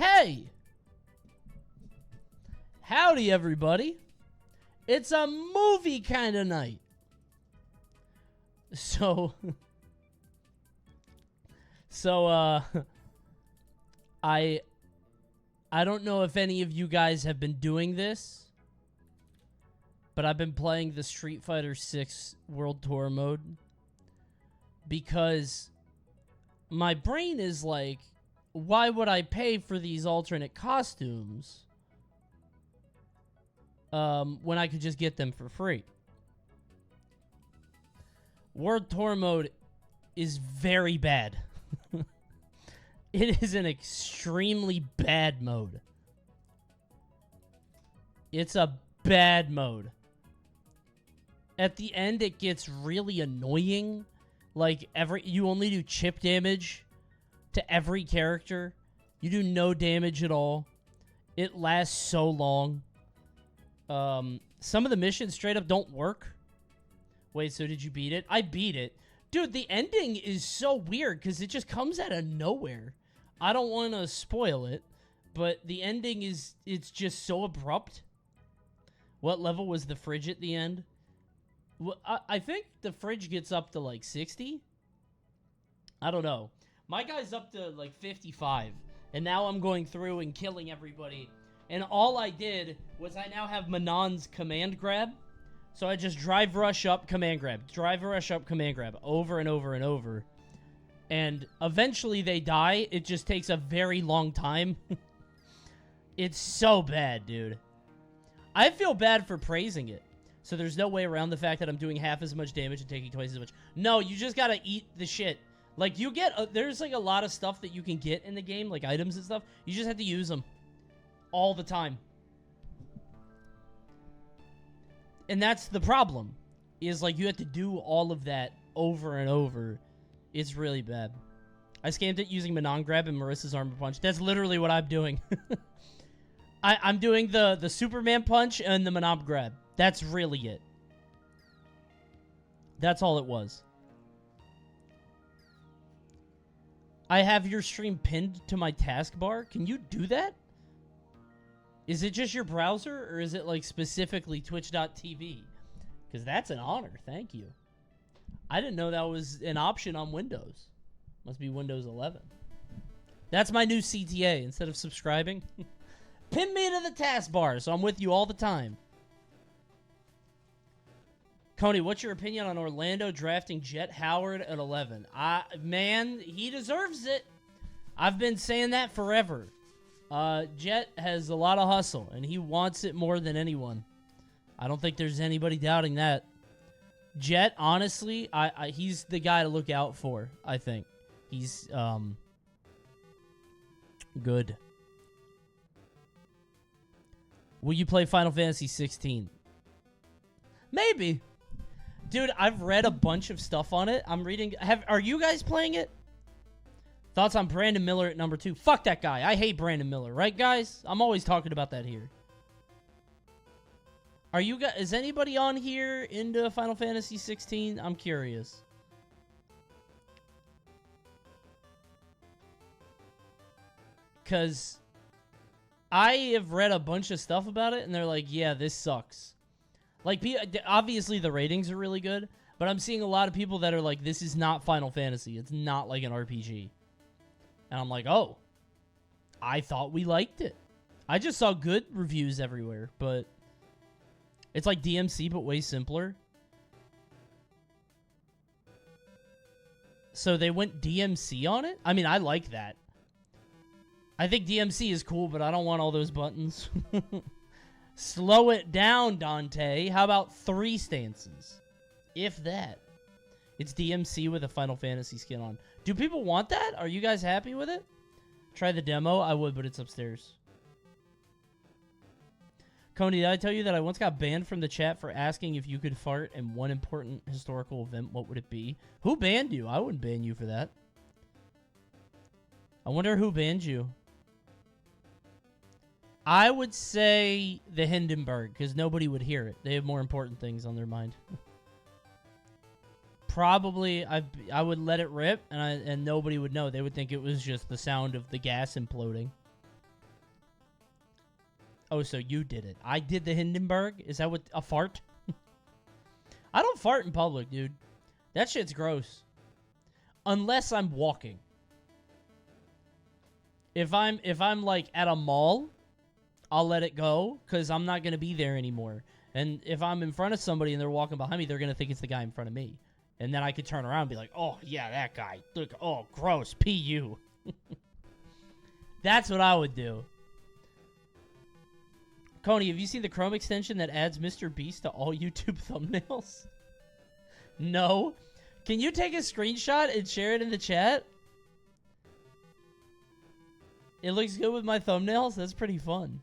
Hey! Howdy, everybody. It's a movie kind of night. So, I don't know if any of you guys have been doing this, but I've been playing the Street Fighter 6 World Tour mode because my brain is like, why would I pay for these alternate costumes when I could just get them for free? World Tour mode is very bad. It is an extremely bad mode. It's a bad mode. At the end, it gets really annoying. Like, you only do chip damage to every character. You do no damage at all. It lasts so long. Some of the missions straight up don't work. Wait, so did you beat it? I beat it. Dude, the ending is so weird because it just comes out of nowhere. I don't want to spoil it, but the ending it's just so abrupt. What level was the fridge at the end? Well, I think the fridge gets up to like 60. I don't know. My guy's up to like 55, and now I'm going through and killing everybody. And all I did was I now have Manon's command grab. So I just drive rush up, command grab. Drive rush up, command grab. Over and over and over. And eventually they die. It just takes a very long time. It's so bad, dude. I feel bad for praising it. So there's no way around the fact that I'm doing half as much damage and taking twice as much. No, you just gotta eat the shit. Like, you get... there's, like, a lot of stuff that you can get in the game, like items and stuff. You just have to use them. All the time. And that's the problem. Is, like, you have to do all of that over and over. It's really bad. I scammed it using Manon Grab and Marissa's Armor Punch. That's literally what I'm doing. I'm doing the Superman Punch and the Manon Grab. That's really it. That's all it was. I have your stream pinned to my taskbar. Can you do that? Is it just your browser, or is it, like, specifically twitch.tv? Because that's an honor. Thank you. I didn't know that was an option on Windows. Must be Windows 11. That's my new CTA. Instead of subscribing, pin me to the taskbar, so I'm with you all the time. Coney, what's your opinion on Orlando drafting Jet Howard at 11? Man, he deserves it. I've been saying that forever. Jet has a lot of hustle, and he wants it more than anyone. I don't think there's anybody doubting that. Jet, honestly, he's the guy to look out for, I think. He's, good. Will you play Final Fantasy 16? Maybe. Dude, I've read a bunch of stuff on it. I'm reading... Are you guys playing it? Thoughts on Brandon Miller at number 2? Fuck that guy. I hate Brandon Miller, right, guys? I'm always talking about that here. Are you guys... Is anybody on here into Final Fantasy 16? I'm curious. Because I have read a bunch of stuff about it, and they're like, yeah, this sucks. Like, obviously the ratings are really good, but I'm seeing a lot of people that are like, this is not Final Fantasy. It's not like an RPG. And I'm like, oh, I thought we liked it. I just saw good reviews everywhere, but it's like DMC, but way simpler. So they went DMC on it? I mean, I like that. I think DMC is cool, but I don't want all those buttons. Slow it down, Dante. How about 3 stances? If that. It's DMC with a Final Fantasy skin on. Do people want that? Are you guys happy with it? Try the demo? I would, but it's upstairs. Coney, did I tell you that I once got banned from the chat for asking if you could fart in one important historical event? What would it be? Who banned you? I wouldn't ban you for that. I wonder who banned you. I would say the Hindenburg, because nobody would hear it. They have more important things on their mind. Probably, I would let it rip, and nobody would know. They would think it was just the sound of the gas imploding. Oh, so you did it. I did the Hindenburg? Is that what... a fart? I don't fart in public, dude. That shit's gross. Unless I'm walking. If I'm like at a mall, I'll let it go because I'm not gonna be there anymore. And if I'm in front of somebody and they're walking behind me, they're gonna think it's the guy in front of me. And then I could turn around and be like, "Oh yeah, that guy. Look, oh gross, pu." That's what I would do. Coney, have you seen the Chrome extension that adds Mr. Beast to all YouTube thumbnails? No. Can you take a screenshot and share it in the chat? It looks good with my thumbnails? That's pretty fun.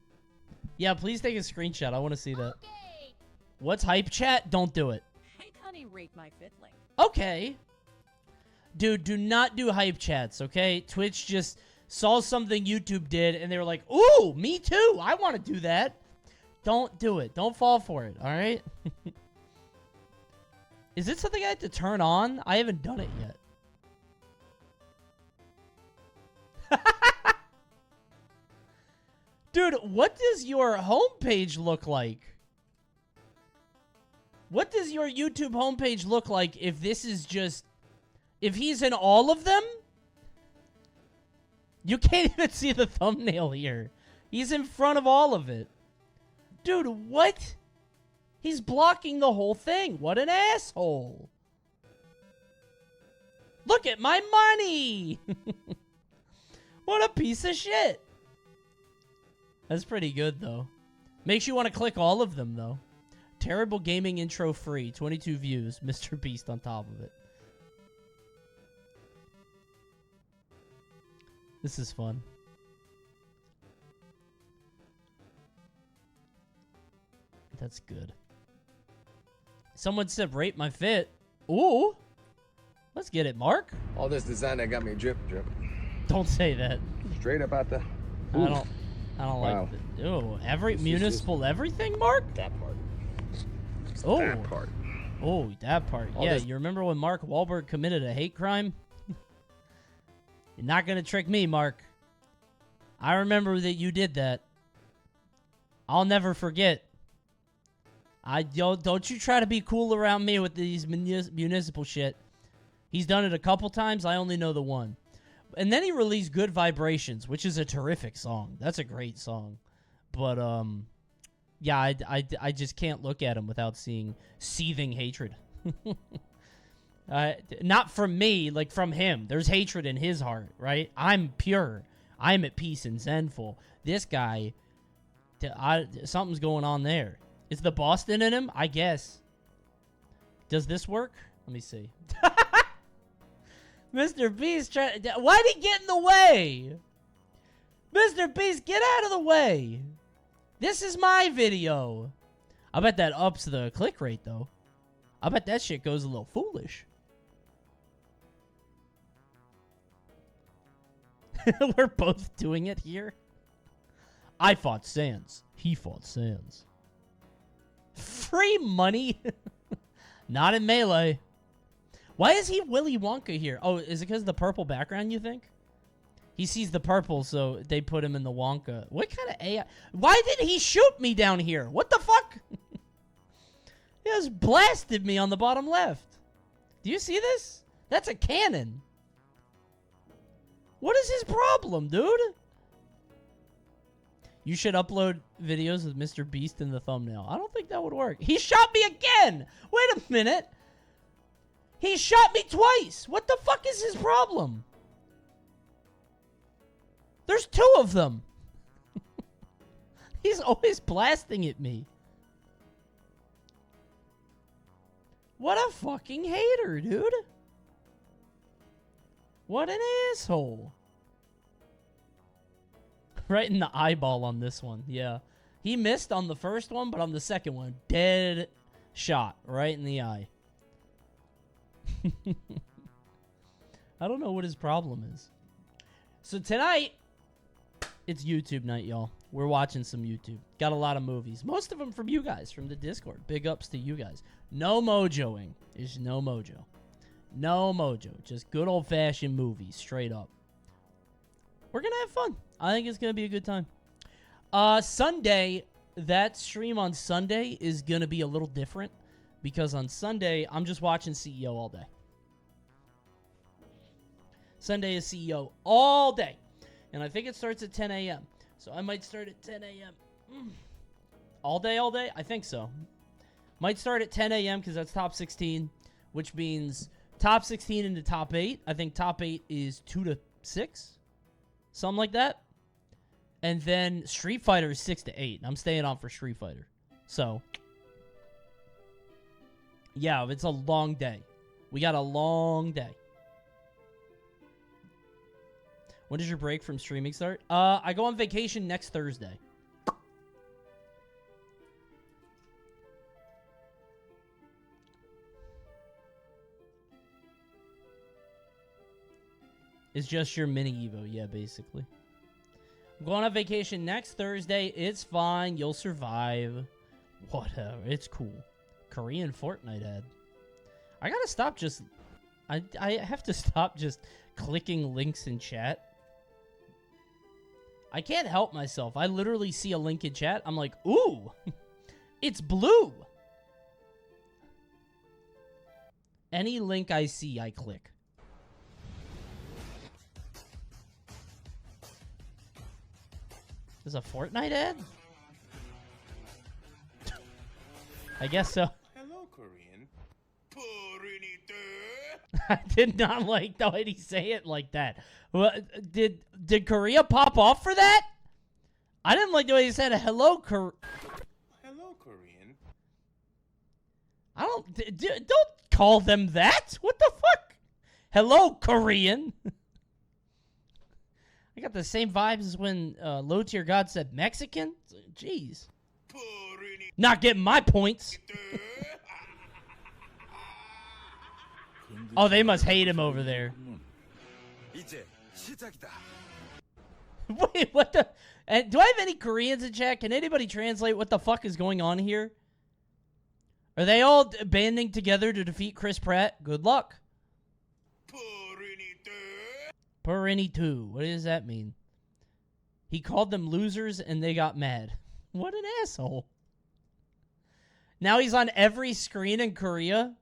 Yeah, please take a screenshot. I want to see that. Okay. What's hype chat? Don't do it. Hey, Coney, rate my fiddling. Okay. Dude, do not do hype chats, okay? Twitch just saw something YouTube did, and they were like, ooh, me too. I want to do that. Don't do it. Don't fall for it, all right? Is it something I have to turn on? I haven't done it yet. Dude, what does your homepage look like? What does your YouTube homepage look like if this is just... if he's in all of them? You can't even see the thumbnail here. He's in front of all of it. Dude, what? He's blocking the whole thing. What an asshole. Look at my money. What a piece of shit. That's pretty good, though. Makes you want to click all of them, though. Terrible gaming intro free. 22 views. Mr. Beast on top of it. This is fun. That's good. Someone said rate my fit. Ooh. Let's get it, Mark. All this design that got me drip. Don't say that. Straight up out the... I don't Wow. like it. Ooh, municipal everything, Mark? That part. Oh. That part. Oh, that part. All Yeah, this- you remember when Mark Wahlberg committed a hate crime? You're not going to trick me, Mark. I remember that you did that. I'll never forget. Don't you try to be cool around me with these municipal shit. He's done it a couple times. I only know the one. And then he released Good Vibrations, which is a terrific song. That's a great song. But, yeah, I just can't look at him without seeing seething hatred. Not from me, like from him. There's hatred in his heart, right? I'm pure. I'm at peace and zenful. This guy, something's going on there. Is the Boston in him? I guess. Does this work? Let me see. Mr. Beast, why'd he get in the way? Mr. Beast, get out of the way. This is my video. I bet that ups the click rate, though. I bet that shit goes a little foolish. We're both doing it here. I fought Sans. He fought Sans. Free money? Not in Melee. Why is he Willy Wonka here? Oh, is it because of the purple background, you think? He sees the purple, so they put him in the Wonka. What kind of AI? Why did he shoot me down here? What the fuck? He just blasted me on the bottom left. Do you see this? That's a cannon. What is his problem, dude? You should upload videos with Mr. Beast in the thumbnail. I don't think that would work. He shot me again! Wait a minute! He shot me twice! What the fuck is his problem? There's two of them! He's always blasting at me. What a fucking hater, dude. What an asshole. Right in the eyeball on this one, yeah. He missed on the first one, but on the second one, dead shot right in the eye. I don't know what his problem is. So tonight, it's YouTube night, y'all. We're watching some YouTube. Got a lot of movies. Most of them from you guys, from the Discord. Big ups to you guys. No mojoing. There's no mojo. No mojo. Just good old-fashioned movies, straight up. We're going to have fun. I think it's going to be a good time. Sunday, that stream on Sunday is going to be a little different because on Sunday, I'm just watching CEO all day. Sunday is CEO all day. And I think it starts at 10 a.m. So I might start at 10 a.m. All day, all day? I think so. Might start at 10 a.m. because that's top 16, which means top 16 into top 8. I think top 8 is 2 to 6. Something like that. And then Street Fighter is 6 to 8. I'm staying on for Street Fighter. So, yeah, it's a long day. We got a long day. When does your break from streaming start? I go on vacation next Thursday. It's just your mini Evo, yeah, basically. I'm going on vacation next Thursday. It's fine. You'll survive. Whatever. It's cool. Korean Fortnite ad. I gotta stop just... I have to stop just clicking links in chat. I can't help myself. I literally see a link in chat. I'm like, ooh, it's blue. Any link I see, I click. There's a Fortnite ad? I guess so. Hello, Korean. I did not like the way he say it like that. Well, did Korea pop off for that? I didn't like the way he said hello, Hello, Korean. I don't call them that. What the fuck? Hello, Korean. I got the same vibes as when Low Tier God said Mexican. Jeez. Not getting my points. Oh, they must hate him over there. Wait, what the? Do I have any Koreans in chat? Can anybody translate what the fuck is going on here? Are they all banding together to defeat Chris Pratt? Good luck. Purini 2. What does that mean? He called them losers and they got mad. What an asshole. Now he's on every screen in Korea.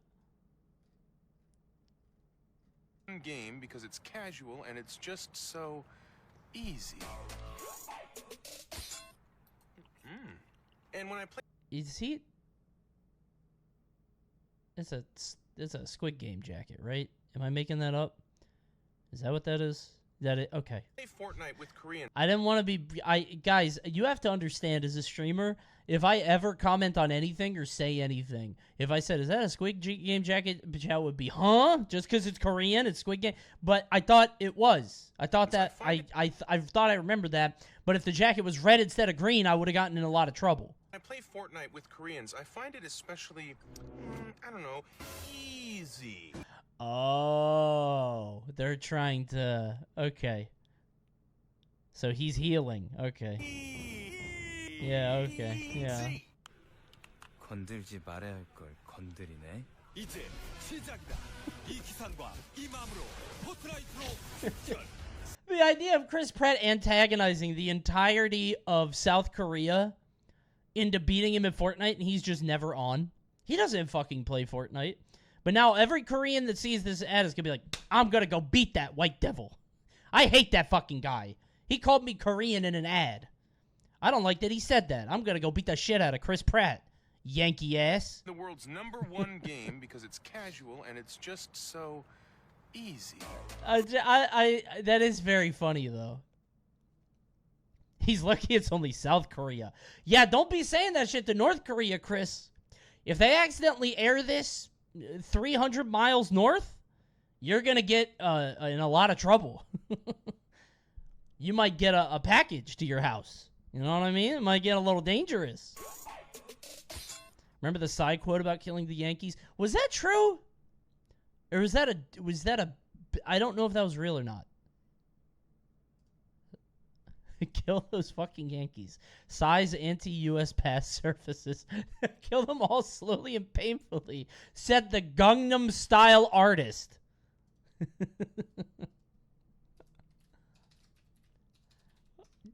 Game because it's casual and it's just so easy. And when I play, Is he? It's a Squid Game jacket, right? Am I making that up? Is that what that is? Is that it? Okay. Fortnite with Korean. I didn't want to be... Guys, you have to understand, as a streamer, if I ever comment on anything or say anything, if I said, is that a Squid Game jacket? Chat would be, huh? Just because it's Korean, it's Squid Game? But I thought it was. I thought that... I thought I remembered that. But if the jacket was red instead of green, I would have gotten in a lot of trouble. When I play Fortnite with Koreans, I find it especially, I don't know, easy. Oh, they're trying to... Okay. So he's healing. Okay. Yeah, okay. Yeah. 건들지 말아야 할 걸 건드리네. 이제 시작이다. 이 기상과 이 마음으로 포트라이트로. The idea of Chris Pratt antagonizing the entirety of South Korea into beating him in Fortnite, and he's just never on. He doesn't fucking play Fortnite. But now every Korean that sees this ad is going to be like, I'm going to go beat that white devil. I hate that fucking guy. He called me Korean in an ad. I don't like that he said that. I'm going to go beat the shit out of Chris Pratt. Yankee ass. The world's #1 game because it's casual and it's just so easy. That is very funny, though. He's lucky it's only South Korea. Yeah, don't be saying that shit to North Korea, Chris. If they accidentally air this 300 miles north, you're going to get in a lot of trouble. You might get a package to your house. You know what I mean? It might get a little dangerous. Remember the side quote about killing the Yankees? Was that true? Or was that a I don't know if that was real or not. Kill those fucking Yankees. Size anti-US pass surfaces. Kill them all slowly and painfully. Said the Gangnam Style artist.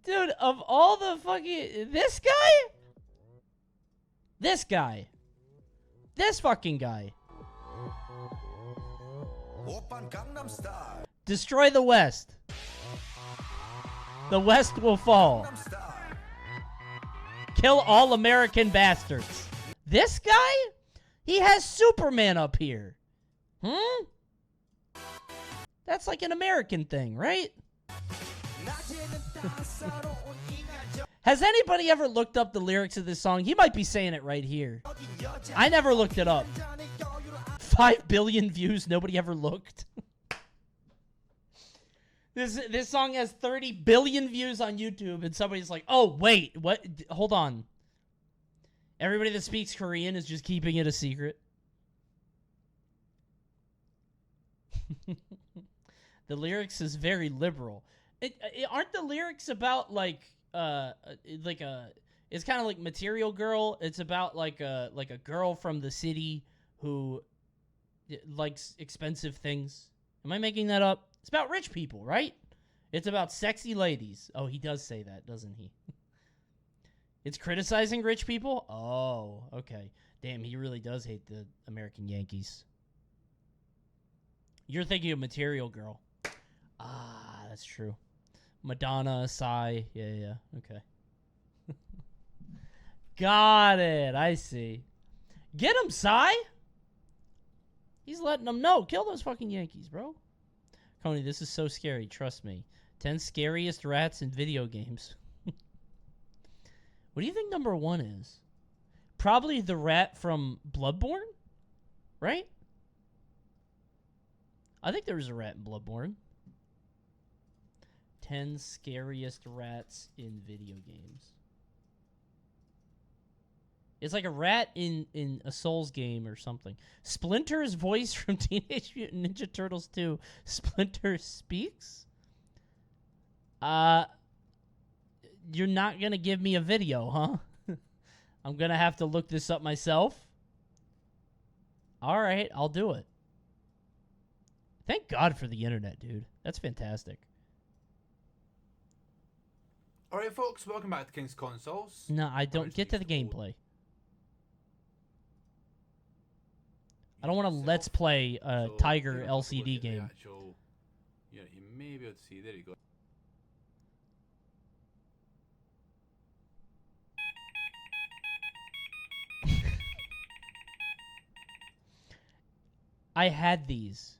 Dude, of all the fucking... This guy? This guy. This fucking guy. Destroy the West. The West will fall. Kill all American bastards. This guy? He has Superman up here. That's like an American thing, right? Has anybody ever looked up the lyrics of this song? He might be saying it right here. I never looked it up. 5 billion views, nobody ever looked. This song has 30 billion views on YouTube, and somebody's like, oh, wait, what? Hold on. Everybody that speaks Korean is just keeping it a secret. The lyrics is very liberal. Aren't the lyrics about, like it's kind of like Material Girl. It's about, like a girl from the city who likes expensive things. Am I making that up? It's about rich people, right? It's about sexy ladies. Oh, he does say that, doesn't he? It's criticizing rich people? Oh, okay. Damn, he really does hate the American Yankees. You're thinking of Material Girl. Ah, that's true. Madonna, Psy. Yeah, okay. Got it. I see. Get him, Psy! He's letting them know. Kill those fucking Yankees, bro. Coney, this is so scary. Trust me. 10 scariest rats in video games. What do you think number 1 is? Probably the rat from Bloodborne? Right? I think there was a rat in Bloodborne. 10 scariest rats in video games. It's like a rat in a Souls game or something. Splinter's voice from Teenage Mutant Ninja Turtles 2. Splinter speaks? You're not going to give me a video, huh? I'm going to have to look this up myself? All right, I'll do it. Thank God for the internet, dude. That's fantastic. Alright, folks, welcome back to King's Consoles. No, I don't. Get to the gameplay. I don't want to let's play a Tiger LCD game. Yeah, you may be able to see. There you go. I had these.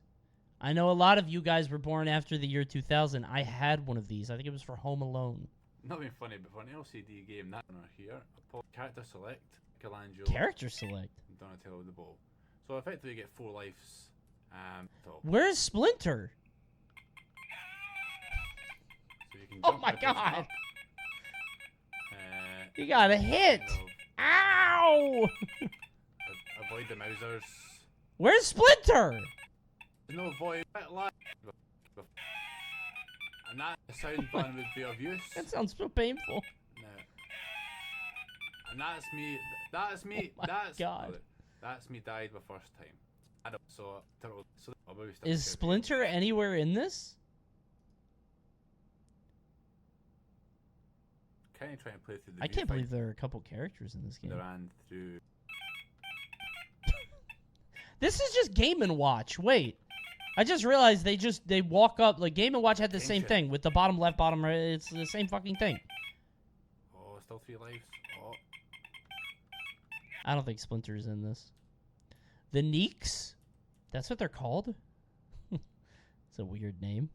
I know a lot of you guys were born after the year 2000. I had one of these. I think it was for Home Alone. Not being funny, but for an LCD game, that one here, character select, Michelangelo, Character select. Donatello the Bow. So effectively, you get 4 lives. Where's Splinter? So you can Oh jump my by pressing God! up. He got a hit. Ow! Avoid the Mausers. Where's Splinter? There's no avoid. And that sound button would be of use. That sounds so painful. No. And that's me. That's me. Oh my that's God. That's me died the first time. I don't. So Is Splinter anywhere in this? Can you try and play through the? I can't believe there are a couple characters in this game. They ran through. This is just Game & Watch. Wait. I just realized they walk up. Like, Game & Watch had the same thing with the bottom left, bottom right. It's the same fucking thing. Oh, still 3 lives. Oh. I don't think Splinter's in this. The Neeks? That's what they're called? It's a weird name.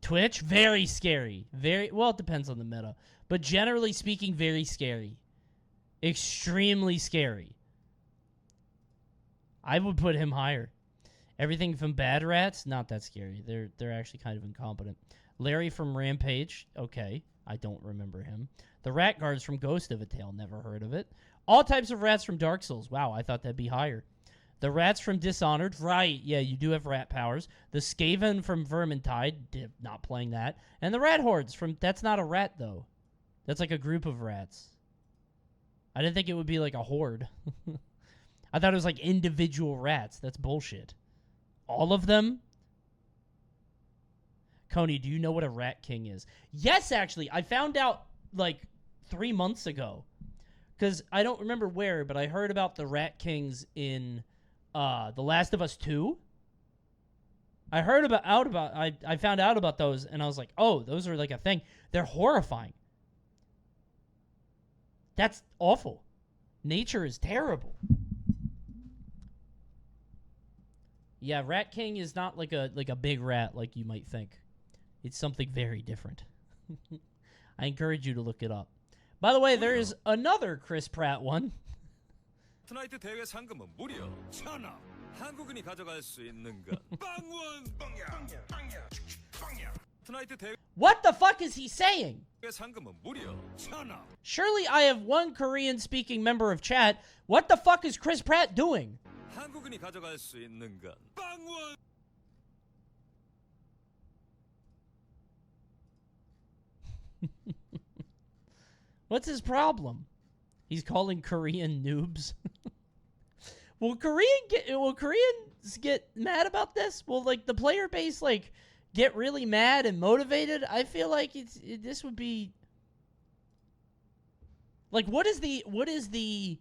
Twitch? Very scary. Very, well, it depends on the meta. But generally speaking, very scary. Extremely scary. I would put him higher. Everything from Bad Rats, not that scary. They're actually kind of incompetent. Larry from Rampage, okay. I don't remember him. The Rat Guards from Ghost of a Tale, never heard of it. All types of rats from Dark Souls. Wow, I thought that'd be higher. The rats from Dishonored, right. Yeah, you do have rat powers. The Skaven from Vermintide, not playing that. And the Rat Hordes from, that's not a rat though. That's like a group of rats. I didn't think it would be like a horde. I thought it was like individual rats. That's bullshit. All of them? Coney, do you know what a rat king is? Yes, actually. I found out like 3 months ago. Because I don't remember where, but I heard about the rat kings in The Last of Us 2. I found out about those, and I was like, oh, those are like a thing. They're horrifying. That's awful. Nature is terrible. Yeah, Rat King is not like a big rat like you might think. It's something very different. I encourage you to look it up. By the way, there is another Chris Pratt one. 트나이트 대회 상금은 무려 1,000억. 한국인이 가져갈 수 있는 건 빵원 빵야. 트나이트 대회 What the fuck is he saying? 상금은 무려 1,000억. Surely I have one Korean-speaking member of chat. What the fuck is Chris Pratt doing? 한국인이 가져갈 수 있는 건 빵원. What's his problem? He's calling Korean noobs. Will Koreans get mad about this? Will like the player base like get really mad and motivated? I feel like this would be like what is the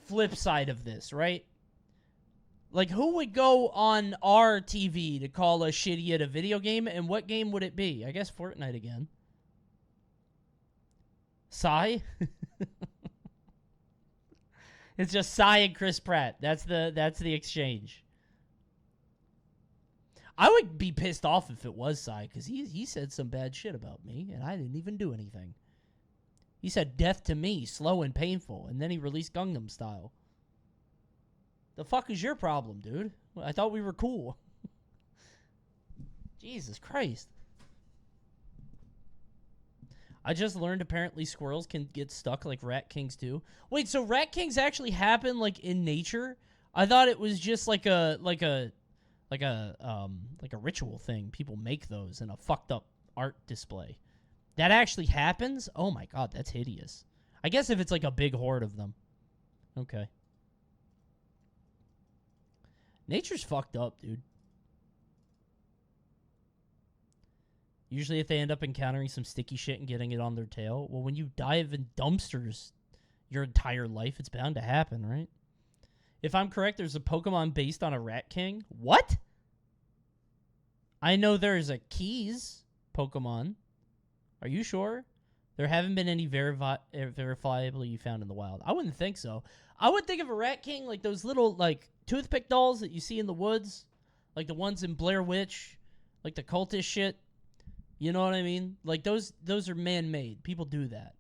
flip side of this, right? Like who would go on our TV to call us shitty at a video game, and what game would it be? I guess Fortnite again. Psy? It's just Psy and Chris Pratt. That's the exchange. I would be pissed off if it was Psy, because he said some bad shit about me, and I didn't even do anything. He said death to me, slow and painful, and then he released Gangnam Style. The fuck is your problem, dude? I thought we were cool. Jesus Christ. I just learned apparently squirrels can get stuck like rat kings do. Wait, so rat kings actually happen like in nature? I thought it was just like a ritual thing. People make those in a fucked up art display. That actually happens? Oh my god, that's hideous. I guess if it's like a big horde of them. Okay. Nature's fucked up, dude. Usually if they end up encountering some sticky shit and getting it on their tail, well, when you dive in dumpsters your entire life, it's bound to happen, right? If I'm correct, there's a Pokemon based on a Rat King. What? I know there's a Keys Pokemon. Are you sure? There haven't been any verifiably found in the wild. I wouldn't think so. I would think of a Rat King like those little, like, toothpick dolls that you see in the woods. Like the ones in Blair Witch. Like the cultist shit. You know what I mean? Like, those are man-made. People do that.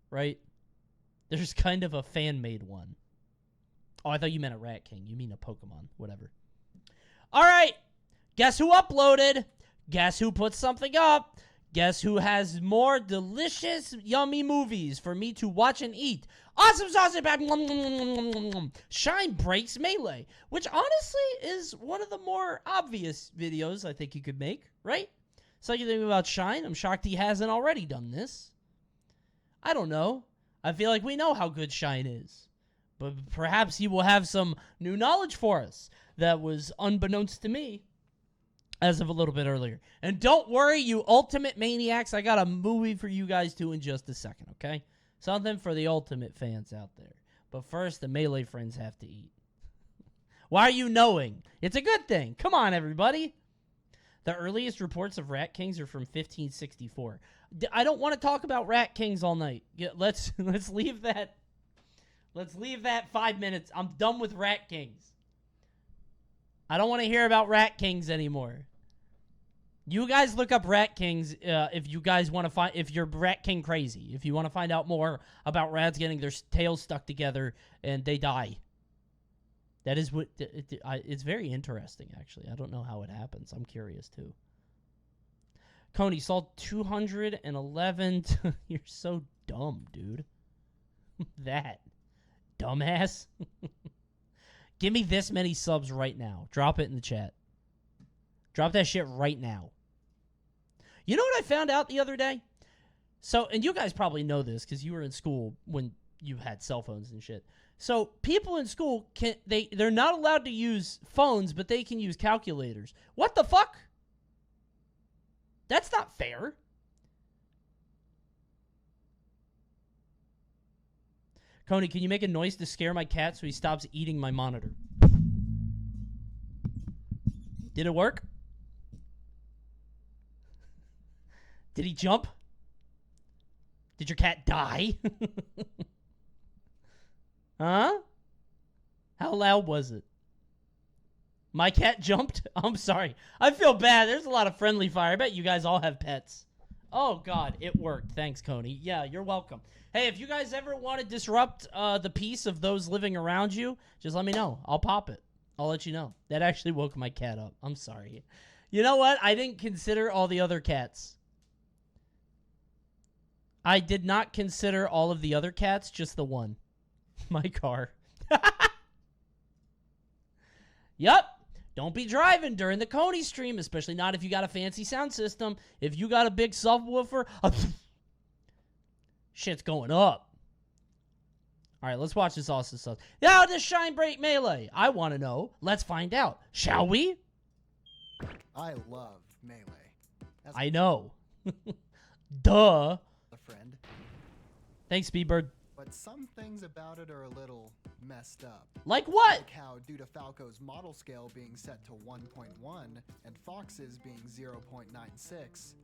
Right? There's kind of a fan-made one. Oh, I thought you meant a Rat King. You mean a Pokemon. Whatever. All right. Guess who uploaded? Guess who put something up? Guess who has more delicious, yummy movies for me to watch and eat? Awesome Sausage Pack. Shine Breaks Melee. Which, honestly, is one of the more obvious videos I think you could make. Right? Second thing about Shine, I'm shocked he hasn't already done this. I don't know. I feel like we know how good Shine is. But perhaps he will have some new knowledge for us that was unbeknownst to me as of a little bit earlier. And don't worry, you ultimate maniacs. I got a movie for you guys too in just a second, okay? Something for the ultimate fans out there. But first, the Melee friends have to eat. Why are you knowing? It's a good thing. Come on, everybody. The earliest reports of Rat Kings are from 1564. I don't want to talk about Rat Kings all night. Let's leave that. Let's leave that 5 minutes. I'm done with Rat Kings. I don't want to hear about Rat Kings anymore. You guys look up Rat Kings if you guys want to find, if you're Rat King crazy. If you want to find out more about rats getting their tails stuck together and they die. That is what, it's very interesting, actually. I don't know how it happens. I'm curious, too. Coney saw 211. You're so dumb, dude. That. Dumbass. Give me this many subs right now. Drop it in the chat. Drop that shit right now. You know what I found out the other day? So, and you guys probably know this because you were in school when you had cell phones and shit. So people in school they're not allowed to use phones, but they can use calculators. What the fuck? That's not fair. Coney, can you make a noise to scare my cat so he stops eating my monitor? Did it work? Did he jump? Did your cat die? Huh? How loud was it? My cat jumped? I'm sorry. I feel bad. There's a lot of friendly fire. I bet you guys all have pets. Oh, God. It worked. Thanks, Coney. Yeah, you're welcome. Hey, if you guys ever want to disrupt the peace of those living around you, just let me know. I'll pop it. I'll let you know. That actually woke my cat up. I'm sorry. You know what? I didn't consider all the other cats. I did not consider all of the other cats, just the one. My car. Yup. Don't be driving during the Coney stream, especially not if you got a fancy sound system. If you got a big subwoofer, shit's going up. All right, let's watch this awesome stuff. How does Shine break Melee? I want to know. Let's find out. Shall we? I love Melee. I know. Duh. A friend. Thanks, Speedbird. But some things about it are a little messed up. Like what? Like how, due to Falco's model scale being set to 1.1 and Fox's being 0.96,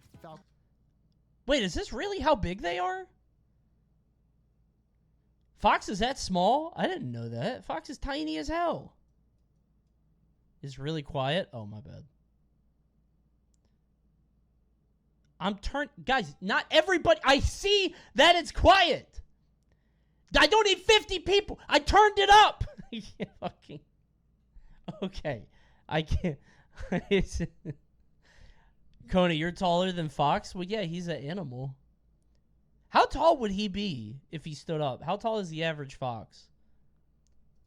Wait, is this really how big they are? Fox is that small? I didn't know that. Fox is tiny as hell. Is really quiet? Oh, my bad. Guys, not everybody. I see that it's quiet. I don't need 50 people. I turned it up. Yeah, fucking. Okay. I can't. Coney, you're taller than Fox? Well, yeah, he's an animal. How tall would he be if he stood up? How tall is the average fox?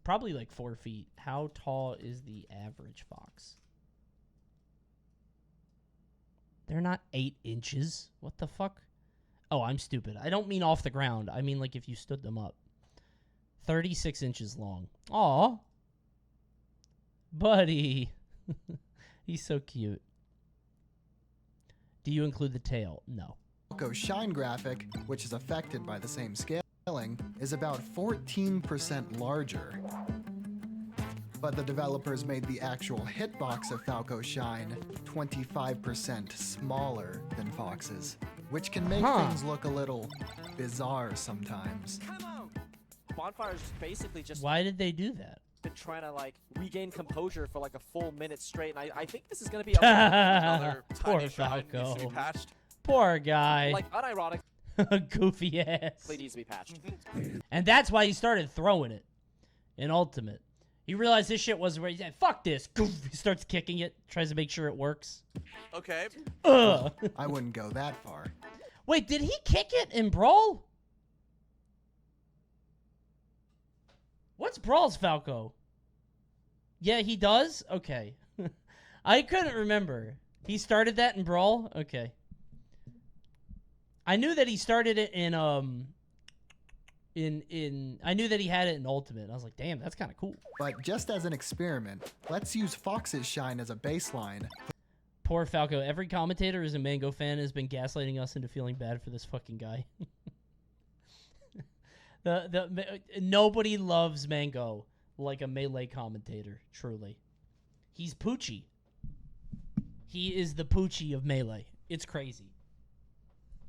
Probably like 4 feet. How tall is the average fox? They're not 8 inches. What the fuck? Oh, I'm stupid. I don't mean off the ground. I mean like if you stood them up. 36 inches long. Aw. Buddy. He's so cute. Do you include the tail? No. Falco's Shine graphic, which is affected by the same scaling, is about 14% larger. But the developers made the actual hitbox of Falco's Shine 25% smaller than Fox's, which can make things look a little bizarre sometimes. Bonfire's basically just Why did they do that? been trying to like regain composure for like a full minute straight, and I think this is gonna be another Poor tiny shine needs to be Falco. patched. Poor guy. Like unironically Goofy ass. needs to be patched. And that's why he started throwing it in Ultimate. He realized this shit wasn't where he said, fuck this. He starts kicking it, tries to make sure it works. Okay. Ugh. I wouldn't go that far. Wait, did he kick it in Brawl? What's Brawl's Falco? Yeah, he does? Okay. I couldn't remember. He started that in Brawl? Okay. I knew that he started it in I knew that he had it in Ultimate. I was like, damn, that's kind of cool. But just as an experiment, let's use Fox's Shine as a baseline. Poor Falco. Every commentator who's a Mango fan has been gaslighting us into feeling bad for this fucking guy. Nobody loves Mango like a Melee commentator, truly. He's Poochie. He is the Poochie of Melee. It's crazy.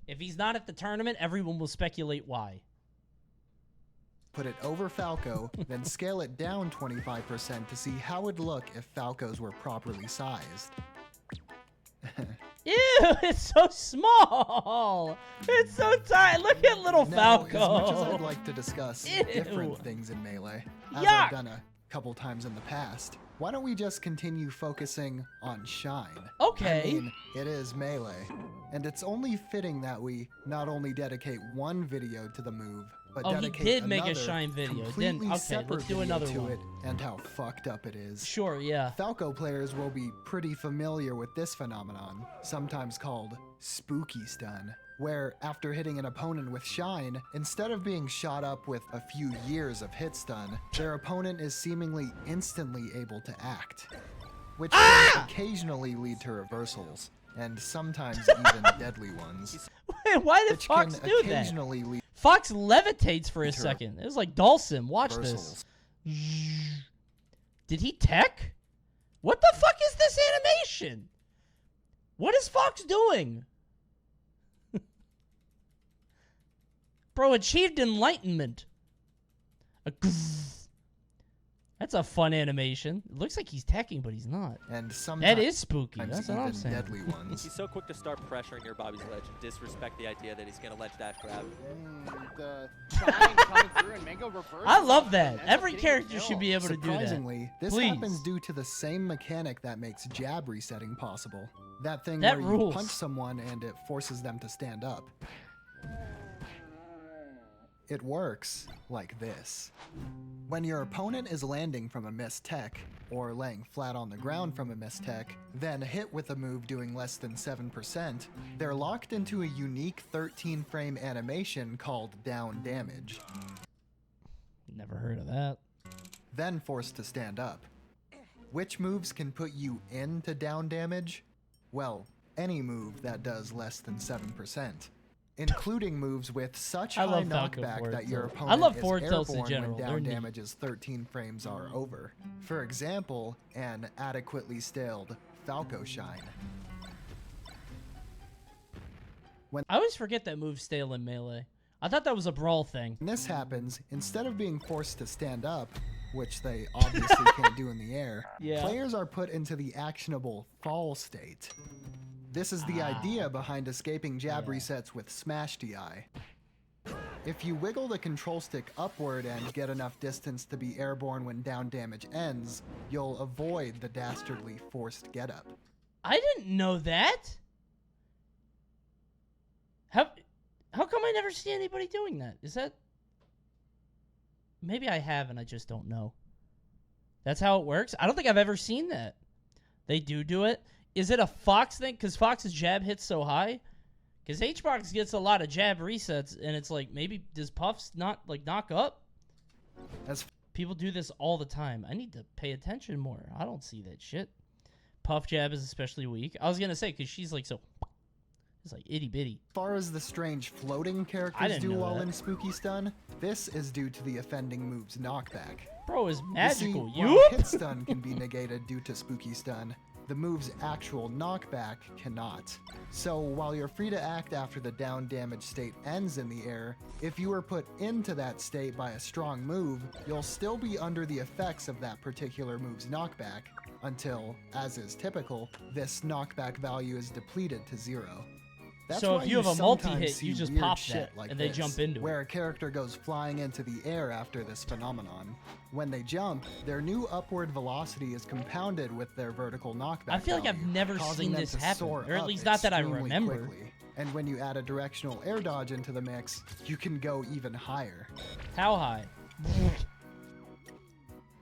If he's not at the tournament, everyone will speculate why. Put it over Falco, then scale it down 25% to see how it'd look if Falcos were properly sized. Ew, it's so small. It's so tiny. Look at little Now, Falco. as much as I'd like to discuss Ew. different things in Melee, as Yuck. I've done a couple times in the past, why don't we just continue focusing on Shine? Okay. I mean, it is Melee, and it's only fitting that we not only dedicate one video to the move, but Oh, he dedicate did make a another Shine video, completely didn't- okay, separate let's do video another to one. it and how fucked up it is. Sure, yeah. Falco players will be pretty familiar with this phenomenon, sometimes called spooky stun, where after hitting an opponent with Shine, instead of being shot up with a few years of hit stun, their opponent is seemingly instantly able to act, which can occasionally lead to reversals. and sometimes even deadly ones, Wait, why did which Fox can do that? occasionally lead Fox levitates for a to second. It was like Dawson. Watch reversals. this. Did he tech? What the fuck is this animation? What is Fox doing? Bro, achieved enlightenment. That's a fun animation. It looks like he's teching, but he's not. And That sometimes is spooky. That's what I'm even saying. deadly ones. He's so quick to start pressuring your Bobby's ledge and disrespect the idea that he's gonna ledge dash grab. The shine coming through and Mango reverses. I love that. Ends up Every getting the character should kill. be able to do that. Surprisingly, this Please. happens due to the same mechanic that makes jab resetting possible. That thing That where rules. you punch someone and it forces them to stand up. It works like this. When your opponent is landing from a missed tech, or laying flat on the ground from a missed tech, then hit with a move doing less than 7%, they're locked into a unique 13-frame animation called down damage, Never heard of that. then forced to stand up. Which moves can put you into down damage? Well, any move that does less than 7%. Including moves with such I high love Falco knockback forward that your tilt. opponent I love is forward tilts in airborne general. when They're down neat. damage's 13 frames are over. For example, an adequately staled Falco Shine. I always forget that move stale in Melee. I thought that was a brawl thing. When this happens, instead of being forced to stand up, which they obviously can't do in the air, Yeah. players are put into the actionable fall state. This is the idea behind escaping jab resets with Smash DI. If you wiggle the control stick upward and get enough distance to be airborne when down damage ends, you'll avoid the dastardly forced getup. I didn't know that. How come I never see anybody doing that? Is that... Maybe I have and I just don't know. That's how it works? I don't think I've ever seen that. They do it. Is it a Fox thing? Because Fox's jab hits so high? Because HBox gets a lot of jab resets, and it's like, maybe does Puffs not like knock up? As People do this all the time. I need to pay attention more. I don't see that shit. Puff jab is especially weak. I was gonna say because she's like so. It's like itty bitty. far as the strange floating I characters didn't do know while that. in Spooky Stun, this is due to the offending move's knockback. Bro is magical. You see, while Yoop! hit stun can be negated due to Spooky Stun, the move's actual knockback cannot. So while you're free to act after the down damage state ends in the air, if you were put into that state by a strong move, you'll still be under the effects of that particular move's knockback until, as is typical, this knockback value is depleted to 0. That's So why if you have a sometimes multi-hit, see you just weird pop shit that, like and they this, jump into it. where a character goes flying into the air after this phenomenon. When they jump, their new upward velocity is compounded with their vertical knockback. I feel like I've value, never causing seen them this to happen, soar or at up least not that I extremely remember. quickly. And when you add a directional air dodge into the mix, you can go even higher. How high?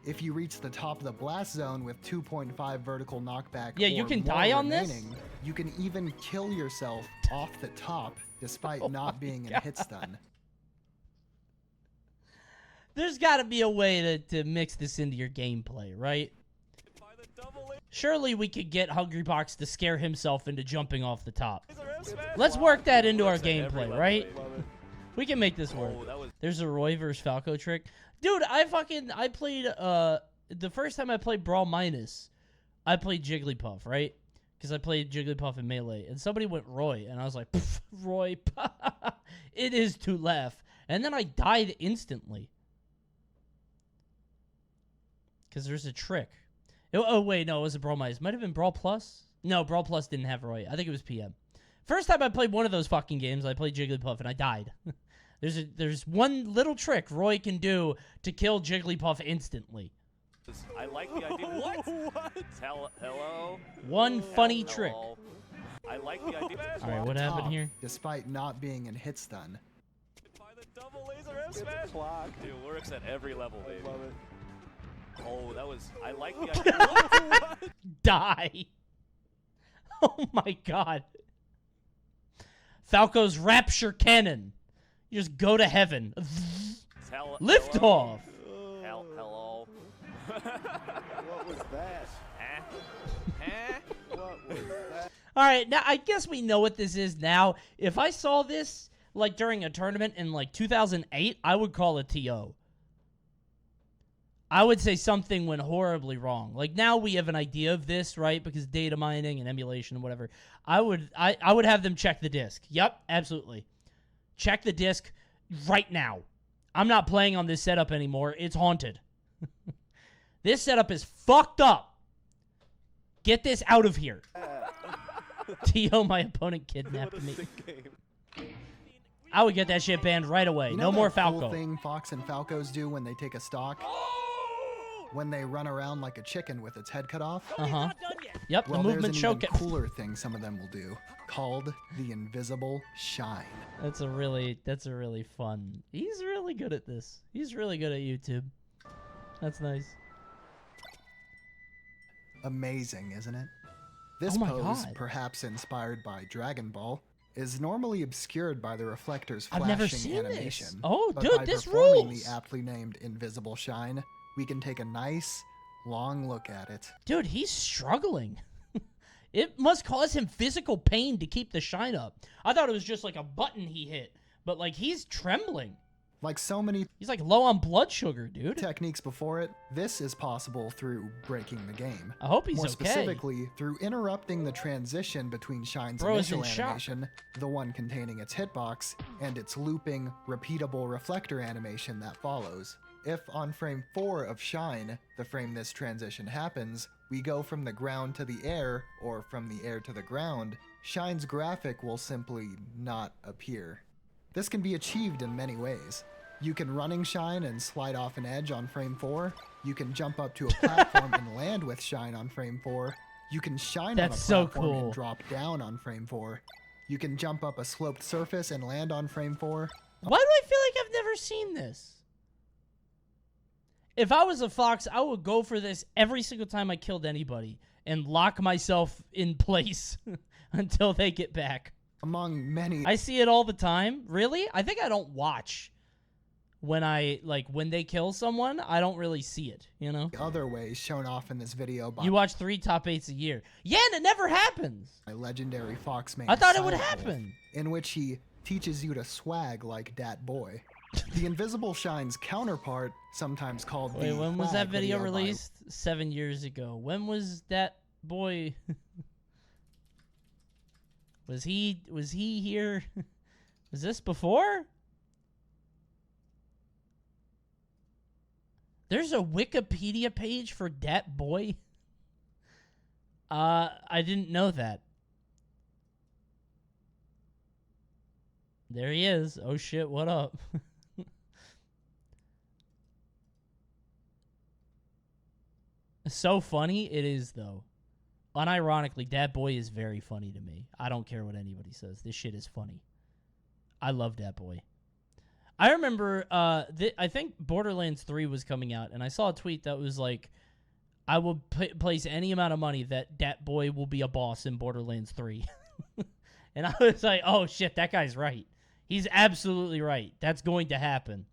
If you reach the top of the blast zone with 2.5 vertical knockback, Yeah, you or can more die on this? remaining, you can even kill yourself off the top, despite Oh not my being in God. hit stun. There's got to be a way to mix this into your gameplay, right? Surely we could get Hungrybox to scare himself into jumping off the top. Let's work that into our gameplay, right? We can make this work. There's a Roy versus Falco trick. Dude, I played, the first time I played Brawl Minus, I played Jigglypuff, right? Because I played Jigglypuff in Melee, and somebody went Roy, and I was like, Roy, it is to laugh. And then I died instantly. Because there's a trick. Oh, wait, no, it wasn't Brawl Minus. Might have been Brawl Plus? No, Brawl Plus didn't have Roy. I think it was PM. First time I played one of those fucking games, I played Jigglypuff, and I died. There's one little trick Roy can do to kill Jigglypuff instantly. I like the idea. What? Hello? One funny trick. Hello? I like the idea. All right, what happened Top, here? Despite not being in hit stun. By the double laser F smash. Dude, works at every level, baby. Love it. Oh, that was. I like the idea. What? Die. Oh my god. Falco's Rapture Cannon. You just go to heaven. Lift off. Hello. What was that? Huh? What was that? All right, now I guess we know what this is now. If I saw this like during a tournament in like 2008, I would call it TO. I would say something went horribly wrong. Like now we have an idea of this, right? Because data mining and emulation and whatever. I would have them check the disc. Yep, absolutely. Check the disc right now. I'm not playing on this setup anymore. It's haunted. This setup is fucked up. Get this out of here. T.O. my opponent kidnapped me. I would get that shit banned right away. You no know more that cool Falco. thing Fox and Falcos do when they take a stock? When they run around like a chicken with its head cut off? Uh-huh. Yep, Well, the there's movement an showcase. even cooler thing some of them will do, called the invisible shine. That's a really fun. He's really good at this. He's really good at YouTube. That's nice. Amazing, isn't it? This Oh my pose, God. perhaps inspired by Dragon Ball, is normally obscured by the reflector's I've flashing never seen animation. this. Oh, but dude, by this performing rules. the aptly named invisible shine, we can take a nice, long look at it. Dude, he's struggling. It must cause him physical pain to keep the shine up. I thought it was just like a button he hit, but like he's trembling. Like so many He's like low on blood sugar, dude. techniques before it, this is possible through breaking the game. I hope he's More okay. specifically, through interrupting the transition between Shine's Bro is initial in shock. animation, the one containing its hitbox, and its looping, repeatable reflector animation that follows. If on frame 4 of Shine, the frame this transition happens, we go from the ground to the air, or from the air to the ground, Shine's graphic will simply not appear. This can be achieved in many ways. You can running Shine and slide off an edge on frame 4. You can jump up to a platform and land with Shine on frame 4. You can shine That's on a so platform cool. and drop down on frame 4. You can jump up a sloped surface and land on frame 4. Why do I feel like I've never seen this? If I was a fox, I would go for this every single time I killed anybody and lock myself in place until they get back. Among many I see it all the time. Really? I think I don't watch when they kill someone. I don't really see it, you know? other ways shown off in this video by You watch 3 top 8s a year. Yeah, and it never happens. legendary fox main I thought it would Silent Wolf, happen. in which he teaches you to swag like Dat Boy. The Invisible Shine's counterpart, sometimes called Wait, the when was Swag that video by released? 7 years ago. When was that boy? Was he here? Was this before? There's a Wikipedia page for Dat Boy? I didn't know that. There he is. Oh shit, what up? So funny it is, though. Unironically, Dat Boy is very funny to me. I don't care what anybody says. This shit is funny. I love Dat Boy. I remember, I think Borderlands 3 was coming out, and I saw a tweet that was like, I will place any amount of money that Dat Boy will be a boss in Borderlands 3. And I was like, oh shit, that guy's right. He's absolutely right. That's going to happen.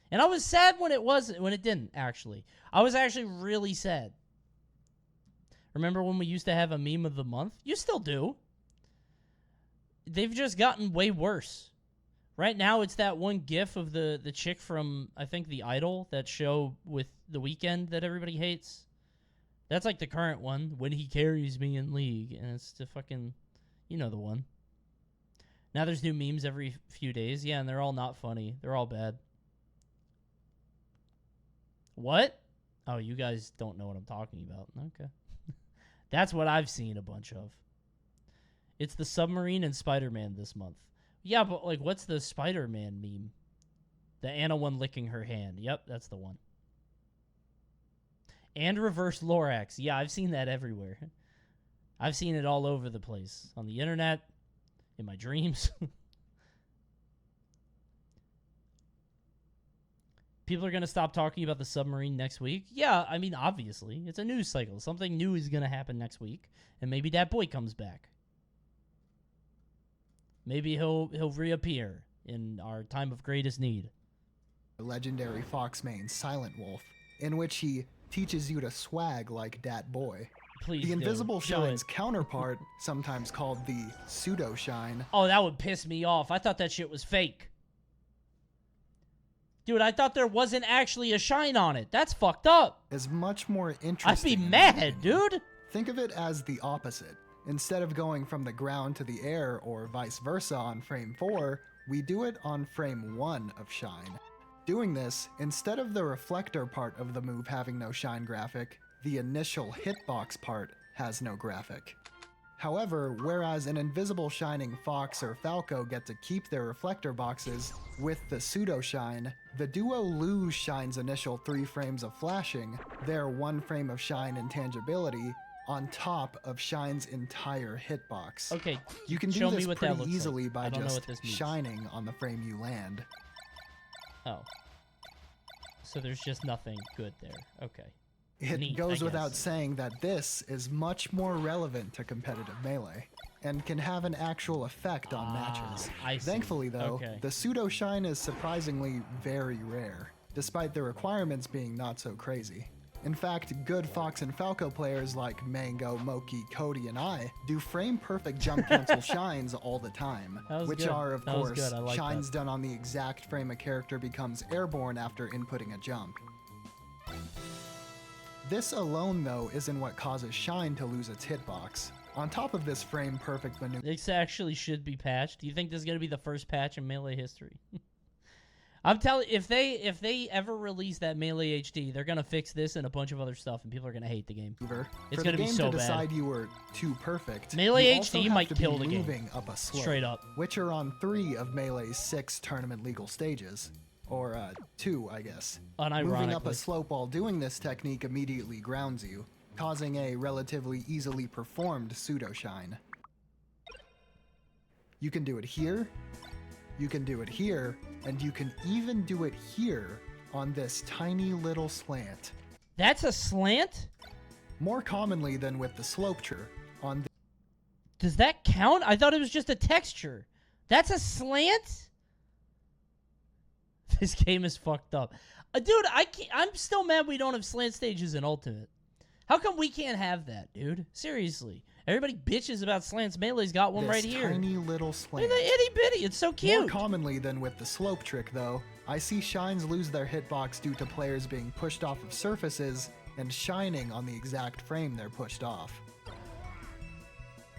And I was sad when it didn't, actually. I was actually really sad. Remember when we used to have a meme of the month? You still do. They've just gotten way worse. Right now, it's that one gif of the chick from, I think, The Idol, that show with The Weeknd that everybody hates. That's like the current one, when he carries me in League. And it's the fucking, you know the one. Now there's new memes every few days. Yeah, and they're all not funny. They're all bad. What? Oh, you guys don't know what I'm talking about. Okay. That's what I've seen a bunch of. It's the submarine and Spider-Man this month. Yeah, but like, what's the Spider-Man meme? The Anna one licking her hand. Yep, that's the one. And reverse Lorax. Yeah, I've seen that everywhere. I've seen it all over the place. On the internet, in my dreams. People are going to stop talking about the submarine next week. Yeah, I mean, obviously. It's a news cycle. Something new is going to happen next week. And maybe that boy comes back. Maybe he'll reappear in our time of greatest need. legendary fox main Silent Wolf, in which he teaches you to swag like Dat Boy. Please The do. invisible Do shine's it. counterpart, sometimes called the pseudo shine, Oh, that would piss me off. I thought that shit was fake. Dude, I thought there wasn't actually a shine on it. That's fucked up. is much more I'd interesting. be in my mad, opinion. dude. Think of it as the opposite. Instead of going from the ground to the air or vice versa on frame 4, we do it on frame 1 of shine. Doing this, instead of the reflector part of the move having no shine graphic, the initial hitbox part has no graphic. However, whereas an invisible shining Fox or Falco get to keep their reflector boxes, with the pseudo shine, the duo lose Shine's initial 3 frames of flashing, their 1 frame of shine intangibility, on top of Shine's entire hitbox. Okay, You can show do me this what that pretty looks easily like. by I don't know just what this means. shining on the frame you land. Oh. So there's just nothing good there. Okay. It Neat, goes I without guess. saying that this is much more relevant to competitive Melee, and can have an actual effect on matches. I see. Thankfully though, Okay. the pseudo shine is surprisingly very rare, despite the requirements being not so crazy. In fact, good Fox and Falco players like Mango, Moki, Cody, and I do frame-perfect jump cancel shines all the time, That was which good. are, of That was course, good. I like shines that. done on the exact frame a character becomes airborne after inputting a jump. This alone, though, isn't what causes Shine to lose its hitbox. On top of this frame-perfect maneuver, This actually should be patched. Do you think this is gonna be the first patch in Melee history? I'm telling if they ever release that Melee HD, they're gonna fix this and a bunch of other stuff, and people are gonna hate the game. It's for gonna the be game so to bad. decide you were too perfect, Melee you also HD have might to kill be the game. moving up a slope, Straight up. which are on 3 of Melee's 6 tournament legal stages. Or 2, I guess. Moving up a Unironically. slope while doing this technique immediately grounds you, causing a relatively easily performed pseudo shine. You can do it here, you can do it here, and you can even do it here on this tiny little slant. That's a slant? More commonly than with the slopeture, on the Does that count? I thought it was just a texture. That's a slant? This game is fucked up. Dude, I'm still mad we don't have slant stages in Ultimate. How come we can't have that, dude? Seriously. Everybody bitches about slants. Melee's got one this right here. tiny little Look slant. at the itty bitty. It's so More cute. commonly than with the slope trick, though, I see shines lose their hitbox due to players being pushed off of surfaces and shining on the exact frame they're pushed off.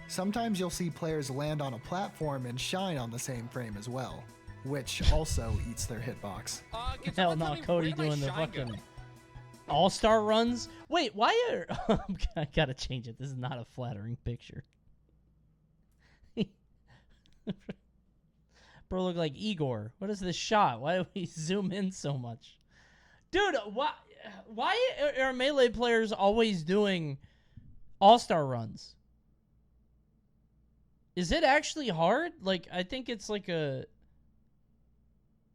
Sometimes you'll see players land on a platform and shine on the same frame as well, which also eats their hitbox. Hell no, Cody doing the fucking all-star runs. Wait, why are... I gotta change it. This is not a flattering picture. Bro, look like Igor. What is this shot? Why do we zoom in so much? Dude, why are Melee players always doing all-star runs? Is it actually hard? Like, I think it's like a...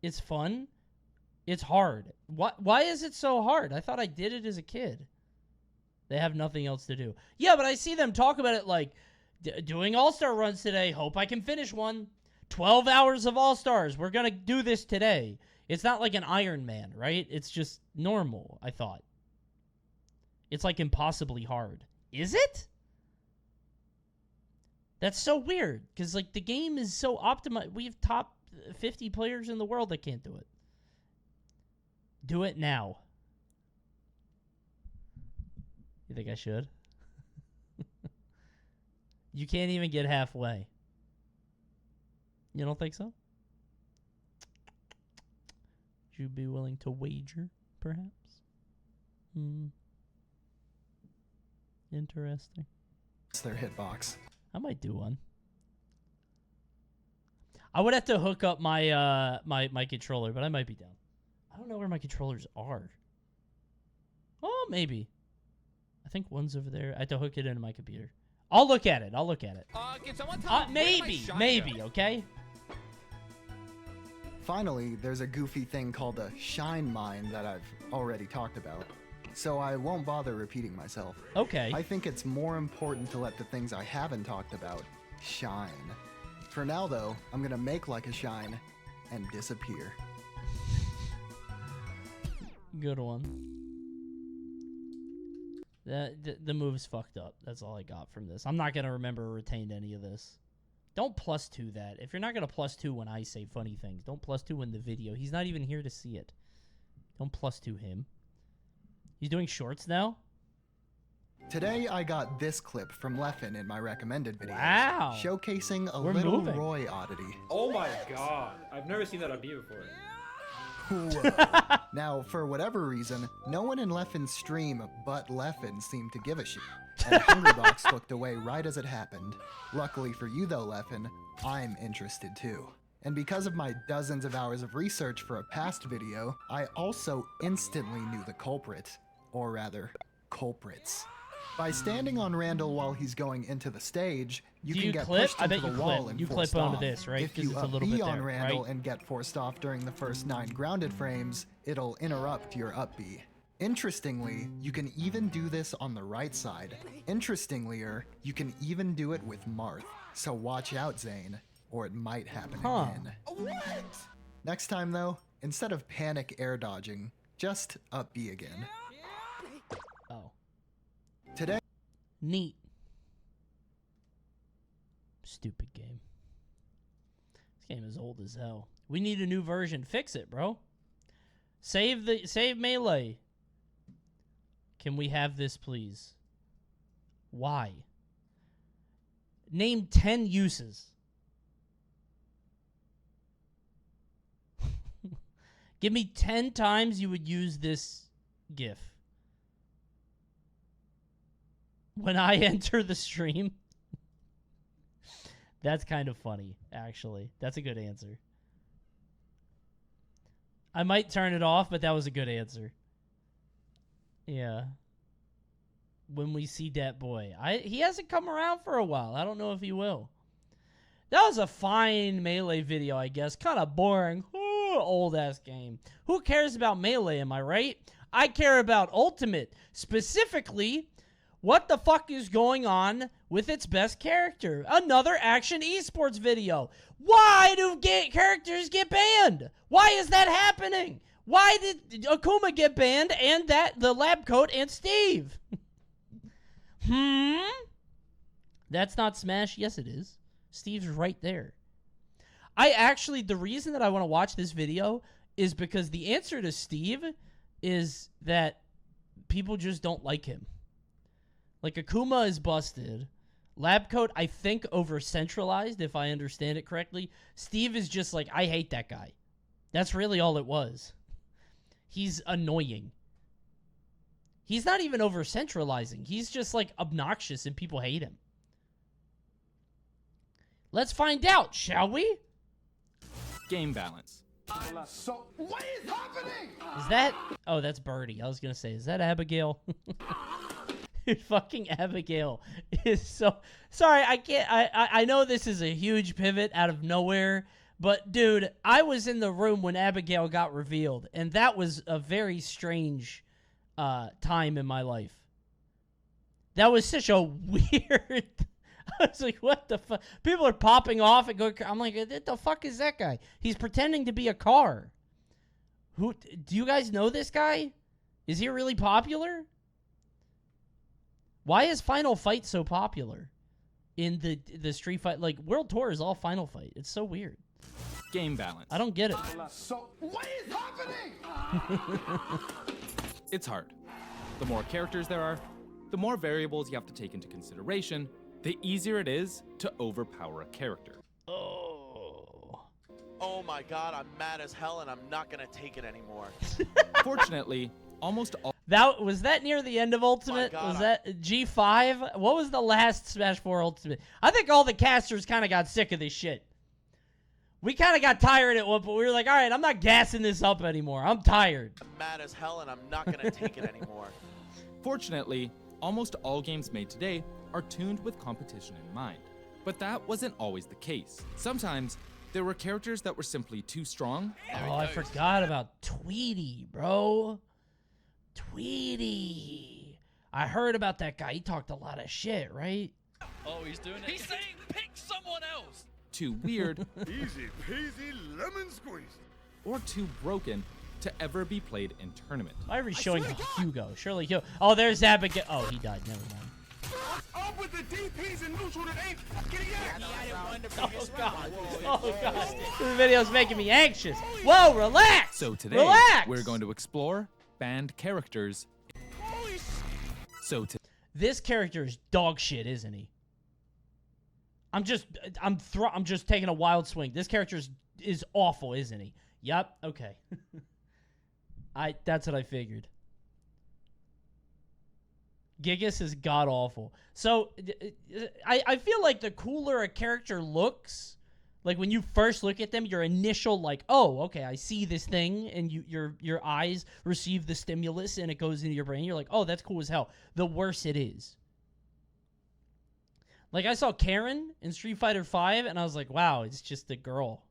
It's fun. It's hard. Why is it so hard? I thought I did it as a kid. They have nothing else to do. Yeah, but I see them talk about it like, doing all-star runs today. Hope I can finish one. 12 hours of all-stars. We're going to do this today. It's not like an Iron Man, right? It's just normal, I thought. It's like impossibly hard. Is it? That's so weird, because like the game is so optimized. We have top 50 players in the world that can't do it. Do it now. You think I should? You can't even get halfway. You don't think so? Would you be willing to wager, perhaps? Interesting. It's their hitbox. I might do one. I would have to hook up my my controller, but I might be down. I don't know where my controllers are. Oh, maybe. I think one's over there. I have to hook it into my computer. I'll look at it. Can someone tell me where my Maybe, shine maybe, go? okay? Finally, there's a goofy thing called a shine mine that I've already talked about, so I won't bother repeating myself. Okay. I think it's more important to let the things I haven't talked about shine. For now, though, I'm gonna make like a shine and disappear. Good one. The move's fucked up. That's all I got from this. I'm not gonna remember or retain any of this. Don't +2 that. If you're not gonna +2 when I say funny things, don't +2 in the video. He's not even here to see it. Don't +2 him. He's doing shorts now? Today I got this clip from Leffen in my recommended video, Wow. showcasing a We're little moving. Roy oddity. Oh my god. I've never seen that on me before. Whoa. Now, for whatever reason, no one in Leffen's stream but Leffen seemed to give a shit, and Hungrybox looked away right as it happened. Luckily for you though, Leffen, I'm interested too. And because of my dozens of hours of research for a past video, I also instantly knew the culprit. Or rather, culprits. By standing on Randall while he's going into the stage, you Do can you get clip? pushed I into bet the you wall clip. and You forced clip onto off. this, right? If 'Cause you it's a up little B bit on there, Randall right? and get forced off during the first 9 grounded frames, it'll interrupt your up B. Interestingly, you can even do this on the right side. Interestinglier, you can even do it with Marth. So watch out, Zane, or it might happen again. What? Next time though, instead of panic air dodging, just up B again. Oh. Today, Neat. Stupid game. This game is old as hell. We need a new version. Fix it, bro. Save Melee. Can we have this, please? Why? Name 10 uses. Give me 10 times you would use this GIF. When I enter the stream. That's kind of funny, actually. That's a good answer. I might turn it off, but that was a good answer. Yeah. When we see that boy. He hasn't come around for a while. I don't know if he will. That was a fine Melee video, I guess. Kind of boring. Old-ass game. Who cares about Melee, am I right? I care about Ultimate. Specifically, what the fuck is going on with its best character? Another action esports video. Why do characters get banned? Why is that happening? Why did Akuma get banned and the lab coat and Steve? That's not Smash. Yes, it is. Steve's right there. The reason that I want to watch this video is because the answer to Steve is that people just don't like him. Like, Akuma is busted. Labcoat, I think, over-centralized, if I understand it correctly. Steve is just like, I hate that guy. That's really all it was. He's annoying. He's not even over-centralizing. He's just, like, obnoxious and people hate him. Let's find out, shall we? Game balance. So, what is happening? Is that... Oh, that's Birdie. I was going to say, is that Abigail? Fucking Abigail is so... Sorry, I can't... I know this is a huge pivot out of nowhere, but, dude, I was in the room when Abigail got revealed, and that was a very strange time in my life. That was such a weird... I was like, what the fuck? People are popping off and going... I'm like, what the fuck is that guy? He's pretending to be a car. Do you guys know this guy? Is he really popular? Why is Final Fight so popular in the Street Fight? Like, World Tour is all Final Fight. It's so weird. Game balance. I don't get it. So, what is happening? It's hard. The more characters there are, the more variables you have to take into consideration, the easier it is to overpower a character. Oh my god, I'm mad as hell and I'm not gonna take it anymore. Fortunately, almost all... Was that near the end of Ultimate? God, Was that G5? What was the last Smash 4 Ultimate? I think all the casters kind of got sick of this shit. We kind of got tired at one point. We were like, all right, I'm not gassing this up anymore. I'm tired. I'm mad as hell and I'm not gonna take it anymore. Fortunately, almost all games made today are tuned with competition in mind. But that wasn't always the case. Sometimes, there were characters that were simply too strong. Oh, I forgot about Tweety, bro. Tweety. I heard about that guy. He talked a lot of shit, right? Oh, he's doing it. He's saying pick someone else. Too weird. Easy peasy lemon squeeze. Or too broken, even for the best. Easy peasy lemon squeeze. Or too broken, to ever be played in tournament. Why are we showing Hugo? Surely Hugo. Oh, there's Abigail. Oh, he died. Never mind. Up with the DPs and neutral that ain't fucking yet. Oh god. Oh god. This video's making me anxious. Whoa, relax. So today, relax. we're going to explore banned characters. So this character is dog shit, isn't he? I'm just taking a wild swing. This character is awful, isn't he? Yep. Okay. That's what I figured. Gigas is god awful. So I feel like the cooler a character looks, like when you first look at them, your initial like, oh, okay, I see this thing, and your eyes receive the stimulus and it goes into your brain. You're like, oh, that's cool as hell. The worse it is. Like I saw Karen in Street Fighter V, and I was like, wow, it's just a girl.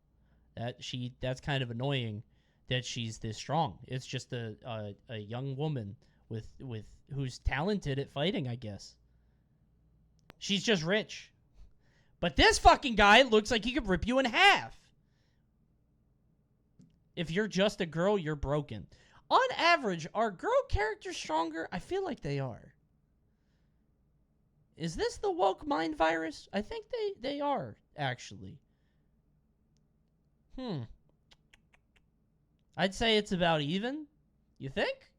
That's kind of annoying that she's this strong. It's just a young woman with who's talented at fighting, I guess. She's just rich. But this fucking guy looks like he could rip you in half. If you're just a girl, you're broken. On average, are girl characters stronger? I feel like they are. Is this the woke mind virus? I think they are, actually. I'd say it's about even. You think?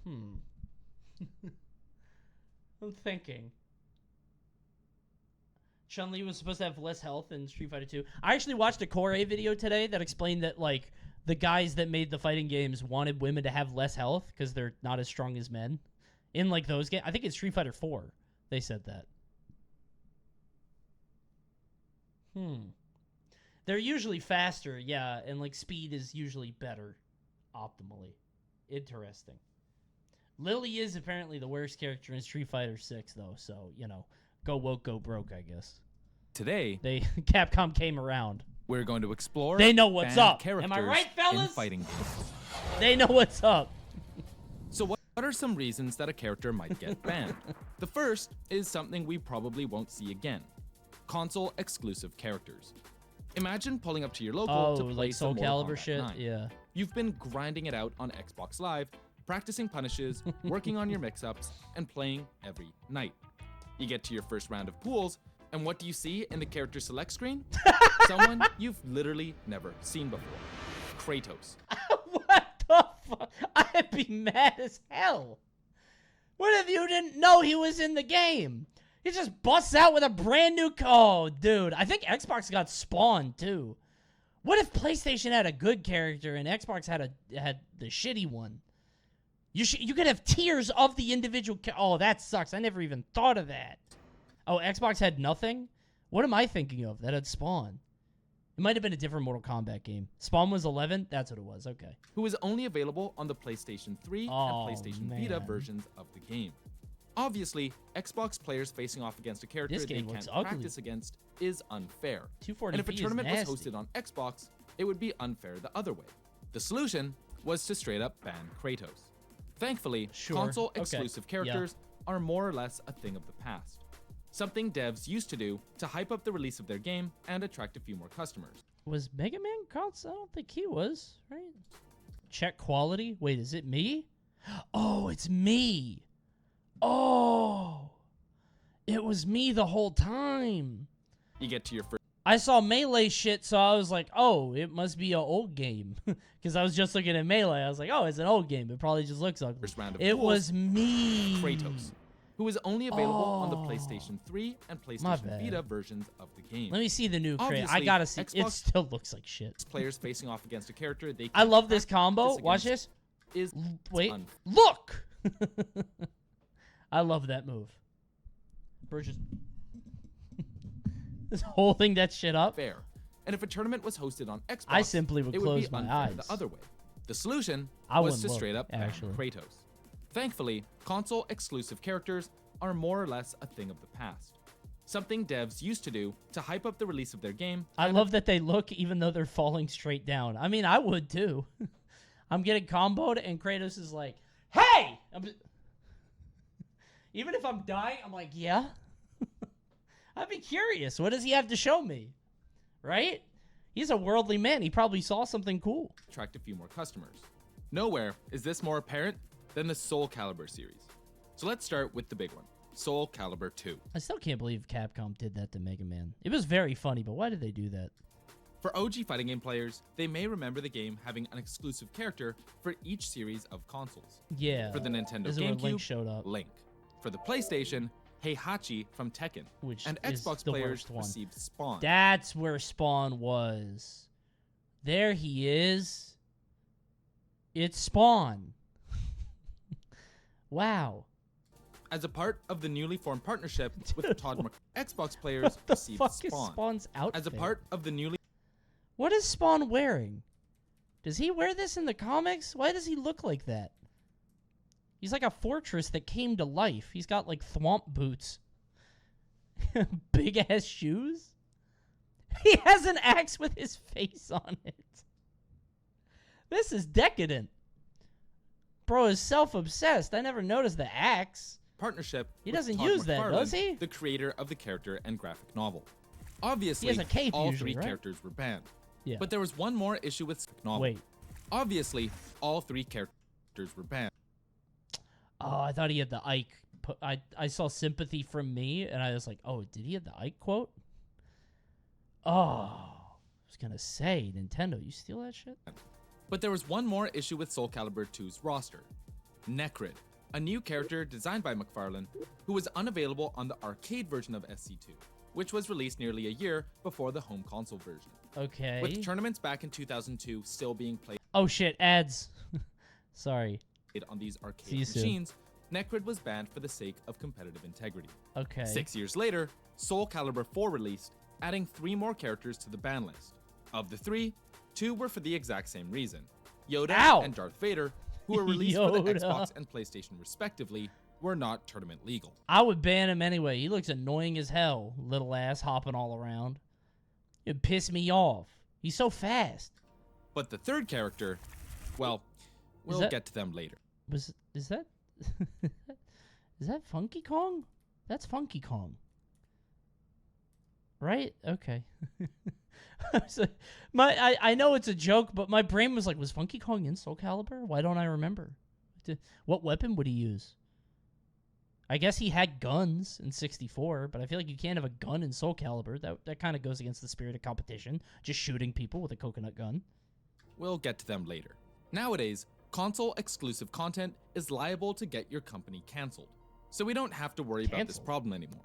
I'm thinking. Chun-Li was supposed to have less health in Street Fighter 2. I actually watched a Corey video today that explained that, like, the guys that made the fighting games wanted women to have less health because they're not as strong as men. In, like, those games. I think it's Street Fighter 4 they said that. They're usually faster, yeah, and, like, speed is usually better optimally. Interesting. Lily is apparently the worst character in Street Fighter 6, though, so, you know, go woke, go broke, I guess. Today, Capcom came around. We're going to explore They know what's banned up. characters Am I right, fellas? in fighting games. They know what's up. So what are some reasons that a character might get banned? The first is something we probably won't see again. Console exclusive characters. Imagine pulling up to your local to play like some Soul Mortal Calibur Kombat shit? 9. Yeah. You've been grinding it out on Xbox Live, practicing punishes, working on your mix-ups, and playing every night. You get to your first round of pools, and what do you see in the character select screen? Someone you've literally never seen before. Kratos. What the fuck? I'd be mad as hell. What if you didn't know he was in the game? He just busts out with a brand new... Oh, dude. I think Xbox got spawned, too. What if PlayStation had a good character and Xbox had the shitty one? You could have tiers of the individual... Oh, that sucks. I never even thought of that. Oh, Xbox had nothing? What am I thinking of that had Spawn? It might have been a different Mortal Kombat game. Spawn was 11? That's what it was. Okay. Who is only available on the PlayStation 3 and PlayStation Vita versions of the game. Obviously, Xbox players facing off against a character This they game can't looks practice against is unfair. 240p And if a tournament is was nasty. hosted on Xbox, it would be unfair the other way. The solution was to straight up ban Kratos. Thankfully, Sure. console Okay. exclusive characters are more or less a thing of the past. Something devs used to do to hype up the release of their game and attract a few more customers. Was Mega Man console? I don't think he was, right? Check quality. Wait, is it me? Oh, it's me. Oh. It was me the whole time. You get to your first I saw Melee shit, so I was like, oh, it must be an old game. Because I was just looking at Melee. I was like, oh, it's an old game. It probably just looks ugly. round of It pools, was me. Kratos, who is only available on the Oh. PlayStation 3 and My PlayStation bad. Vita versions of the game. Let me see the new Kratos. I Obviously, gotta see. It Xbox still looks like shit. players facing off against a character they I can't love this practice combo. Watch against this. Is Wait. unfair. Look! I love that move. Bro just... Just holding that shit up. Fair. And if a tournament was hosted on Xbox, I simply would it close would be my unfair eyes. the other way. The solution I was wouldn't to look, straight up ban actually. Kratos. Thankfully, console exclusive characters are more or less a thing of the past. Something devs used to do to hype up the release of their game. I love that they look even though they're falling straight down. I mean, I would too. I'm getting comboed and Kratos is like, hey! Even if I'm dying, I'm like, yeah? I'd be curious. What does he have to show me? Right? He's a worldly man. He probably saw something cool. Attract a few more customers. Nowhere is this more apparent than the Soul Calibur series. So let's start with the big one, Soul Calibur 2. I still can't believe Capcom did that to Mega Man. It was very funny, but why did they do that? For OG fighting game players, they may remember the game having an exclusive character for each series of consoles. Yeah. For the Nintendo This is where GameCube, Link showed up. Link. For the PlayStation, Heihachi from Tekken. Which and is Xbox the players worst one. received Spawn. That's where Spawn was. There he is. It's Spawn. Wow. As a part of the newly formed partnership with Todd Xbox players What the received fuck Spawn. is Spawn's outfit? As a part of the newly What is Spawn wearing? Does he wear this in the comics? Why does he look like that? He's like a fortress that came to life. He's got like thwomp boots. Big ass shoes. He has an axe with his face on it. This is decadent. Bro is self-obsessed. I never noticed the axe. partnership He with doesn't Todd use that, McFarlane, does he? The creator of the character and graphic novel. Obviously, He has a cape all usually, three right? characters were banned. Yeah. But there was one more issue with the novel. Wait. Obviously, all three characters were banned. Oh, I thought he had the Ike. I saw sympathy from me, and I was like, oh, did he have the Ike quote? Oh, I was going to say, Nintendo, you steal that shit? But there was one more issue with Soul Calibur 2's roster. Necrid, a new character designed by McFarlane, who was unavailable on the arcade version of SC2, which was released nearly a year before the home console version. Okay. With tournaments back in 2002 still being played Oh, shit, ads. Sorry. on these See arcade you soon. machines, Necrid was banned for the sake of competitive integrity. Okay. 6 years later, Soul Calibur 4 released, adding 3 more characters to the ban list. Of the 3, 2 were for the exact same reason. Yoda Ow! and Darth Vader, who were released for the Yoda. Xbox and PlayStation respectively, were not tournament legal. I would ban him anyway. He looks annoying as hell. Little ass hopping all around. It pissed me off. He's so fast. But the third character, well, we'll that- get to them later. Is that is that Funky Kong? That's Funky Kong. Right? Okay. So, I know it's a joke, but my brain was like, was Funky Kong in Soul Calibur? Why don't I remember? What weapon would he use? I guess he had guns in 64, but I feel like you can't have a gun in Soul Calibur. That kind of goes against the spirit of competition. Just shooting people with a coconut gun. We'll get to them later. Nowadays, console-exclusive content is liable to get your company cancelled, so we don't have to worry about this Cancelled? problem anymore.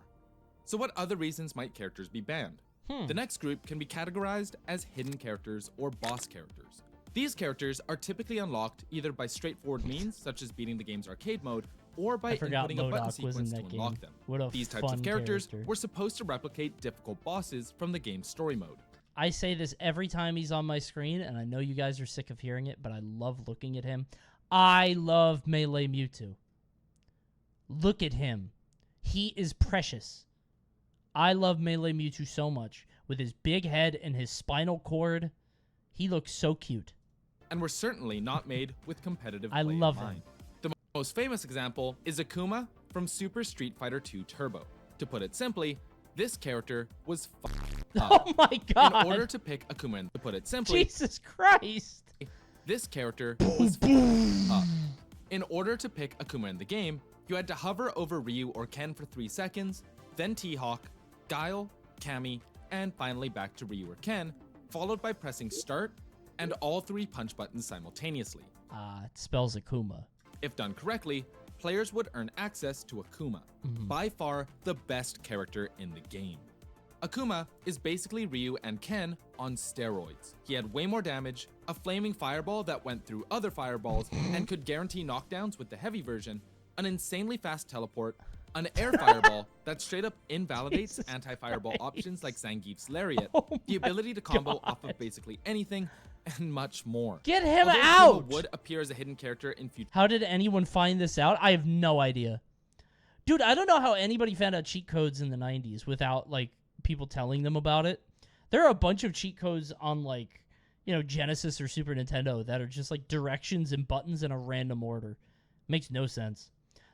So what other reasons might characters be banned? The next group can be categorized as hidden characters or boss characters. These characters are typically unlocked either by straightforward means, such as beating the game's arcade mode, or by I forgot inputting a button MODOK was in sequence to that unlock game. them. What a These types fun of characters character. were supposed to replicate difficult bosses from the game's story mode. I say this every time he's on my screen, and I know you guys are sick of hearing it, but I love looking at him. I love Melee Mewtwo. Look at him. He is precious. I love Melee Mewtwo so much. With his big head and his spinal cord, he looks so cute. And were certainly not made with competitive I play in love mind. him. The most famous example is Akuma from Super Street Fighter II Turbo. To put it simply, this character was Oh my god! In order to pick Akuma, to put it simply, Jesus Christ! this character was up. In order to pick Akuma in the game, you had to hover over Ryu or Ken for 3 seconds, then T-Hawk, Guile, Cammy, and finally back to Ryu or Ken, followed by pressing start and all 3 punch buttons simultaneously. It spells Akuma. If done correctly, players would earn access to Akuma, by far the best character in the game. Akuma is basically Ryu and Ken on steroids. He had way more damage, a flaming fireball that went through other fireballs and could guarantee knockdowns with the heavy version, an insanely fast teleport, an air fireball that straight up invalidates Jesus anti-fireball Christ. options like Zangief's Lariat, Oh the my ability to combo off God. of basically anything, and much more. Get him Although Akuma out! would appear as a hidden character in future. How did anyone find this out? I have no idea. Dude, I don't know how anybody found out cheat codes in the 90s without, like, people telling them about it. There are a bunch of cheat codes on, like, you know, Genesis or Super Nintendo that are just, like, directions and buttons in a random order. Makes no sense.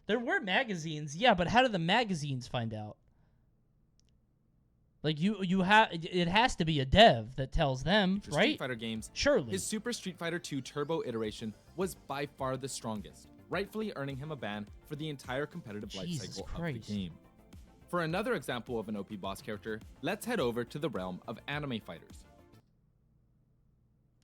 There were magazines, yeah, but how did the magazines find out? Like you have it has to be a dev that tells them, for right? Street Fighter games, Surely. his Super Street Fighter 2 Turbo iteration was by far the strongest, rightfully earning him a ban for the entire competitive life Jesus cycle Christ. of the game. For another example of an OP boss character, let's head over to the realm of anime fighters.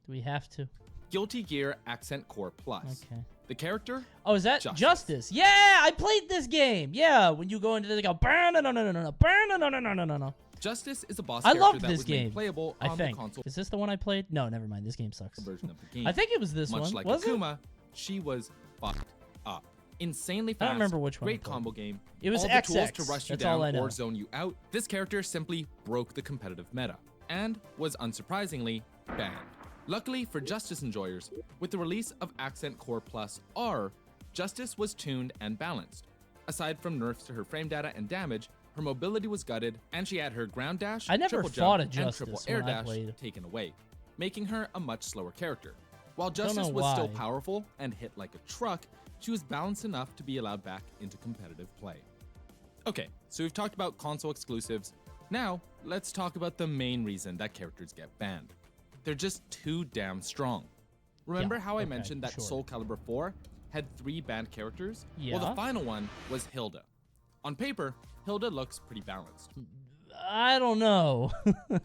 Do we have to? Guilty Gear Accent Core Plus. Okay. The character? Oh, is that Justice. Justice? Yeah, I played this game. Yeah, when you go into they go burn no, burn no. Justice is a boss I character loved that this was game. made playable I on think. the console Is this the one I played? No, never mind. This game sucks. version of the game. I think it was this Much one. like Was it? Akuma, she was fucked up. Insanely I fast. don't remember which one I Great played. combo game. It was all the XX. tools to rush you That's all I down know. or zone you out. This character simply broke the competitive meta and was unsurprisingly banned. Luckily for Justice enjoyers, with the release of Accent Core Plus R, Justice was tuned and balanced. Aside from nerfs to her frame data and damage, her mobility was gutted, and she had her ground dash, I never triple fought a jump, and triple Justice air when I dash played. taken away, making her a much slower character. While Don't Justice know was still why. powerful and hit like a truck, she was balanced enough to be allowed back into competitive play. Okay, so we've talked about console exclusives. Now, let's talk about the main reason that characters get banned. They're just too damn strong. Remember Yeah, how I okay, mentioned that sure. Soul Calibur 4 had 3 banned characters? Yeah. Well, the final one was Hilda. On paper, Hilda looks pretty balanced. I don't know.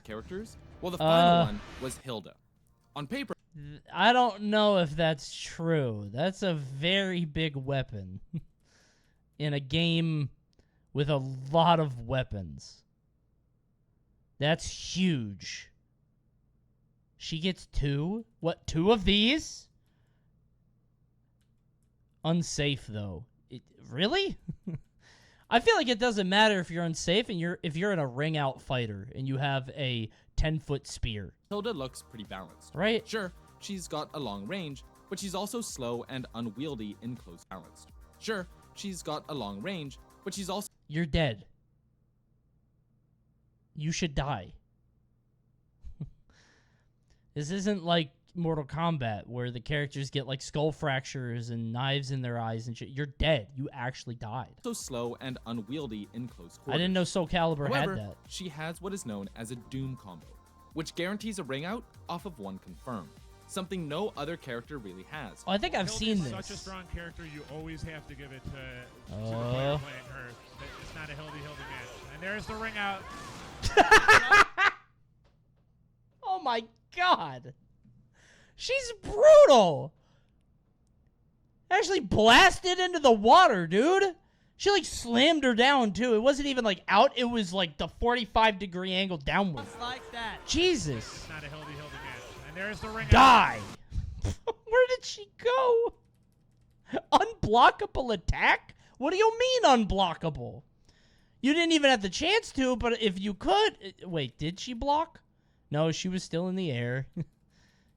Characters? Well, the final one was Hilda. On paper, I don't know if that's true. That's a very big weapon in a game with a lot of weapons. That's huge. She gets 2? What, 2 of these? Unsafe, though. Really? I feel like it doesn't matter if you're unsafe and if you're in a ring out fighter and you have a 10-foot spear. Hilda looks pretty balanced. Right? Sure, she's got a long range, but she's also slow and unwieldy in close balanced. Sure, she's got a long range, but she's also... You're dead. You should die. This isn't like Mortal Kombat where the characters get like skull fractures and knives in their eyes and shit. You're dead. You actually died. so slow and unwieldy in close quarters. I didn't know Soul Calibur However, had that. she has what is known as a Doom combo, which guarantees a ring out off of 1 confirm, something no other character really has. Oh, I think I've seen this. Such a strong character, you always have to give it to the player Oh. playing her. It's not a Hildy match. And there's the ring out. Oh my god. She's brutal. Actually blasted into the water, dude. She like slammed her down too. It wasn't even like out. It was like the 45-degree angle downward. Just like that. Jesus. It's not a Hildy match. And there's the ring out. Die. Where did she go? Unblockable attack? What do you mean unblockable? You didn't even have the chance to, but if you could... Wait, did she block? No, she was still in the air.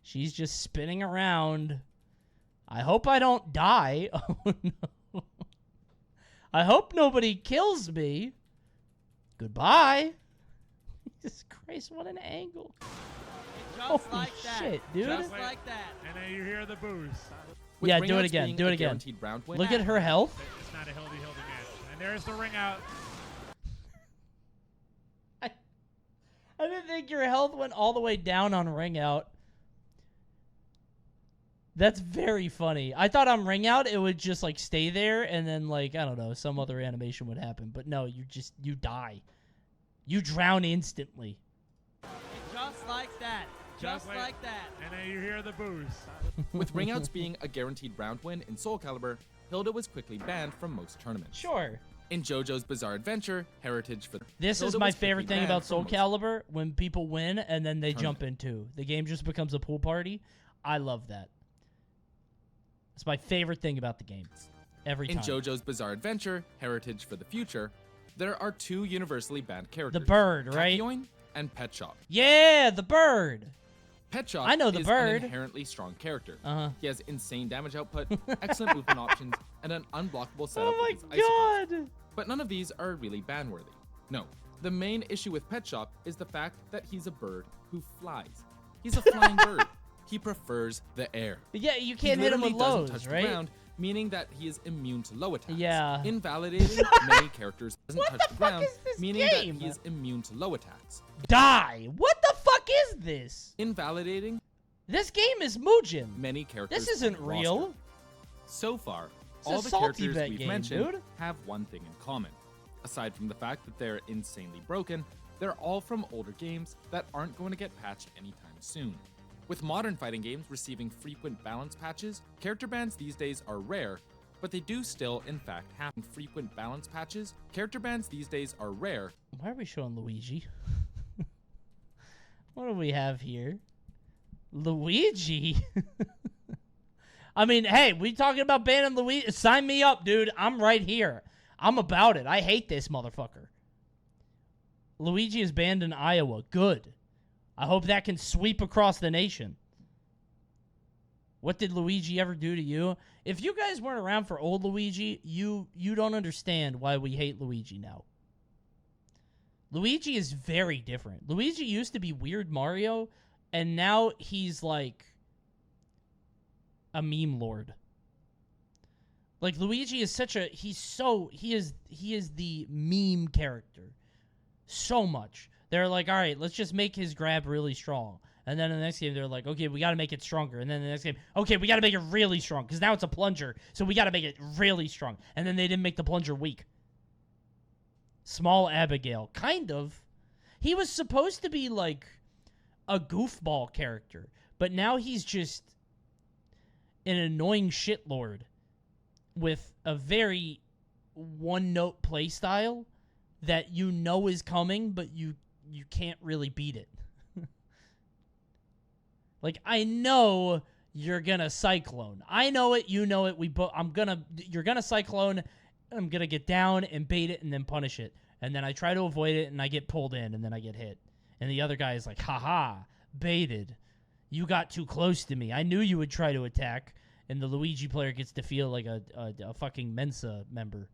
She's just spinning around. I hope I don't die. Oh, no. I hope nobody kills me. Goodbye. Jesus Christ, what an angle. Just Holy like that. shit, dude. Just like that. And then you hear the booze. With Yeah, ring do it outs again. being Do it a again. guaranteed round win, Look at her health. It's not a Hildy match. And there's the ring out. I didn't think your health went all the way down on ring out. That's very funny. I thought on ring out it would just like stay there and then like, I don't know, some other animation would happen. But no, you die. You drown instantly. Just like that. Just like that. And then you hear the booze. With ring outs being a guaranteed round win in Soul Calibur, Hilda was quickly banned from most tournaments. Sure. In JoJo's Bizarre Adventure, Heritage for This Hilda is my was quickly favorite thing banned about from Soul most Calibur, when people win and then they jump into. The game just becomes a pool party. I love that. It's my favorite thing about the game. Every time. In JoJo's Bizarre Adventure, Heritage for the Future, there are 2 universally banned characters. The bird, right? Kakyoin and Pet Shop. Yeah, the bird. Pet Shop I know the is bird. an inherently strong character. Uh-huh. He has insane damage output, excellent movement options, and an unblockable setup Oh my with his icicles. god. But none of these are really ban-worthy. No, the main issue with Pet Shop is the fact that he's a bird who flies. He's a flying bird. He prefers the air. Yeah, you He can't hit him with literally doesn't lows, touch the right? ground meaning that he is immune to low attacks. Yeah. Invalidating, many characters doesn't touch the ground, is this meaning game? that he is immune to low attacks. Die. What the fuck is this? Invalidating, This game is Mujin. many characters. This isn't on the real. roster. So far, It's a all the salty characters bet we've game, mentioned dude. have one thing in common. Aside from the fact that they're insanely broken, they're all from older games that aren't going to get patched anytime soon. With modern fighting games receiving frequent balance patches, character bans these days are rare, but they do still, in fact, happen. Frequent balance patches, character bans these days are rare. Why are we showing Luigi? What do we have here? Luigi? I mean, hey, we talking about banning Luigi? Sign me up, dude. I'm right here. I'm about it. I hate this motherfucker. Luigi is banned in Iowa. Good. I hope that can sweep across the nation. What did Luigi ever do to you? If you guys weren't around for old Luigi, you don't understand why we hate Luigi now. Luigi is very different. Luigi used to be Weird Mario, and now he's like a meme lord. Like Luigi is such a he is the meme character. So much. They're like, all right, let's just make his grab really strong. And then in the next game, they're like, okay, we got to make it stronger. And then the next game, okay, we got to make it really strong because now it's a plunger. So we got to make it really strong. And then they didn't make the plunger weak. Small Abigail. Kind of. He was supposed to be like a goofball character. But now he's just an annoying shitlord with a very one-note play style that you know is coming, but you can't really beat it. Like, I know you're gonna Cyclone. I know it, you know it, you're gonna Cyclone, I'm gonna get down and bait it and then punish it. And then I try to avoid it and I get pulled in and then I get hit. And the other guy is like, haha, baited. You got too close to me. I knew you would try to attack. And the Luigi player gets to feel like a fucking Mensa member.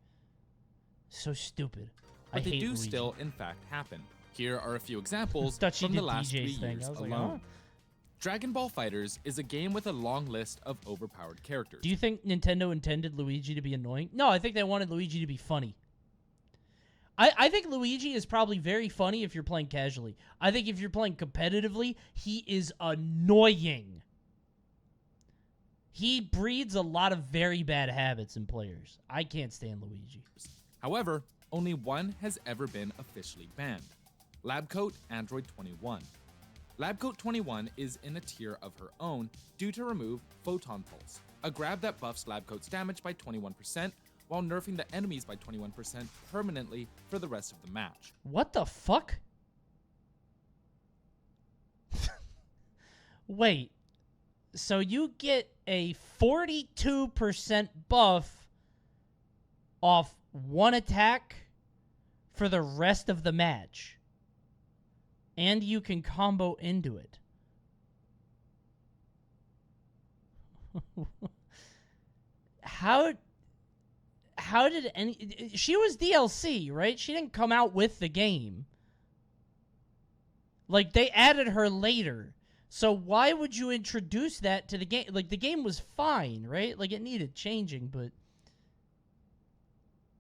So stupid. But I they hate do Luigi. still, in fact, happen. Here are a few examples Thought she from the did last 3 DJ's thing. years I was like, alone. oh. Dragon Ball FighterZ is a game with a long list of overpowered characters. Do you think Nintendo intended Luigi to be annoying? No, I think they wanted Luigi to be funny. I think Luigi is probably very funny if you're playing casually. I think if you're playing competitively, he is annoying. He breeds a lot of very bad habits in players. I can't stand Luigi. However, only one has ever been officially banned. Labcoat Android 21. Labcoat 21 is in a tier of her own due to remove Photon Pulse, a grab that buffs Labcoat's damage by 21% while nerfing the enemies by 21% permanently for the rest of the match. What the fuck? Wait. So you get a 42% buff off one attack for the rest of the match. And you can combo into it. How did any... She was DLC, right? She didn't come out with the game. Like, they added her later. So why would you introduce that to the game? Like, the game was fine, right? Like, it needed changing, but...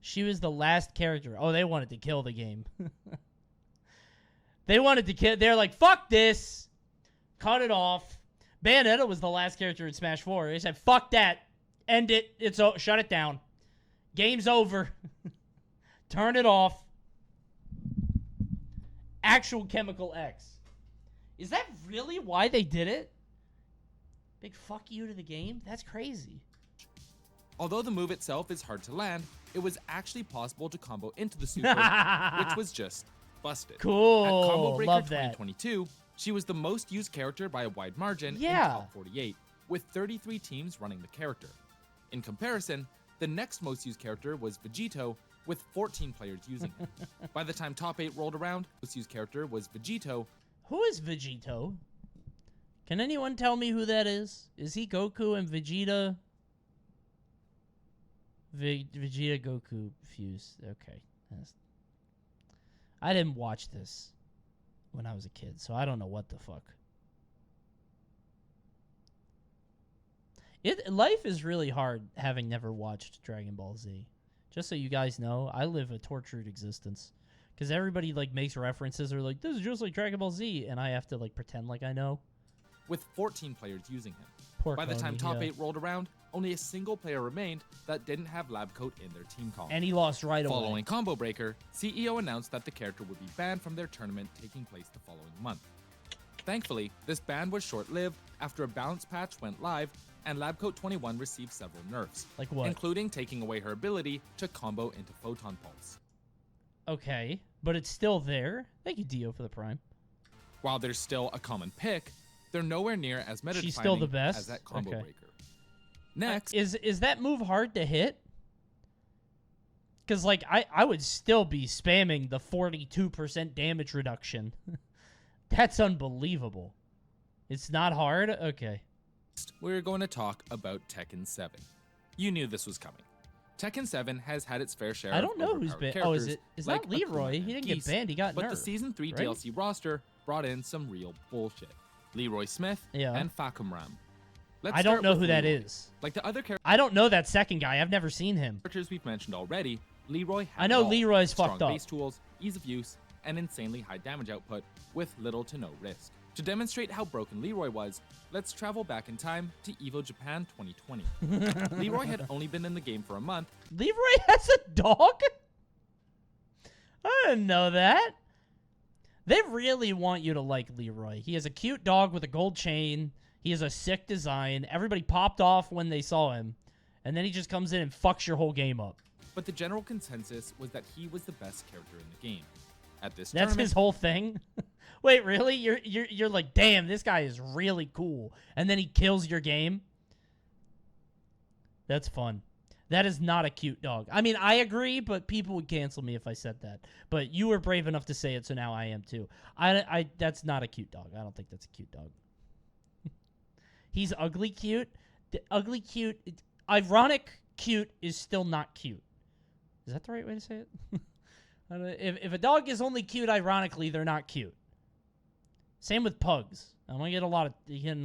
She was the last character. Oh, they wanted to kill the game. They wanted to kill... They're like, fuck this! Cut it off. Bayonetta was the last character in Smash 4. They said, fuck that. End it. Shut it down. Game's over. Turn it off. Actual Chemical X. Is that really why they did it? Big fuck you to the game? That's crazy. Although the move itself is hard to land, it was actually possible to combo into the super, which was just busted. Cool. At Combo Breaker Love that. 2022, she was the most used character by a wide margin in Yeah. top 48, with 33 teams running the character. In comparison, the next most used character was Vegito, with 14 players using it. By the time top 8 rolled around, the most used character was Vegito. Who is Vegito? Can anyone tell me who that is? Is he Goku and Vegeta? Vegeta Goku fused. Okay. I didn't watch this when I was a kid, so I don't know what the fuck. Life is really hard having never watched Dragon Ball Z. Just so you guys know, I live a tortured existence. Because everybody like makes references or like, this is just like Dragon Ball Z, and I have to like pretend like I know. With 14 players using him. Poor By the time Coney, top yeah. 8 rolled around, only a single player remained that didn't have lab coat in their team column. And he lost right away. Following Combo Breaker, CEO announced that the character would be banned from their tournament taking place the following month. Thankfully, this ban was short-lived after a balance patch went live and Labcoat 21 received several nerfs. Like what? Including taking away her ability to combo into Photon Pulse. Okay, but it's still there. Thank you, Dio, for the prime. While there's still a common pick, they're nowhere near as meta She's still the best? as that Combo Okay. Breaker. Next, Is that move hard to hit? Because, like, I would still be spamming the 42% damage reduction. That's unbelievable. It's not hard? Okay. we're going to talk about Tekken 7. You knew this was coming. Tekken 7 has had its fair share I don't of know who's overpowered banned. Oh, is characters, it? Is like that Leroy? Akuma He didn't and get Geese, banned. He got But nerfed, the Season 3 right? DLC roster brought in some real bullshit. Leroy Smith Yeah. and Fakumram. Let's I don't start know with who that Leroy. is. Like the other I don't know that second guy. I've never seen him. characters we've mentioned already, Leroy had I know it all. Leroy's Strong fucked up. base tools, ease of use, and insanely high damage output with little to no risk. To demonstrate how broken Leroy was, let's travel back in time to EVO Japan 2020. Leroy had only been in the game for a month. Leroy has a dog? I didn't know that. They really want you to like Leroy. He has a cute dog with a gold chain. He has a sick design. Everybody popped off when they saw him. And then he just comes in and fucks your whole game up. But the general consensus was that he was the best character in the game. At this That's tournament, his whole thing? Wait, really? You're like, damn, this guy is really cool. And then he kills your game? That's fun. That is not a cute dog. I mean, I agree, but people would cancel me if I said that. But you were brave enough to say it, so now I am too. That's not a cute dog. I don't think that's a cute dog. He's ugly cute. Ugly cute. Ironic cute is still not cute. Is that the right way to say it? I don't know. If a dog is only cute ironically, they're not cute. Same with pugs. I'm gonna get in a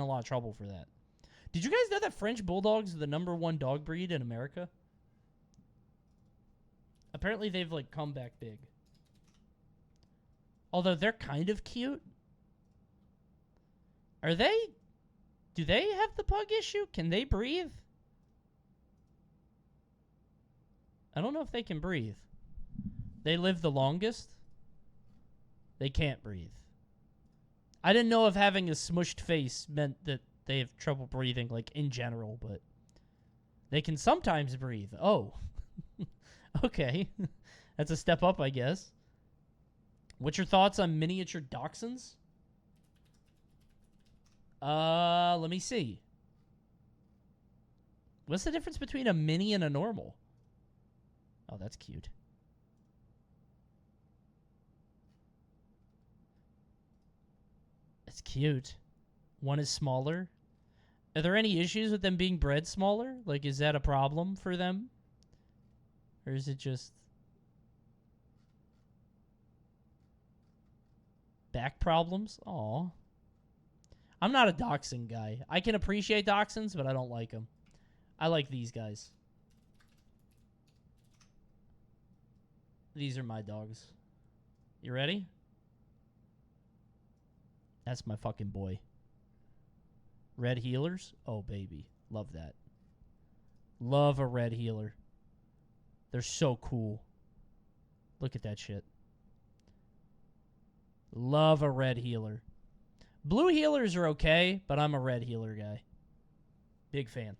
lot of trouble for that. Did you guys know that French bulldogs are the #1 dog breed in America? Apparently they've like come back big. Although they're kind of cute. Are they? Do they have the pug issue? Can they breathe? I don't know if they can breathe. They live the longest. They can't breathe. I didn't know if having a smushed face meant that they have trouble breathing, like, in general, but they can sometimes breathe. Oh. Okay. That's a step up, I guess. What's your thoughts on miniature dachshunds? Let me see. What's the difference between a mini and a normal? Oh, that's cute. It's cute. One is smaller. Are there any issues with them being bred smaller? Like, is that a problem for them? Or is it just back problems? Aw. I'm not a dachshund guy. I can appreciate dachshunds, but I don't like them. I like these guys. These are my dogs. You ready? That's my fucking boy. Red healers? Oh, baby. Love that. Love a red healer. They're so cool. Look at that shit. Love a red healer. Blue healers are okay, but I'm a red healer guy. Big fan.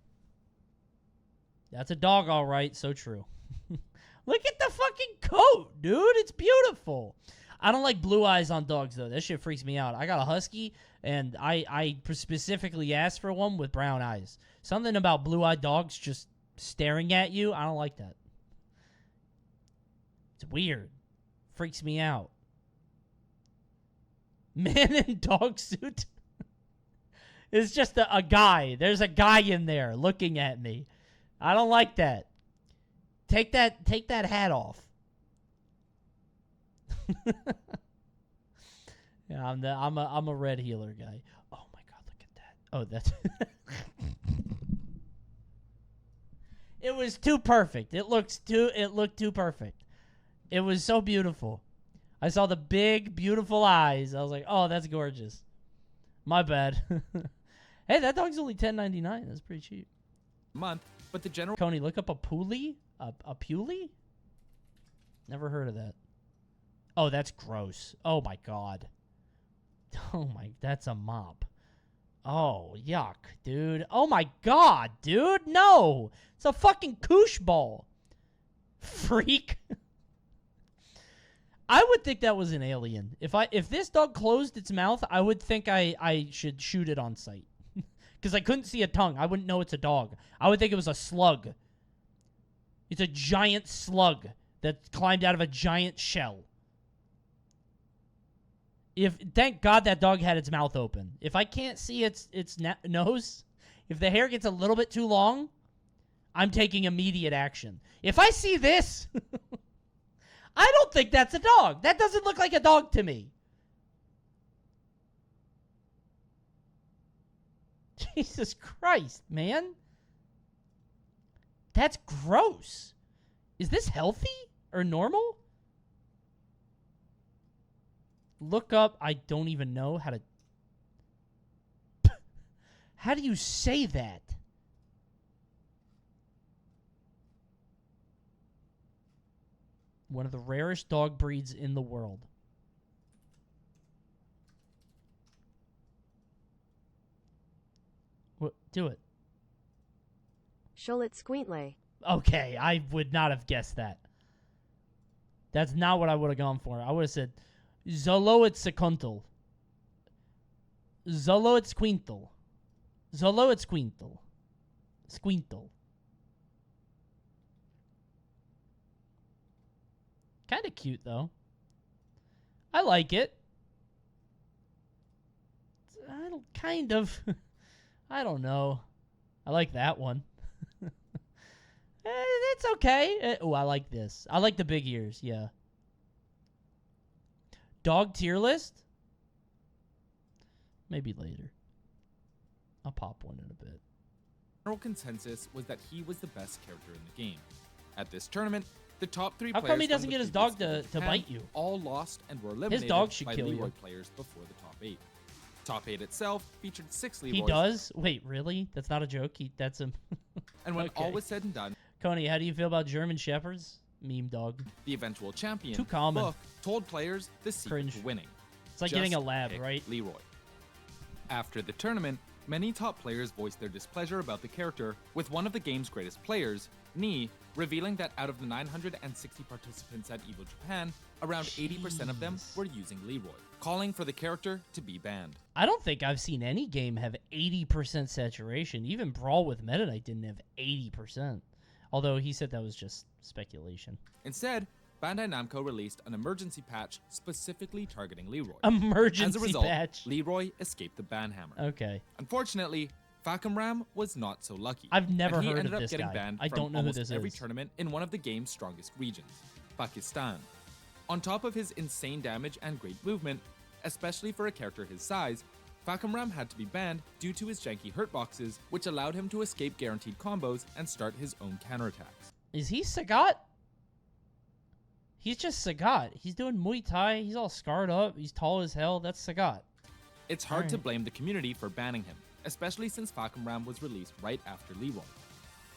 That's a dog, all right. So true. Look at the fucking coat, dude. It's beautiful. I don't like blue eyes on dogs, though. That shit freaks me out. I got a husky, and I specifically asked for one with brown eyes. Something about blue-eyed dogs just staring at you, I don't like that. It's weird. Freaks me out. Man in dog suit. It's just a guy. There's a guy in there looking at me. I don't like that. Take that hat off. Yeah, I'm a red healer guy. Oh my god, look at that. Oh, that's It was too perfect. It looked too perfect. It was so beautiful. I saw the big, beautiful eyes. I was like, oh, that's gorgeous. My bad. Hey, that dog's only $10.99. That's pretty cheap. Month, but the general... Coney, look up a pulley. A pulley? Never heard of that. Oh, that's gross. Oh, my God. Oh, my... That's a mop. Oh, yuck, dude. Oh, my God, dude. No. It's a fucking koosh ball. Freak. I would think that was an alien. If this dog closed its mouth, I would think I should shoot it on sight. Because I couldn't see a tongue. I wouldn't know it's a dog. I would think it was a slug. It's a giant slug that climbed out of a giant shell. Thank God that dog had its mouth open. If I can't see its nose, if the hair gets a little bit too long, I'm taking immediate action. If I see this... I don't think that's a dog. That doesn't look like a dog to me. Jesus Christ, man. That's gross. Is this healthy or normal? Look up. I don't even know how to... How do you say that? One of the rarest dog breeds in the world. What? Do it. Charlotte Squintley. Okay, I would not have guessed that. That's not what I would have gone for. I would have said Zoloitzsequintal. Zoloitzquintal. Zoloitzquintal. Squintal. Kind of cute, though. I like it. Kind of. I don't know. I like that one. It's okay. Oh, I like this. I like the big ears, yeah. Dog tier list? Maybe later. I'll pop one in a bit. General consensus was that he was the best character in the game. At this tournament, the top 3 How players come he from doesn't the get his previous dog to Japan bite you? all lost and were eliminated dog should by kill Leroy you. players before the top 8. Top 8 itself featured 6 Leroys. He does? Wait, really? That's not a joke? That's him. And when Okay. all was said and done, Coney, how do you feel about German Shepherds? Meme dog. the eventual champion Too common. Book told players the secret Cringe. to winning. It's like Just getting a lab, pick right? Leroy. After the tournament, many top players voiced their displeasure about the character, with one of the game's greatest players, Ni, revealing that out of the 960 participants at EVO Japan, around 80% of them were using Leroy, calling for the character to be banned. I don't think I've seen any game have 80% saturation. Even Brawl with Meta Knight didn't have 80%. Although he said that was just speculation. Instead, Bandai Namco released an emergency patch specifically targeting Leroy. Emergency As a result, patch. Leroy escaped the ban hammer. Okay. Unfortunately, Falcon was not so lucky. I've never and he heard ended of up this getting guy. banned I from don't know who almost this every is. tournament in one of the game's strongest regions, Pakistan. On top of his insane damage and great movement, especially for a character his size, Falcon had to be banned due to his janky hurt boxes, which allowed him to escape guaranteed combos and start his own counterattacks. Is he Sagat? He's just Sagat. He's doing Muay Thai. He's all scarred up. He's tall as hell. That's Sagat. It's hard to Alright. blame the community for banning him, especially since Falcon was released right after Leroy.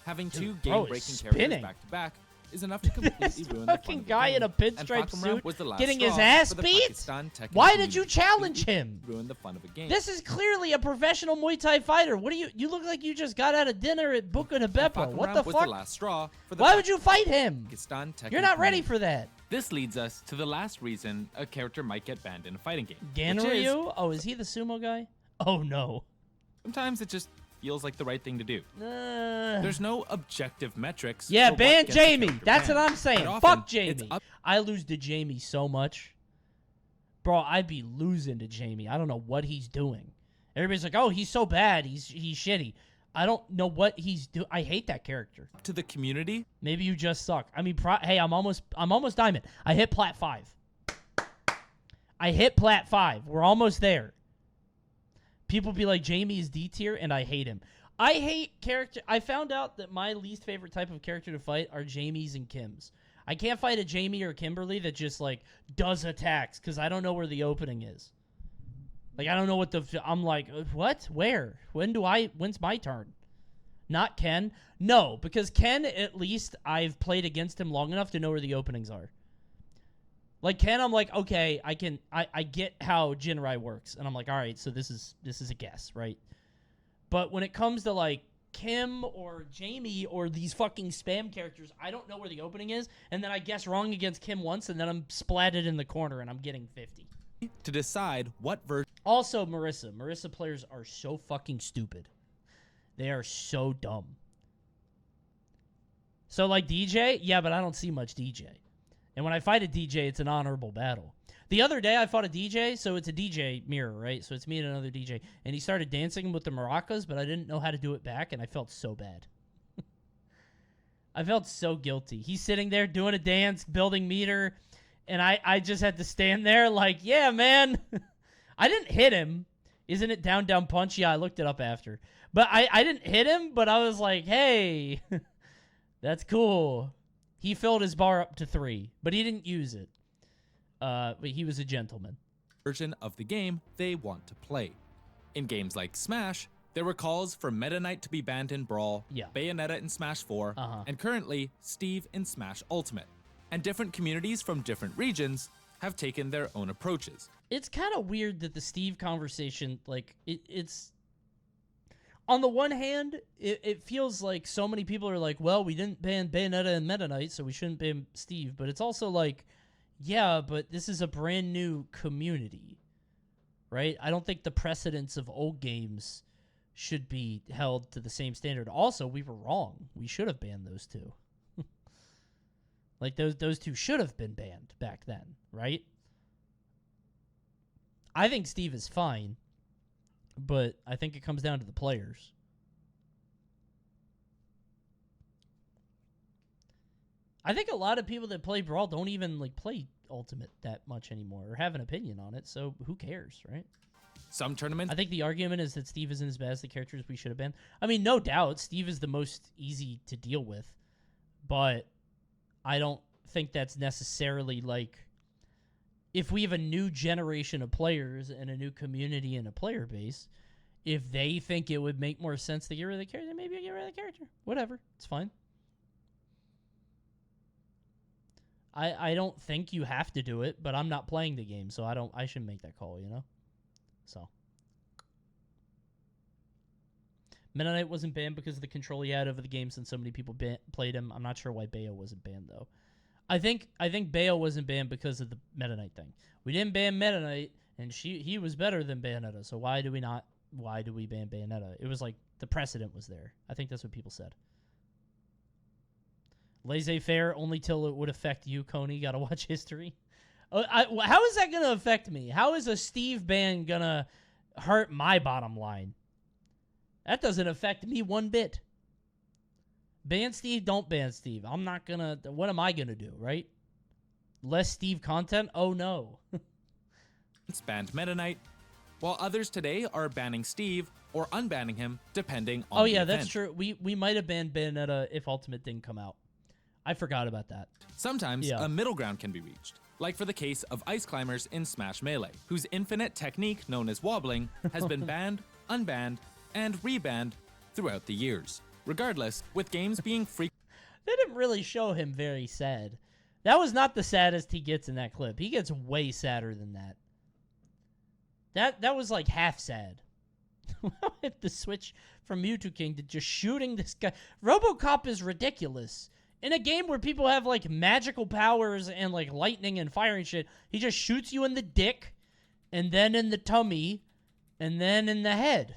Having two Dude, bro is game-breaking spinning. characters back-to-back is enough to completely ruin the fun Fucking of the guy game, in a and pinstripe Falcon suit was the last getting his straw ass for the beat? Pakistan Tekken Why did community you to challenge completely him? Ruin the fun of a game. This is clearly a professional Muay Thai fighter. What do you look like you just got out of dinner at Buca de Beppo. Falcon What the was fuck? the last straw for the Why would you fight him? Pakistan Tekken You're not ready community. for that. This leads us to the last reason a character might get banned in a fighting game. which is, Ganryu? Oh, is he the sumo guy? Oh, no. sometimes it just feels like the right thing to do. There's no objective metrics. Yeah, for what ban gets a Jamie. character That's banned. what I'm saying. And often, Fuck it's Jamie. up- I lose to Jamie so much. Bro, I'd be losing to Jamie. I don't know what he's doing. Everybody's like, oh, he's so bad. He's shitty. I don't know what he's doing. I hate that character. To the community? Maybe you just suck. I mean, hey, I'm almost diamond. I hit plat 5. I hit plat 5. We're almost there. People be like, Jamie is D tier, and I hate him. I hate character. I found out that my least favorite type of character to fight are Jamies and Kims. I can't fight a Jamie or Kimberly that just like does attacks because I don't know where the opening is. Like I don't know what I'm like. What? Where? When's my turn? Not Ken. No, because Ken at least I've played against him long enough to know where the openings are. Like Ken, I'm like okay, I get how Jinrai works, and I'm like all right, so this is a guess, right? But when it comes to, like, Kim or Jamie or these fucking spam characters, I don't know where the opening is, and then I guess wrong against Kim once, and then I'm splatted in the corner, and I'm getting 50. To decide what version... Also, Marissa. Marissa players are so fucking stupid. They are so dumb. So, like, DJ? Yeah, but I don't see much DJ. And when I fight a DJ, it's an honorable battle. The other day, I fought a DJ, so it's a DJ mirror, right? So it's me and another DJ. And he started dancing with the maracas, but I didn't know how to do it back, and I felt so bad. I felt so guilty. He's sitting there doing a dance, building meter, and I just had to stand there like, yeah, man. I didn't hit him. Isn't it down, down, punch? Yeah, I looked it up after. But I didn't hit him, but I was like, hey, that's cool. He filled his bar up to 3, but he didn't use it. But he was a gentleman. Version of the game they want to play. In games like Smash, there were calls for Meta Knight to be banned in Brawl, Bayonetta in Smash 4, and currently Steve in Smash Ultimate. And different communities from different regions have taken their own approaches. It's kind of weird that the Steve conversation, like, it's... On the one hand, it feels like so many people are like, well, we didn't ban Bayonetta and Meta Knight, so we shouldn't ban Steve. But it's also like... Yeah, but this is a brand new community, right? I don't think the precedents of old games should be held to the same standard. Also, we were wrong. We should have banned those two. Like, those two should have been banned back then, right? I think Steve is fine, but I think it comes down to the players. I think a lot of people that play Brawl don't even like play Ultimate that much anymore or have an opinion on it, so who cares, right? Some tournaments... I think the argument is that Steve isn't as bad as the characters we should have been. I mean, no doubt, Steve is the most easy to deal with, but I don't think that's necessarily like... If we have a new generation of players and a new community and a player base, if they think it would make more sense to get rid of the character, then maybe get rid of the character. Whatever, it's fine. I don't think you have to do it, but I'm not playing the game, so I shouldn't make that call, you know? So. Meta Knight wasn't banned because of the control he had over the game since so many people played him. I'm not sure why Bayo wasn't banned, though. I think Bayo wasn't banned because of the Meta Knight thing. We didn't ban Meta Knight, and he was better than Bayonetta, so why do we ban Bayonetta? It was like the precedent was there. I think that's what people said. Laissez-faire only till it would affect you, Coney. Gotta watch history. How is that going to affect me? How is a Steve ban going to hurt my bottom line? That doesn't affect me one bit. Ban Steve, don't ban Steve. I'm not going to... What am I going to do, right? Less Steve content? Oh, no. It's banned Meta Knight, while others today are banning Steve or unbanning him, depending on the event. That's true. We might have banned Bayonetta if Ultimate didn't come out. I forgot about that. Sometimes a middle ground can be reached, like for the case of Ice Climbers in Smash Melee, whose infinite technique known as wobbling has been banned, unbanned, and rebanned throughout the years. Regardless, with games being free... They didn't really show him very sad. That was not the saddest he gets in that clip. He gets way sadder than that. That was like half sad. Hit the switch from Mewtwo King to just shooting this guy. RoboCop is ridiculous. In a game where people have, like, magical powers and, like, lightning and fire and shit, he just shoots you in the dick, and then in the tummy, and then in the head.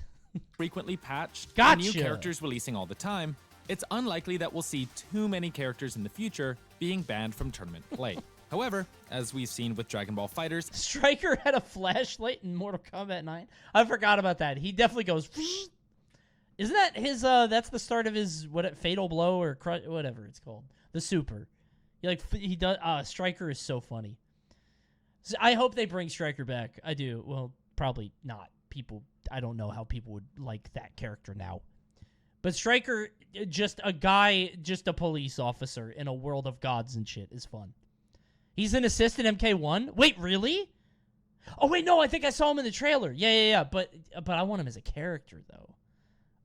Frequently patched, Gotcha. And new characters releasing all the time, it's unlikely that we'll see too many characters in the future being banned from tournament play. However, as we've seen with Dragon Ball FighterZ... Stryker had a flashlight in Mortal Kombat 9? I forgot about that. He definitely goes... Isn't that his, that's the start of his, Fatal Blow or whatever it's called. The super. He does, Stryker is so funny. So I hope they bring Stryker back. I do. Well, probably not. I don't know how people would like that character now. But Stryker, just a guy, just a police officer in a world of gods and shit, is fun. He's an assistant MK1? Wait, really? Oh, wait, no, I think I saw him in the trailer. Yeah. But I want him as a character, though.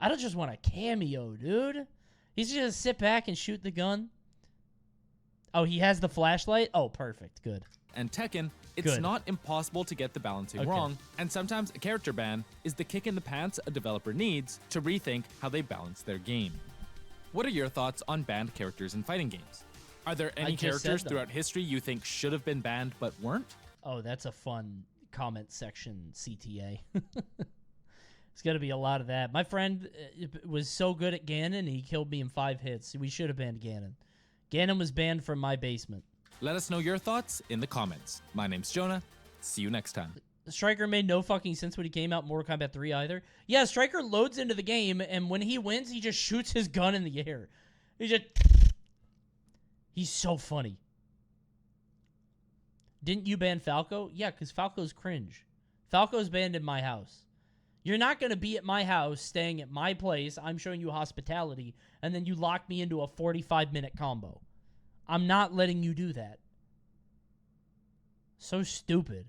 I don't just want a cameo, dude. He's just gonna sit back and shoot the gun. Oh, he has the flashlight? Oh, perfect. Good. And Tekken, it's Good. not impossible to get the balancing wrong, and sometimes a character ban is the kick in the pants a developer needs to rethink how they balance their game. What are your thoughts on banned characters in fighting games? Are there any characters throughout history you think should have been banned but weren't? Oh, that's a fun comment section, CTA. It's going to be a lot of that. My friend was so good at Ganon, he killed me in 5 hits. We should have banned Ganon. Ganon was banned from my basement. Let us know your thoughts in the comments. My name's Jonah. See you next time. Stryker made no fucking sense when he came out in Mortal Kombat 3 either. Yeah, Stryker loads into the game, and when he wins, he just shoots his gun in the air. He's so funny. Didn't you ban Falco? Yeah, because Falco's cringe. Falco's banned in my house. You're not going to be at my house, staying at my place, I'm showing you hospitality, and then you lock me into a 45-minute combo. I'm not letting you do that. So stupid.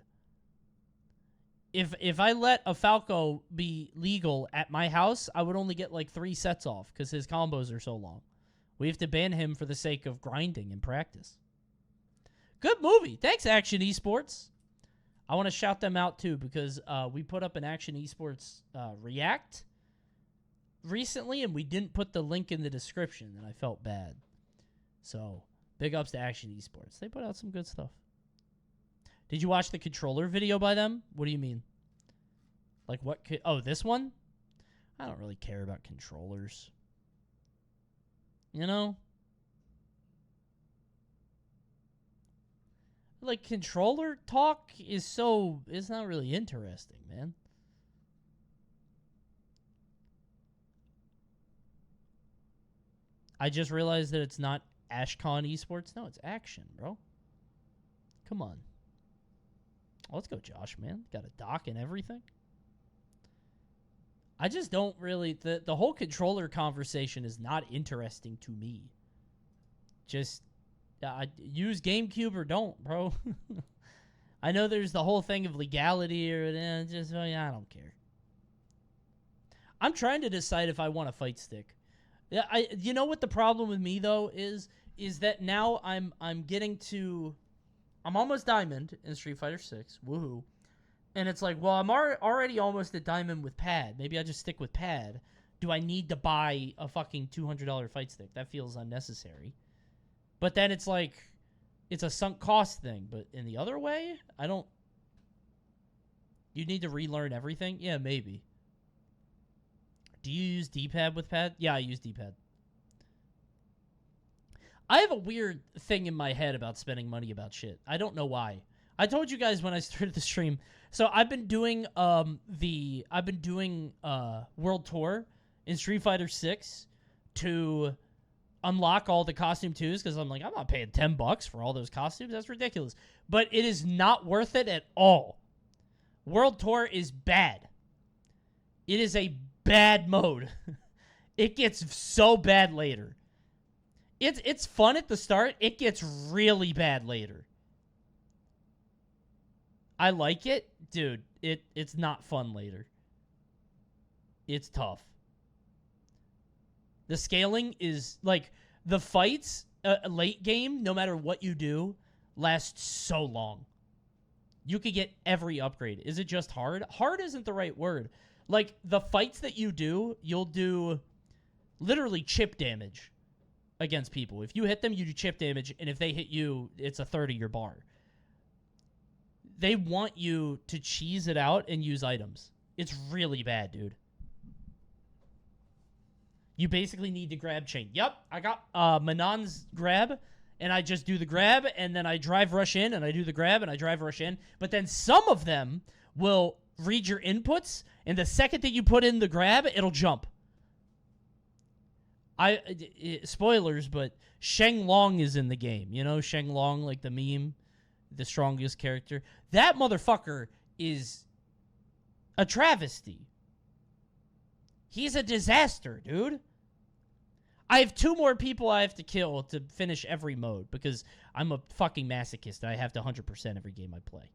If I let a Falco be legal at my house, I would only get like 3 sets off because his combos are so long. We have to ban him for the sake of grinding and practice. Good movie. Thanks, Action Esports. I want to shout them out too because we put up an Action Esports React recently and we didn't put the link in the description and I felt bad. So, big ups to Action Esports. They put out some good stuff. Did you watch the controller video by them? What do you mean? Like what? Oh, this one? I don't really care about controllers. You know? Like, controller talk is it's not really interesting, man. I just realized that it's not AshCon Esports. No, it's Action, bro. Come on. Let's go, Josh, man. Got a dock and everything. I just don't really... The whole controller conversation is not interesting to me. Just... use GameCube or don't, bro. I know there's the whole thing of legality or just... I don't care. I'm trying to decide if I want a fight stick. Yeah, you know what the problem with me, though, is that now I'm getting to... I'm almost Diamond in Street Fighter 6. Woohoo. And it's like, well, I'm already almost at Diamond with Pad. Maybe I just stick with Pad. Do I need to buy a fucking $200 fight stick? That feels unnecessary. But then it's like, it's a sunk cost thing. But in the other way, I don't... You need to relearn everything? Yeah, maybe. Do you use D-pad with Pad? Yeah, I use D-pad. I have a weird thing in my head about spending money about shit. I don't know why. I told you guys when I started the stream. So I've been doing World Tour in Street Fighter 6 to unlock all the costume 2s because I'm like, I'm not paying $10 for all those costumes. That's ridiculous. But it is not worth it at all. World Tour is bad. It is a bad mode. It gets so bad later. It's fun at the start. It gets really bad later. I like it. Dude, it's not fun later. It's tough. The scaling is, like, the fights, late game, no matter what you do, last so long. You could get every upgrade. Is it just hard? Hard isn't the right word. Like, the fights that you do, you'll do literally chip damage against people. If you hit them, you do chip damage, and if they hit you, it's a third of your bar. They want you to cheese it out and use items. It's really bad, dude. You basically need to grab chain. Yep, I got Manon's grab, and I just do the grab, and then I drive rush in, and I do the grab, and I drive rush in. But then some of them will read your inputs, and the second that you put in the grab, it'll jump. Spoilers, but Sheng Long is in the game. You know Sheng Long, like the meme, the strongest character. That motherfucker is a travesty. He's a disaster, dude. I have 2 more people I have to kill to finish every mode because I'm a fucking masochist. I have to 100% every game I play.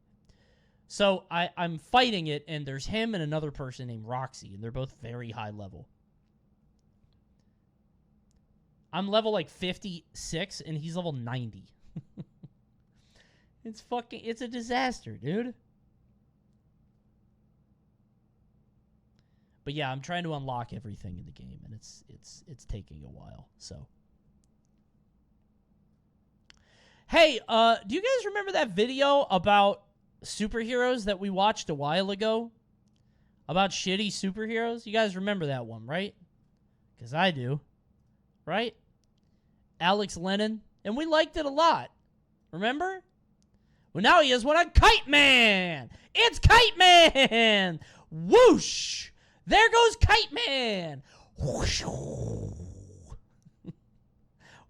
So I'm fighting it, and there's him and another person named Roxy, and they're both very high level. I'm level like 56, and he's level 90. It's a disaster, dude. But yeah, I'm trying to unlock everything in the game, and it's taking a while. So, hey, do you guys remember that video about superheroes that we watched a while ago? About shitty superheroes? You guys remember that one, right? Because I do. Right? Alex Lennon. And we liked it a lot. Remember? Well, now he has one on Kite Man! It's Kite Man! Whoosh! There goes Kite Man! Whoosh.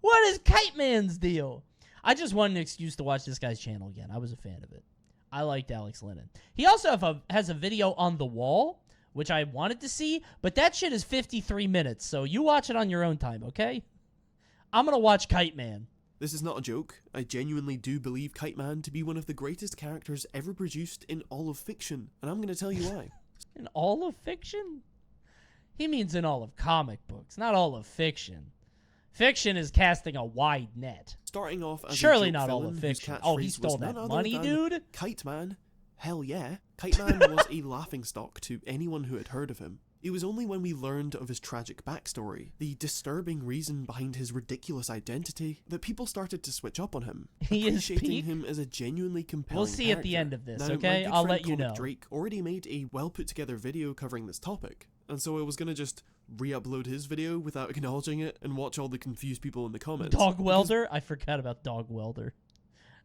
What is Kite Man's deal? I just wanted an excuse to watch this guy's channel again. I was a fan of it. I liked Alex Lennon. He also has a video on the wall, which I wanted to see, but that shit is 53 minutes, so you watch it on your own time, okay? I'm gonna watch Kite Man. This is not a joke. I genuinely do believe Kite Man to be one of the greatest characters ever produced in all of fiction, and I'm gonna tell you why. In all of fiction? He means in all of comic books, not all of fiction. Fiction is casting a wide net. Starting off as surely a not all villain of whose fiction. Oh, he catchphrase stole was that none money, other than dude? Kite Man. Hell yeah. Kite Man was a laughingstock to anyone who had heard of him. It was only when we learned of his tragic backstory, the disturbing reason behind his ridiculous identity, that people started to switch up on him, appreciating him as a genuinely compelling We'll see character. at the end of this, now, okay? my good I'll friend let you Comic know. Drake already made a well-put-together video covering this topic, and so I was gonna just re-upload his video without acknowledging it and watch all the confused people in the comments. Dog welder? I forgot about Dog Welder.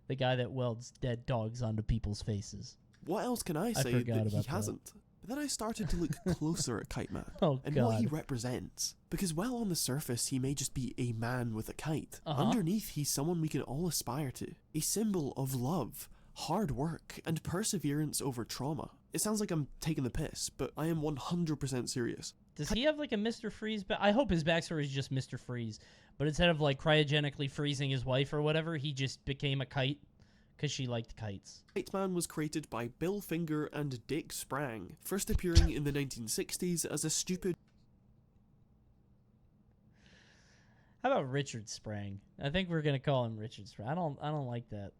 The guy that welds dead dogs onto people's faces. What else can I say forgot that he about hasn't? But then I started to look closer at Kite Man and God. what he represents. Because while on the surface he may just be a man with a kite, Uh-huh. underneath he's someone we can all aspire to. A symbol of love, hard work, and perseverance over trauma. It sounds like I'm taking the piss, but I am 100% serious. Does he have like a Mr. Freeze? I hope his backstory is just Mr. Freeze. But instead of like cryogenically freezing his wife or whatever, he just became a kite. Because she liked kites. Kite Man was created by Bill Finger and Dick Sprang, first appearing in the 1960s as a stupid... How about Richard Sprang? I think we're gonna call him Richard Sprang. I don't like that.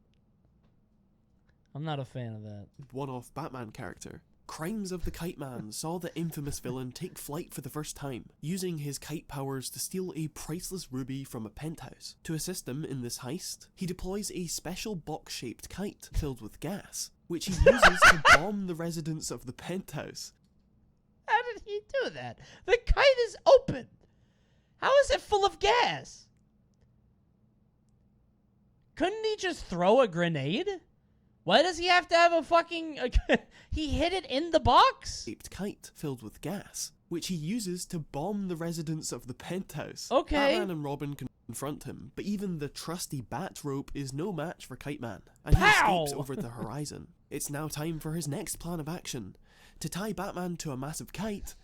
I'm not a fan of that. one-off Batman character. Crimes of the Kite Man saw the infamous villain take flight for the first time, using his kite powers to steal a priceless ruby from a penthouse. To assist him in this heist, he deploys a special box-shaped kite filled with gas, which he uses to bomb the residents of the penthouse. How did he do that? The kite is open. How is it full of gas? Couldn't he just throw a grenade? Why does he have to have a fucking... he hid it in the box? Shaped kite filled with gas, which he uses to bomb the residents of the penthouse. Okay. Batman and Robin confront him, but even the trusty bat rope is no match for Kite Man, and he escapes over the horizon. It's now time for his next plan of action, to tie Batman to a massive kite.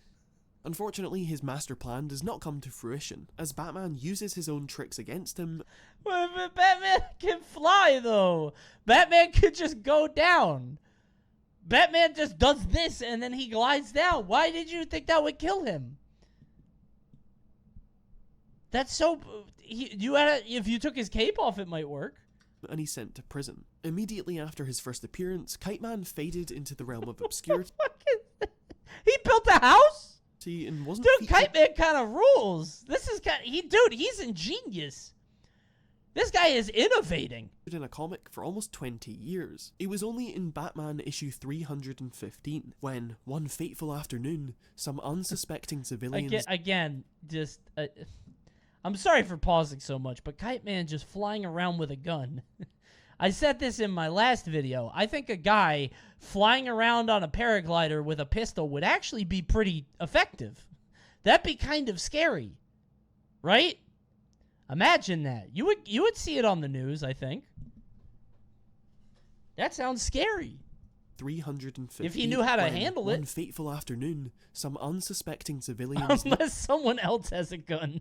Unfortunately, his master plan does not come to fruition, as Batman uses his own tricks against him. But Batman can fly, though. Batman could just go down. Batman just does this, and then he glides down. Why did you think that would kill him? That's so... if you took his cape off, it might work. And he's sent to prison. Immediately after his first appearance, Kite Man faded into the realm of obscurity. He built a house? And wasn't Dude, Kite Man kind of rules. This is kind of... he's ingenious. This guy is innovating. In a comic for almost 20 years. It was only in Batman issue 315 when, one fateful afternoon, some unsuspecting civilians... Again, just... I'm sorry for pausing so much, but Kite Man just flying around with a gun. I said this in my last video. I think a guy flying around on a paraglider with a pistol would actually be pretty effective. That'd be kind of scary. Right? Imagine that. You would see it on the news, I think. That sounds scary. 350. If he knew how to handle it. One fateful afternoon, some unsuspecting civilians... Unless someone else has a gun.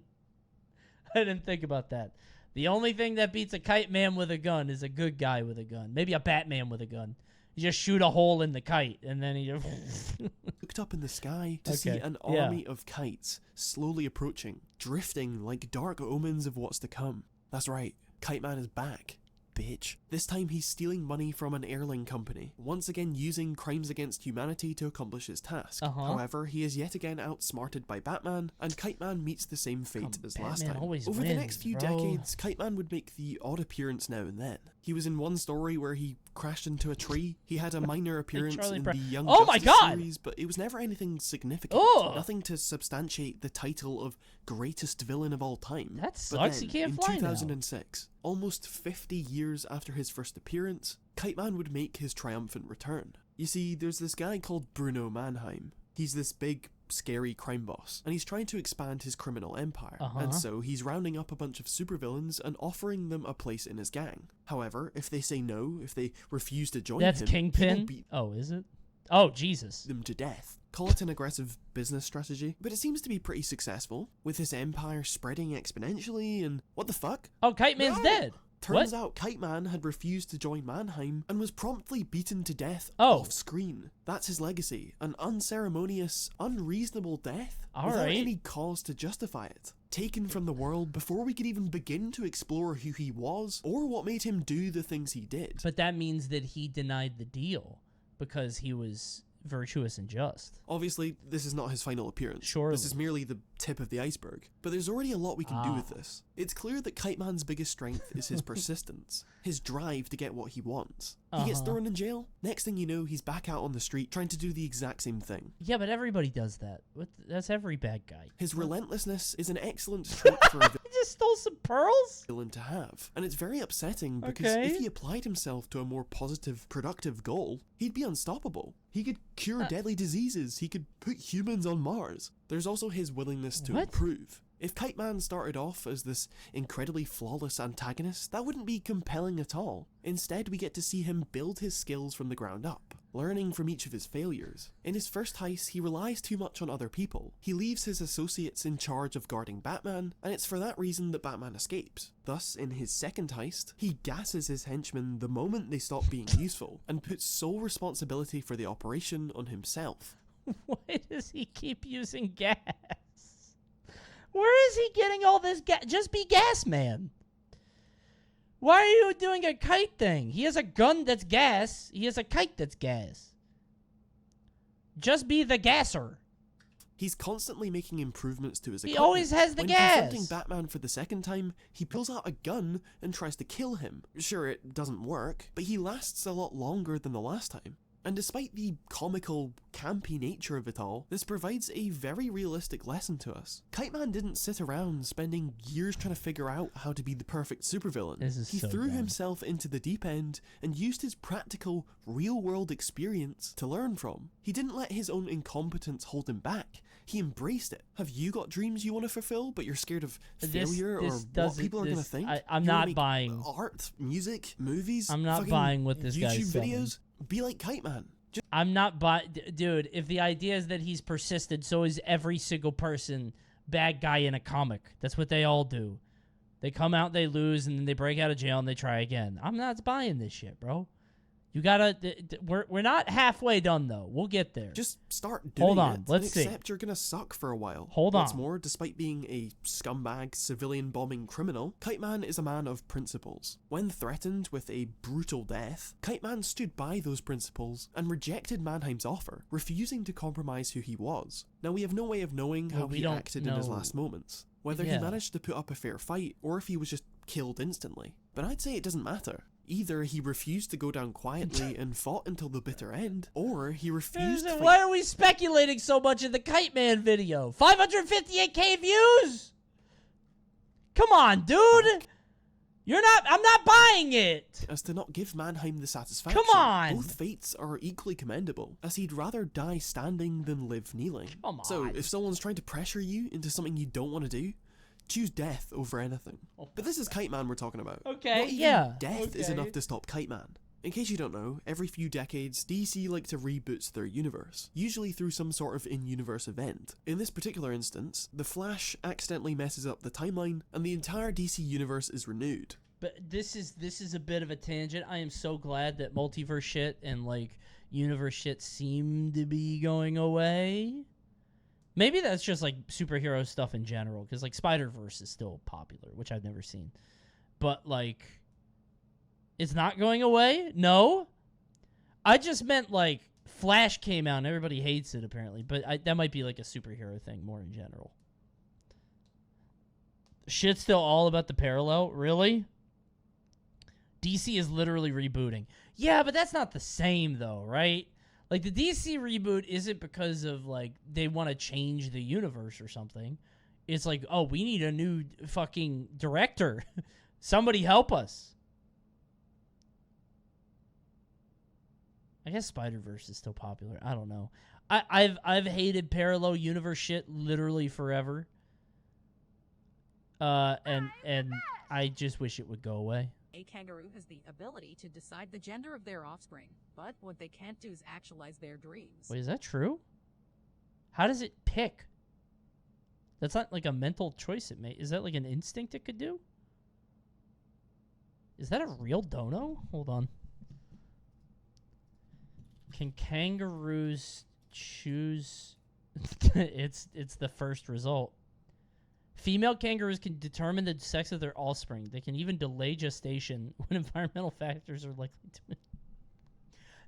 I didn't think about that. The only thing that beats a Kite Man with a gun is a good guy with a gun. Maybe a Batman with a gun. You just shoot a hole in the kite, and then he looked up in the sky to see an army of kites slowly approaching, drifting like dark omens of what's to come. That's right, Kite Man is back, bitch. This time he's stealing money from an airline company, once again using crimes against humanity to accomplish his task. However, he is yet again outsmarted by Batman, and Kite Man meets the same fate as last time. Over the next few decades, Kite Man would make the odd appearance now and then. He was in one story where he crashed into a tree. He had a minor appearance in the Young Justice series, but it was never anything significant. Nothing to substantiate the title of greatest villain of all time. That sucks. He can't fly now. In 2006, almost 50 years after his first appearance, Kite Man would make his triumphant return. You see, there's this guy called Bruno Mannheim. He's this big, scary crime boss, and he's trying to expand his criminal empire, and so he's rounding up a bunch of supervillains and offering them a place in his gang. However, if they say no, if they refuse to join him, Kingpin? Oh, is it? Oh, Jesus. Them to death. Call it an aggressive business strategy, but it seems to be pretty successful, with his empire spreading exponentially, and what the fuck? Oh, Kite Man's dead. Turns out Kite Man had refused to join Mannheim and was promptly beaten to death off screen. That's his legacy, an unceremonious, unreasonable death without any cause to justify it. Taken from the world before we could even begin to explore who he was or what made him do the things he did. But that means that he denied the deal because he was virtuous and just. Obviously, this is not his final appearance. Surely. This is merely the tip of the iceberg. But there's already a lot we can do with this. It's clear that Kite Man's biggest strength is his persistence, his drive to get what he wants. He gets thrown in jail. Next thing you know, he's back out on the street trying to do the exact same thing. Yeah, but everybody does that. That's every bad guy. His relentlessness is an excellent trait for a just stole some pearls? villain to have. And it's very upsetting because if he applied himself to a more positive, productive goal, he'd be unstoppable. He could cure deadly diseases. He could put humans on Mars. There's also his willingness to improve. If Kite Man started off as this incredibly flawless antagonist, that wouldn't be compelling at all. Instead, we get to see him build his skills from the ground up, learning from each of his failures. In his first heist, he relies too much on other people. He leaves his associates in charge of guarding Batman, and it's for that reason that Batman escapes. Thus, in his second heist, he gasses his henchmen the moment they stop being useful, and puts sole responsibility for the operation on himself. Why does he keep using gas? Where is he getting all this gas? Just be Gas Man. Why are you doing a kite thing? He has a gun that's gas. He has a kite that's gas. Just be the gasser. He's constantly making improvements to his equipment. He always has the gas. When confronting Batman for the second time, he pulls out a gun and tries to kill him. Sure, it doesn't work, but he lasts a lot longer than the last time. And despite the comical, campy nature of it all, this provides a very realistic lesson to us. Kite Man didn't sit around spending years trying to figure out how to be the perfect supervillain. He threw himself into the deep end and used his practical, real-world experience to learn from. He didn't let his own incompetence hold him back. He embraced it. Have you got dreams you want to fulfill, but you're scared of failure or what people are going to think? I'm not buying. Art, music, movies, I'm not buying what this guy's YouTube selling. videos. Be like Kite Man. I'm not buying. Dude, if the idea is that he's persisted, so is every single person bad guy in a comic. That's what they all do. They come out, they lose, and then they break out of jail and they try again. I'm not buying this shit, bro. You gotta. We're not halfway done though. We'll get there. Just start doing Hold on. it. Let's see. Except you're gonna suck for a while. Hold on. What's more, despite being a scumbag, civilian bombing criminal, Kite Man is a man of principles. When threatened with a brutal death, Kite Man stood by those principles and rejected Mannheim's offer, refusing to compromise who he was. Now we have no way of knowing how he acted in his last moments, whether he managed to put up a fair fight or if he was just killed instantly. But I'd say it doesn't matter. Either he refused to go down quietly and fought until the bitter end, or he refused to fight. Why are we speculating so much in the Kite Man video? 558k views? Come on, dude. I'm not buying it. As to not give Mannheim the satisfaction. Come on. Both fates are equally commendable, as he'd rather die standing than live kneeling. Come on. So if someone's trying to pressure you into something you don't want to do, choose death over anything. But this is Kite Man we're talking about. Okay, Not even death is enough to stop Kite Man. In case you don't know, every few decades, DC like to reboot their universe, usually through some sort of in-universe event. In this particular instance, The Flash accidentally messes up the timeline, and the entire DC universe is renewed. But this is a bit of a tangent. I am so glad that multiverse shit and, like, universe shit seem to be going away. Maybe that's just, like, superhero stuff in general, because, like, Spider-Verse is still popular, which I've never seen. But, like... It's not going away? No? I just meant, like, Flash came out and everybody hates it, apparently. But that might be, like, a superhero thing more in general. Shit's still all about the parallel? Really? DC is literally rebooting. Yeah, but that's not the same, though, right? Like, the DC reboot isn't because of, like, they want to change the universe or something. It's like, oh, we need a new fucking director. Somebody help us. I guess Spider-Verse is still popular. I don't know. I've hated parallel universe shit literally forever. And I just wish it would go away. A kangaroo has the ability to decide the gender of their offspring, but what they can't do is actualize their dreams. Wait, is that true? How does it pick? That's not like a mental choice it made. Is that like an instinct it could do? Is that a real dono? Hold on. Can kangaroos choose? it's the first result. Female kangaroos can determine the sex of their offspring. They can even delay gestation when environmental factors are likely to...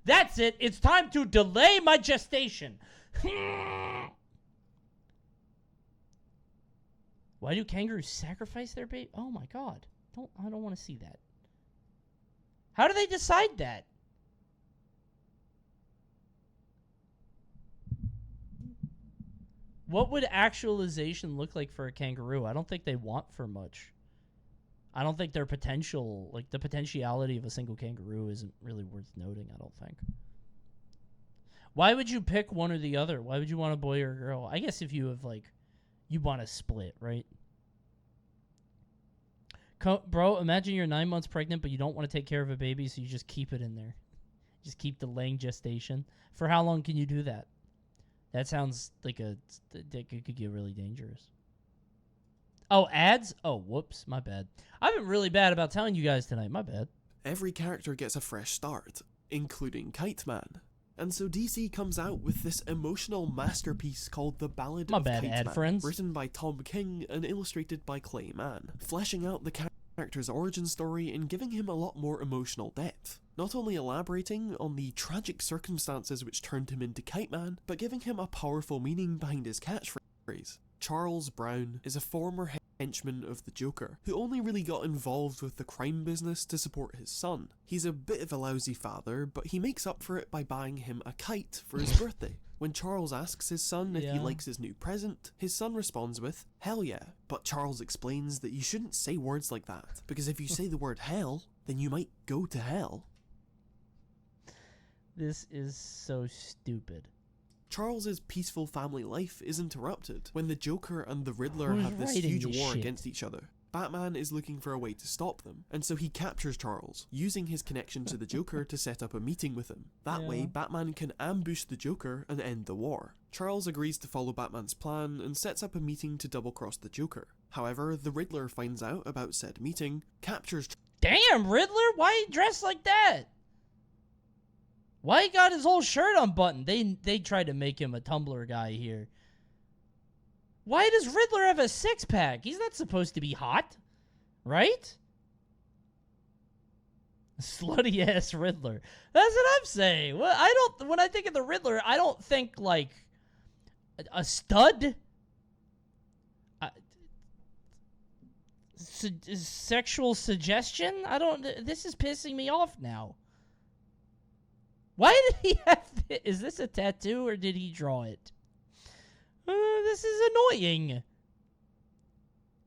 That's it! It's time to delay my gestation! Why do kangaroos sacrifice their baby? Oh my god. I don't want to see that. How do they decide that? What would actualization look like for a kangaroo? I don't think they want for much. I don't think their potential, like the potentiality of a single kangaroo isn't really worth noting, I don't think. Why would you pick one or the other? Why would you want a boy or a girl? I guess if you have, like, you want to split, right? Bro, imagine you're 9 months pregnant, but you don't want to take care of a baby, so you just keep it in there. Just keep delaying gestation. For how long can you do that? That sounds like that could get really dangerous. Oh, ads? Oh, whoops, my bad. I've been really bad about telling you guys tonight, my bad. Every character gets a fresh start, including Kite Man. And so DC comes out with this emotional masterpiece called The Ballad of Kite Man, friends. written by Tom King and illustrated by Clay Mann, fleshing out the character's origin story and giving him a lot more emotional depth. Not only elaborating on the tragic circumstances which turned him into Kite Man, but giving him a powerful meaning behind his catchphrase. Charles Brown is a former henchman of the Joker, who only really got involved with the crime business to support his son. He's a bit of a lousy father, but he makes up for it by buying him a kite for his birthday. When Charles asks his son if he likes his new present, his son responds with, "Hell yeah." But Charles explains that you shouldn't say words like that, because if you say the word hell, then you might go to hell. This is so stupid. Charles's peaceful family life is interrupted when the Joker and the Riddler have this huge war against each other. Batman is looking for a way to stop them, and so he captures Charles, using his connection to the Joker to set up a meeting with him. That way, Batman can ambush the Joker and end the war. Charles agrees to follow Batman's plan and sets up a meeting to double-cross the Joker. However, the Riddler finds out about said meeting, captures... Damn, Riddler? Why he dressed like that? Why he got his whole shirt unbuttoned? They tried to make him a Tumblr guy here. Why does Riddler have a six-pack? He's not supposed to be hot, right? Slutty-ass Riddler. That's what I'm saying. Well, when I think of the Riddler, I don't think, like, a stud. Sexual suggestion? This is pissing me off now. Why did he have this? Is this a tattoo or did he draw it? This is annoying.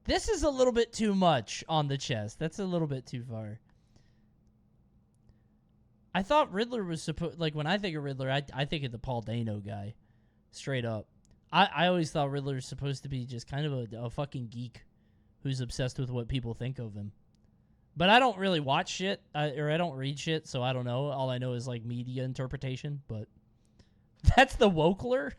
This is a little bit too much on the chest. That's a little bit too far. I thought Riddler was supposed... Like, when I think of Riddler, I think of the Paul Dano guy. Straight up. I always thought Riddler was supposed to be just kind of a fucking geek who's obsessed with what people think of him. But I don't really watch shit, or I don't read shit, so I don't know. All I know is, like, media interpretation, but that's the Wokler?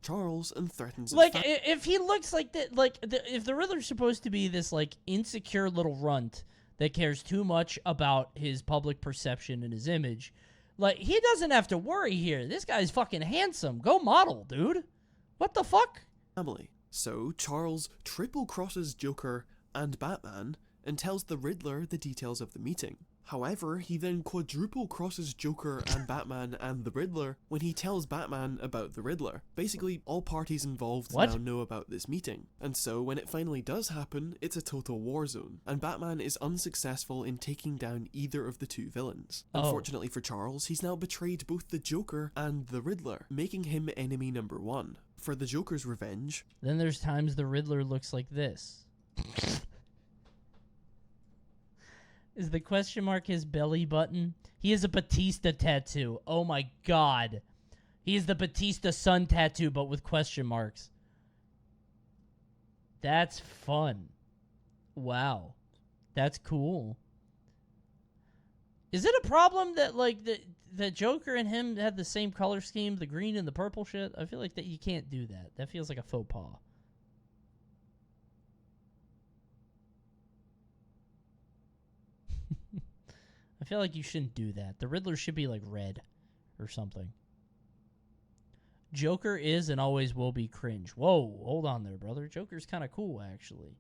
Charles and threatens like if he looks like that, like if the Riddler's supposed to be this like insecure little runt that cares too much about his public perception and his image, like he doesn't have to worry here. This guy's fucking handsome. Go model, dude. What the fuck? Family. So Charles triple crosses Joker and Batman and tells the Riddler the details of the meeting. However, he then quadruple crosses Joker and Batman and the Riddler when he tells Batman about the Riddler. Basically, all parties involved now know about this meeting. And so, when it finally does happen, it's a total war zone, and Batman is unsuccessful in taking down either of the two villains. Unfortunately for Charles, he's now betrayed both the Joker and the Riddler, making him enemy number one. For the Joker's revenge... Then there's times the Riddler looks like this. Is the question mark his belly button? He has a Batista tattoo. Oh my god. He is the Batista sun tattoo, but with question marks. That's fun. Wow. That's cool. Is it a problem that, like, the Joker and him had the same color scheme, the green and the purple shit? I feel like that you can't do that. That feels like a faux pas. I feel like you shouldn't do that. The Riddler should be like red or something. Joker is and always will be cringe. Whoa, hold on there, brother. Joker's kind of cool, actually.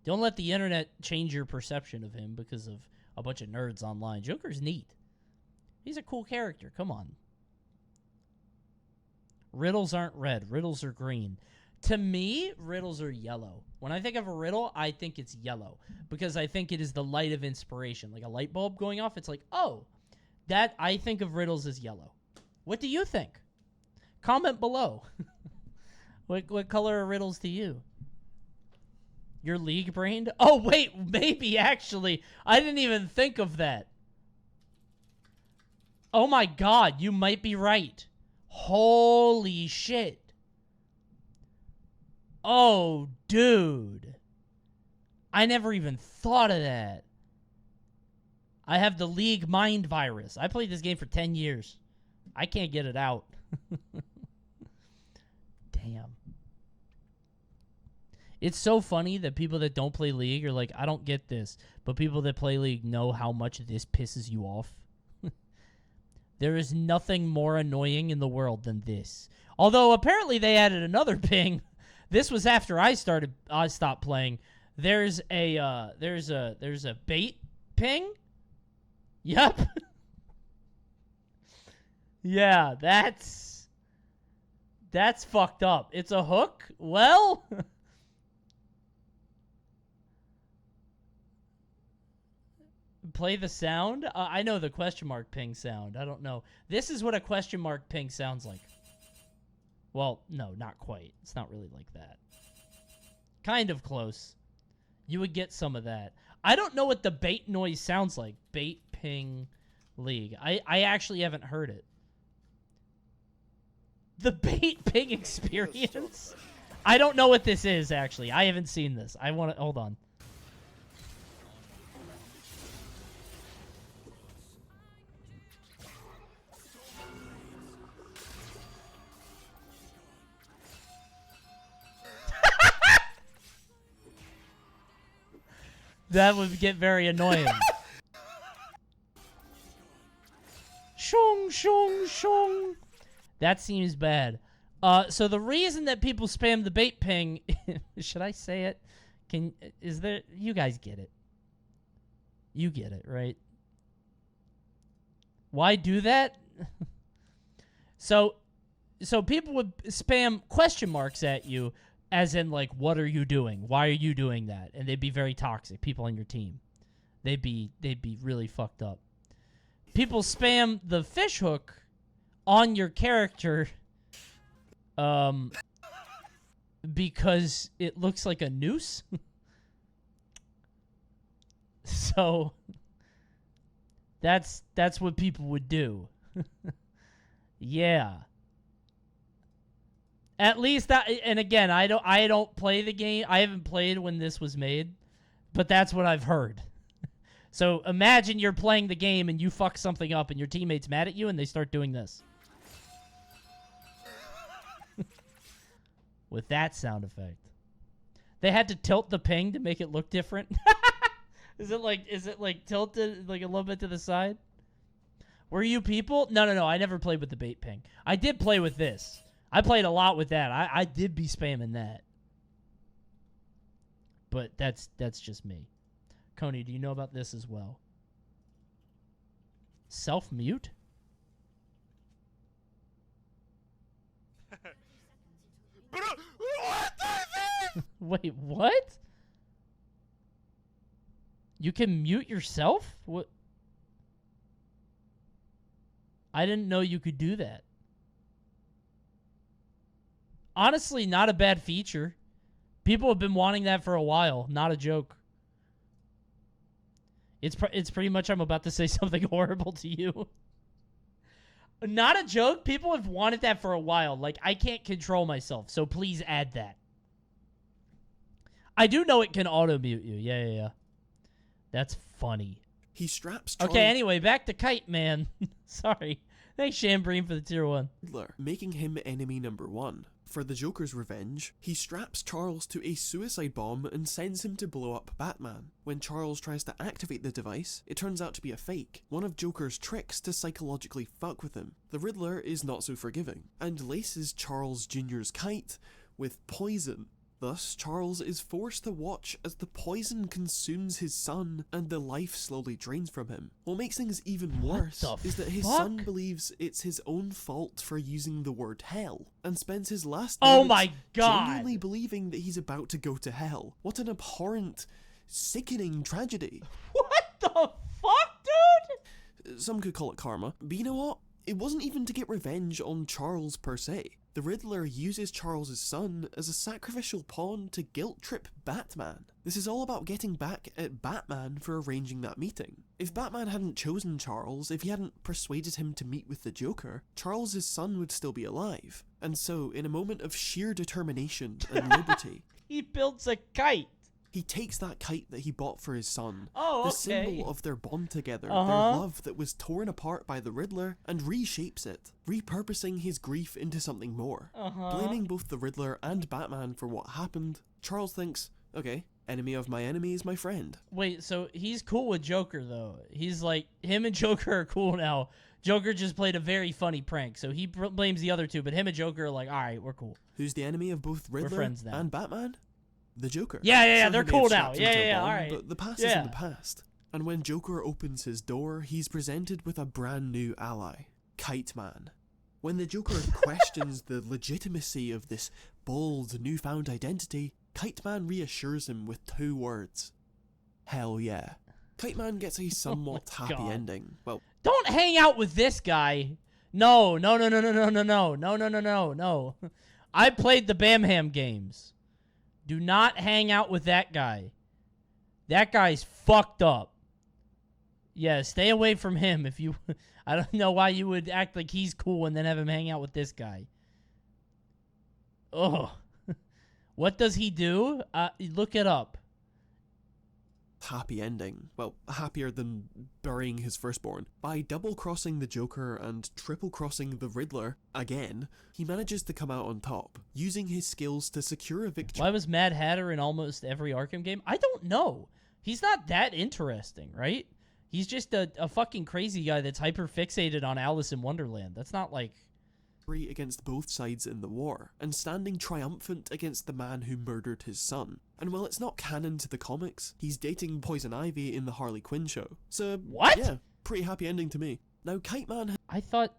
Don't let the internet change your perception of him because of a bunch of nerds online. Joker's neat. He's a cool character. Come on. Riddles aren't red. Riddles are green. To me, riddles are yellow. When I think of a riddle, I think it's yellow because I think it is the light of inspiration. Like a light bulb going off, it's like, oh, that I think of riddles as yellow. What do you think? Comment below. What color are riddles to you? You're league-brained? Oh, wait, maybe, actually. I didn't even think of that. Oh, my God, you might be right. Holy shit. Oh, dude. I never even thought of that. I have the League Mind virus. I played this game for 10 years. I can't get it out. Damn. It's so funny that people that don't play League are like, I don't get this. But people that play League know how much this pisses you off. There is nothing more annoying in the world than this. Although apparently they added another ping. This was after I stopped playing. There's a bait ping. Yep. Yeah, that's fucked up. It's a hook? Well, play the sound? I know the question mark ping sound. I don't know. This is what a question mark ping sounds like. Well, no, not quite. It's not really like that. Kind of close. You would get some of that. I don't know what the bait noise sounds like. Bait ping League. I actually haven't heard it. The bait ping experience? I don't know what this is, actually. I haven't seen this. I want to... Hold on. That would get very annoying. Shong, shong, shong. That seems bad. So the reason that people spam the bait ping, should I say it? You guys get it. You get it, right? Why do that? So people would spam question marks at you, as in, like, what are you doing? Why are you doing that? And they'd be very toxic, people on your team. They'd be really fucked up. People spam the fish hook on your character because it looks like a noose. So that's what people would do. Yeah. At least that, and again, I don't play the game. I haven't played when this was made, but that's what I've heard. So imagine you're playing the game and you fuck something up and your teammate's mad at you and they start doing this. With that sound effect. They had to tilt the ping to make it look different. Is it like tilted like a little bit to the side? Were you people? No. I never played with the bait ping. I did play with this. I played a lot with that. I did be spamming that. But that's just me. Coney, do you know about this as well? Self-mute? Wait, what? You can mute yourself? What? I didn't know you could do that. Honestly, not a bad feature. People have been wanting that for a while. Not a joke. It's pretty much I'm about to say something horrible to you. Not a joke. People have wanted that for a while. Like, I can't control myself, so please add that. I do know it can auto-mute you. Yeah. That's funny. He straps Charles... Okay, anyway, back to Kite Man. Sorry. Thanks, Shambreen, for the tier 1. Making him enemy number 1. For the Joker's revenge, he straps Charles to a suicide bomb and sends him to blow up Batman. When Charles tries to activate the device, it turns out to be a fake, one of Joker's tricks to psychologically fuck with him. The Riddler is not so forgiving, and laces Charles Jr.'s kite with poison. Thus, Charles is forced to watch as the poison consumes his son and the life slowly drains from him. What makes things even worse is that his son believes it's his own fault for using the word hell and spends his last moments genuinely believing that he's about to go to hell. What an abhorrent, sickening tragedy. What the fuck, dude? Some could call it karma, but you know what? It wasn't even to get revenge on Charles per se. The Riddler uses Charles' son as a sacrificial pawn to guilt-trip Batman. This is all about getting back at Batman for arranging that meeting. If Batman hadn't chosen Charles, if he hadn't persuaded him to meet with the Joker, Charles' son would still be alive. And so, in a moment of sheer determination and liberty... He builds a kite. He takes that kite that he bought for his son, the symbol of their bond together, their love that was torn apart by the Riddler, and reshapes it, repurposing his grief into something more. Blaming both the Riddler and Batman for what happened, Charles thinks, okay, enemy of my enemy is my friend. Wait, so he's cool with Joker, though. He's like, him and Joker are cool now. Joker just played a very funny prank, so he blames the other two, but him and Joker are like, alright, we're cool. Who's the enemy of both Riddler and Batman? The Joker. Yeah, they're cool now. Yeah, alright. But the past is in the past. And when Joker opens his door, he's presented with a brand new ally, Kite Man. When the Joker questions the legitimacy of this bold, newfound identity, Kite Man reassures him with 2 words. Hell yeah. Kite Man gets a somewhat happy ending. Well, don't hang out with this guy. No. I played the Bamham games. Do not hang out with that guy. That guy's fucked up. Yeah, stay away from him if you... I don't know why you would act like he's cool and then have him hang out with this guy. Oh. What does he do? Look it up. Happy ending. Well, happier than burying his firstborn. By double-crossing the Joker and triple-crossing the Riddler again, he manages to come out on top, using his skills to secure a victory. Why was Mad Hatter in almost every Arkham game? I don't know. He's not that interesting, right? He's just a fucking crazy guy that's hyper-fixated on Alice in Wonderland. That's not like... against both sides in the war, and standing triumphant against the man who murdered his son. And while it's not canon to the comics, he's dating Poison Ivy in the Harley Quinn show. So, what? Yeah, pretty happy ending to me. Now, Kite Man... I thought...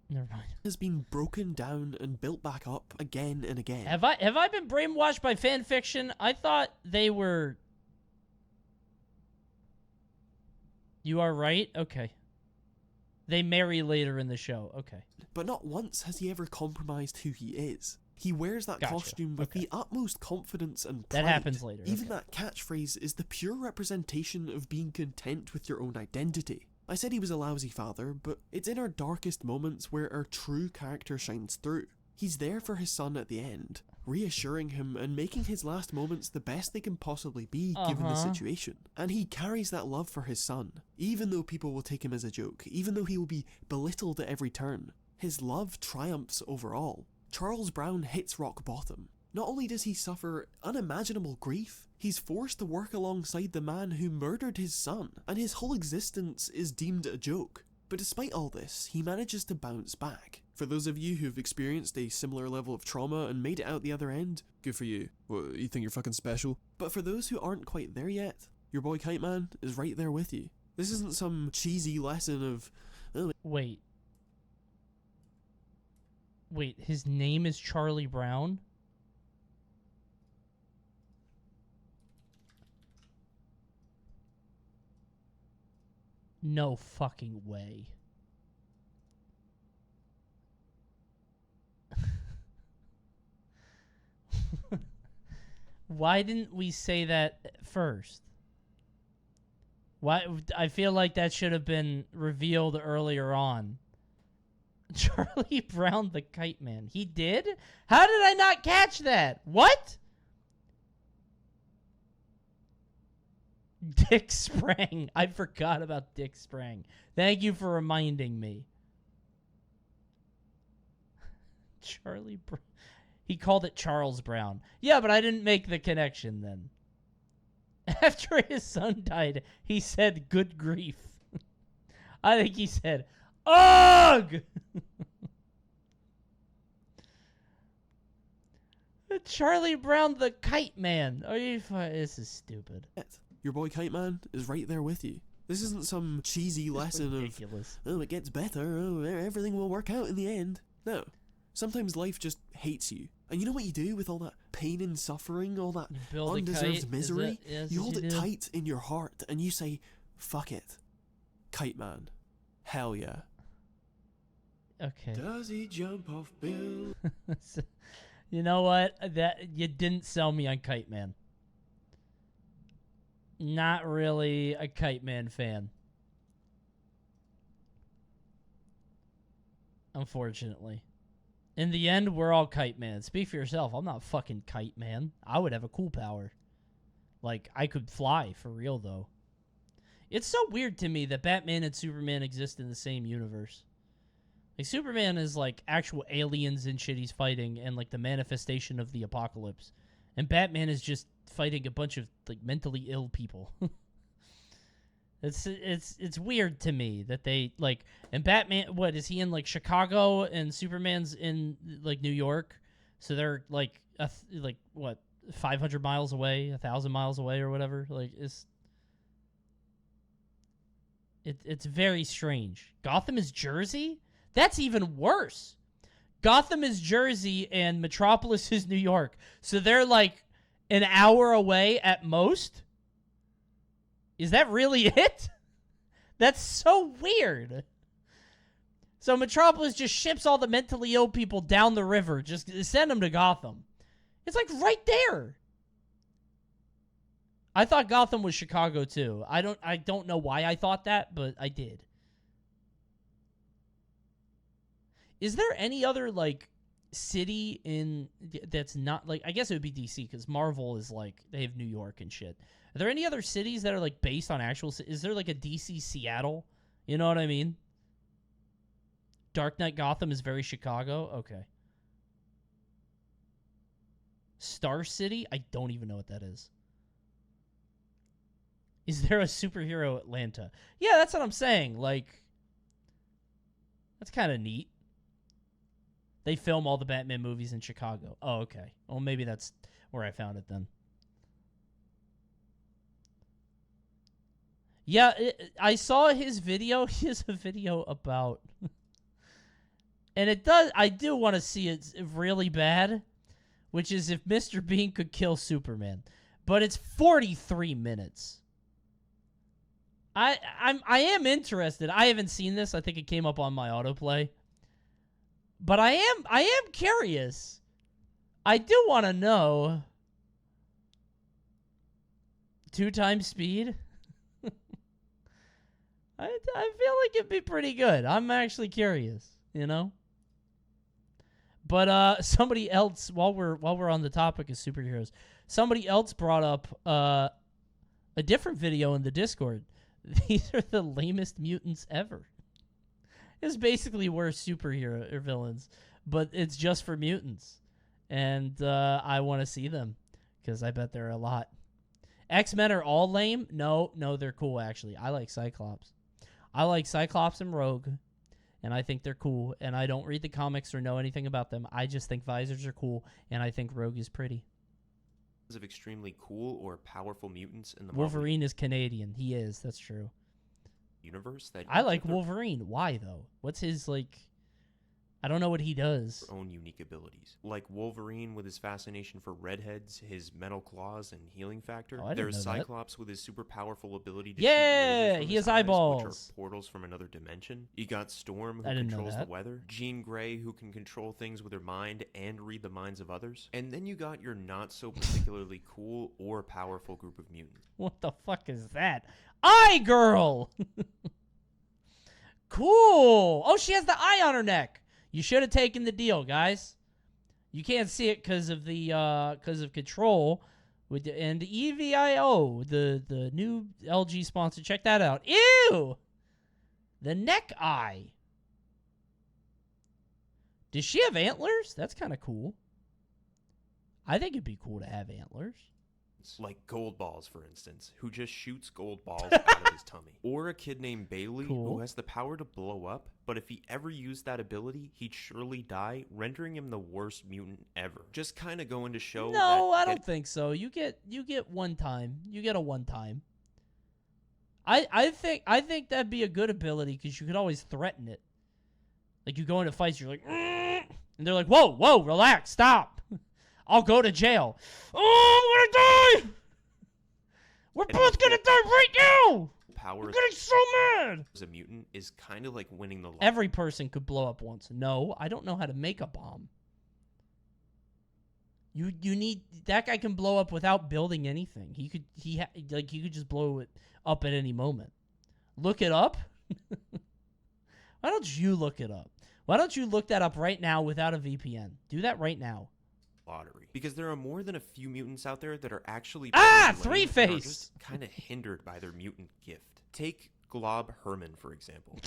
Never mind. ...has been broken down and built back up again and again. Have I been brainwashed by fan fiction? I thought they were... You are right? Okay. They marry later in the show. Okay. But not once has he ever compromised who he is. He wears that costume with the utmost confidence and pride. That happens later. Even that catchphrase is the pure representation of being content with your own identity. I said he was a lousy father, but it's in our darkest moments where our true character shines through. He's there for his son at the end, reassuring him and making his last moments the best they can possibly be given the situation. And he carries that love for his son, even though people will take him as a joke, even though he will be belittled at every turn. His love triumphs overall. Charles Brown hits rock bottom. Not only does he suffer unimaginable grief, he's forced to work alongside the man who murdered his son, and his whole existence is deemed a joke. But despite all this, he manages to bounce back. For those of you who've experienced a similar level of trauma and made it out the other end, good for you. What, you think you're fucking special? But for those who aren't quite there yet, your boy Kite Man is right there with you. This isn't some cheesy lesson of... Oh, Wait, his name is Charlie Brown? No fucking way. Why didn't we say that first? Why? I feel like that should have been revealed earlier on. Charlie Brown, the Kite Man. He did? How did I not catch that? What? Dick Sprang. I forgot about Dick Sprang. Thank you for reminding me. Charlie Brown. He called it Charles Brown. Yeah, but I didn't make the connection then. After his son died, he said, good grief. I think he said, ugh! Charlie Brown, the Kite Man. Are you this is stupid. Your boy Kite Man is right there with you. This isn't some cheesy lesson ridiculous. of, oh, it gets better, oh, everything will work out in the end. No. Sometimes life just hates you. And you know what you do with all that pain and suffering, all that undeserved misery? You hold it tight in your heart and you say, fuck it. Kite Man. Hell yeah. Okay. Does he jump off Bill? You know what? That you didn't sell me on Kite Man. Not really a Kite Man fan. Unfortunately. In the end, we're all Kite Man. Speak for yourself. I'm not fucking Kite Man. I would have a cool power. Like, I could fly, for real, though. It's so weird to me that Batman and Superman exist in the same universe. Like, Superman is, like, actual aliens and shit he's fighting and, like, the manifestation of the apocalypse. And Batman is just fighting a bunch of, like, mentally ill people. It's weird to me that they, like, and Batman, what, is he in, like, Chicago and Superman's in, like, New York? So they're, like, what, 500 miles away, 1,000 miles away or whatever? Like, it's very strange. Gotham is Jersey? That's even worse. Gotham is Jersey and Metropolis is New York. So they're, like, an hour away at most? Is that really it? That's so weird. So Metropolis just ships all the mentally ill people down the river. Just send them to Gotham. It's like right there. I thought Gotham was Chicago too. I don't know why I thought that, but I did. Is there any other, like, city in that's not, like, I guess it would be DC because Marvel is, like, they have New York and shit. Are there any other cities that are, like, based on actual... Is there, like, a DC Seattle? You know what I mean? Dark Knight Gotham is very Chicago? Okay. Star City? I don't even know what that is. Is there a superhero Atlanta? Yeah, that's what I'm saying. Like, that's kind of neat. They film all the Batman movies in Chicago. Oh, okay. Well, maybe that's where I found it then. Yeah, I saw his video. He has a video about... and it does... I do want to see it really bad, which is if Mr. Bean could kill Superman. But it's 43 minutes. I am interested. I haven't seen this. I think it came up on my autoplay. But I am curious. I do want to know. 2 times speed? I feel like it'd be pretty good. I'm actually curious, you know? But somebody else, while we're on the topic of superheroes, somebody else brought up a different video in the Discord. These are the lamest mutants ever. It's basically worse superhero or villains, but it's just for mutants. And I want to see them because I bet there are a lot. X-Men are all lame? No, they're cool, actually. I like Cyclops. I like Cyclops and Rogue, and I think they're cool. And I don't read the comics or know anything about them. I just think visors are cool, and I think Rogue is pretty. Of extremely cool or powerful mutants in the Wolverine is Canadian. He is. That's true. Universe that I like Wolverine. Why though? What's his like? I don't know what he does. Own unique abilities, like Wolverine with his fascination for redheads, his metal claws, and healing factor. Oh, There's know that. Cyclops with his super powerful ability to Yeah, shoot lasers from he his has eyes, eyeballs. which are portals from another dimension. You got Storm, I who didn't know controls the that. weather. Jean Grey, who can control things with her mind and read the minds of others. And then you got your not so particularly cool or powerful group of mutants. What the fuck is that? Eye Girl. Cool. Oh, she has the eye on her neck. You should have taken the deal, guys. You can't see it because of the control with the, and EVIO, the new LG sponsor. Check that out. Ew. The neck eye. Does she have antlers? That's kind of cool. I think it'd be cool to have antlers. Like Gold Balls, for instance, who just shoots gold balls out of his tummy. Or a kid named Bailey, who has the power to blow up, but if he ever used that ability, he'd surely die, rendering him the worst mutant ever. Just kind of going to show that... No, I don't think so. You get one time. You get a one time. I think that'd be a good ability because you could always threaten it. Like you go into fights, you're like, and they're like, whoa, relax, stop. I'll go to jail. Oh, I'm gonna die. We're both gonna die right now. Power I'm getting so mad. As a mutant is kind of like winning the lottery. Every person could blow up once. No, I don't know how to make a bomb. You need that guy can blow up without building anything. He could just blow it up at any moment. Look it up. Why don't you look it up? Why don't you look that up right now without a VPN? Do that right now. Lottery, because there are more than a few mutants out there that are actually Three-Face kind of hindered by their mutant gift. Take Glob Herman, for example.